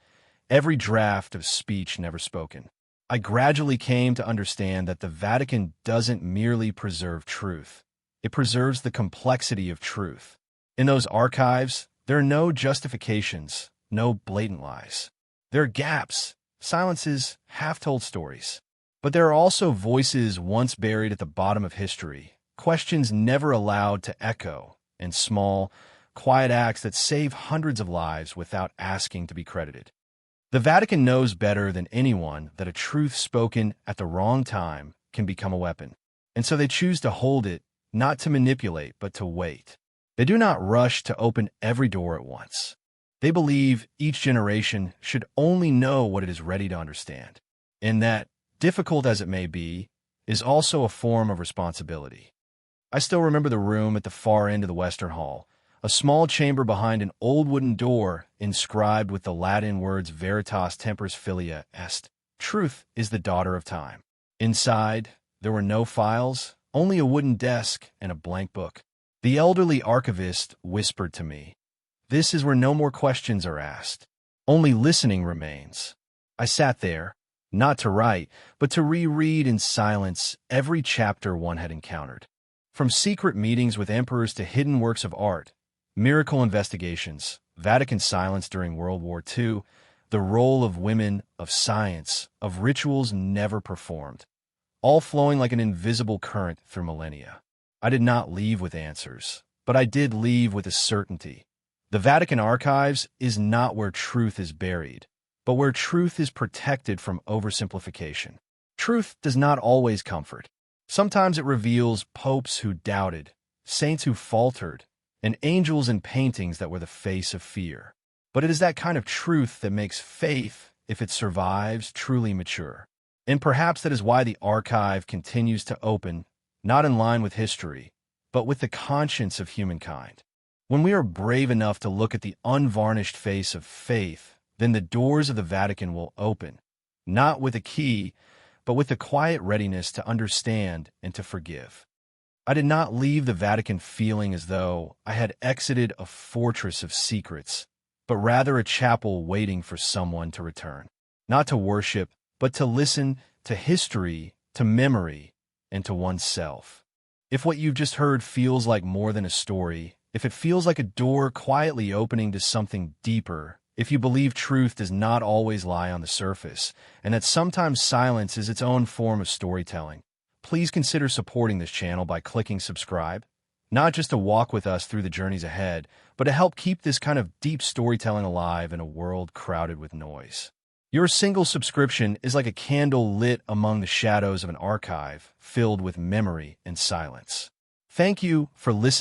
every draft of speech never spoken? I gradually came to understand that the Vatican doesn't merely preserve truth. It preserves the complexity of truth. In those archives, there are no justifications, no blatant lies. There are gaps, silences, half-told stories. But there are also voices once buried at the bottom of history, questions never allowed to echo, and small, quiet acts that save hundreds of lives without asking to be credited. The Vatican knows better than anyone that a truth spoken at the wrong time can become a weapon, and so they choose to hold it, not to manipulate, but to wait. They do not rush to open every door at once. They believe each generation should only know what it is ready to understand, and that, difficult as it may be, is also a form of responsibility. I still remember the room at the far end of the Western Hall, a small chamber behind an old wooden door inscribed with the Latin words Veritas Tempus Filia Est, truth is the daughter of time. Inside, there were no files, only a wooden desk and a blank book. The elderly archivist whispered to me, "This is where no more questions are asked. Only listening remains." I sat there, not to write, but to reread in silence every chapter one had encountered. From secret meetings with emperors to hidden works of art, miracle investigations, Vatican silence during World War II, the role of women, of science, of rituals never performed, all flowing like an invisible current through millennia. I did not leave with answers, but I did leave with a certainty. The Vatican archives is not where truth is buried, but where truth is protected from oversimplification. Truth does not always comfort. Sometimes it reveals popes who doubted, saints who faltered, and angels in paintings that were the face of fear. But it is that kind of truth that makes faith, if it survives, truly mature. And perhaps that is why the archive continues to open, not in line with history, but with the conscience of humankind. When we are brave enough to look at the unvarnished face of faith, then the doors of the Vatican will open, not with a key, but with the quiet readiness to understand and to forgive. I did not leave the Vatican feeling as though I had exited a fortress of secrets, but rather a chapel waiting for someone to return, not to worship, but to listen to history, to memory, and to oneself. If what you've just heard feels like more than a story, if it feels like a door quietly opening to something deeper, if you believe truth does not always lie on the surface, and that sometimes silence is its own form of storytelling, please consider supporting this channel by clicking subscribe, not just to walk with us through the journeys ahead, but to help keep this kind of deep storytelling alive in a world crowded with noise. Your single subscription is like a candle lit among the shadows of an archive filled with memory and silence. Thank you for listening.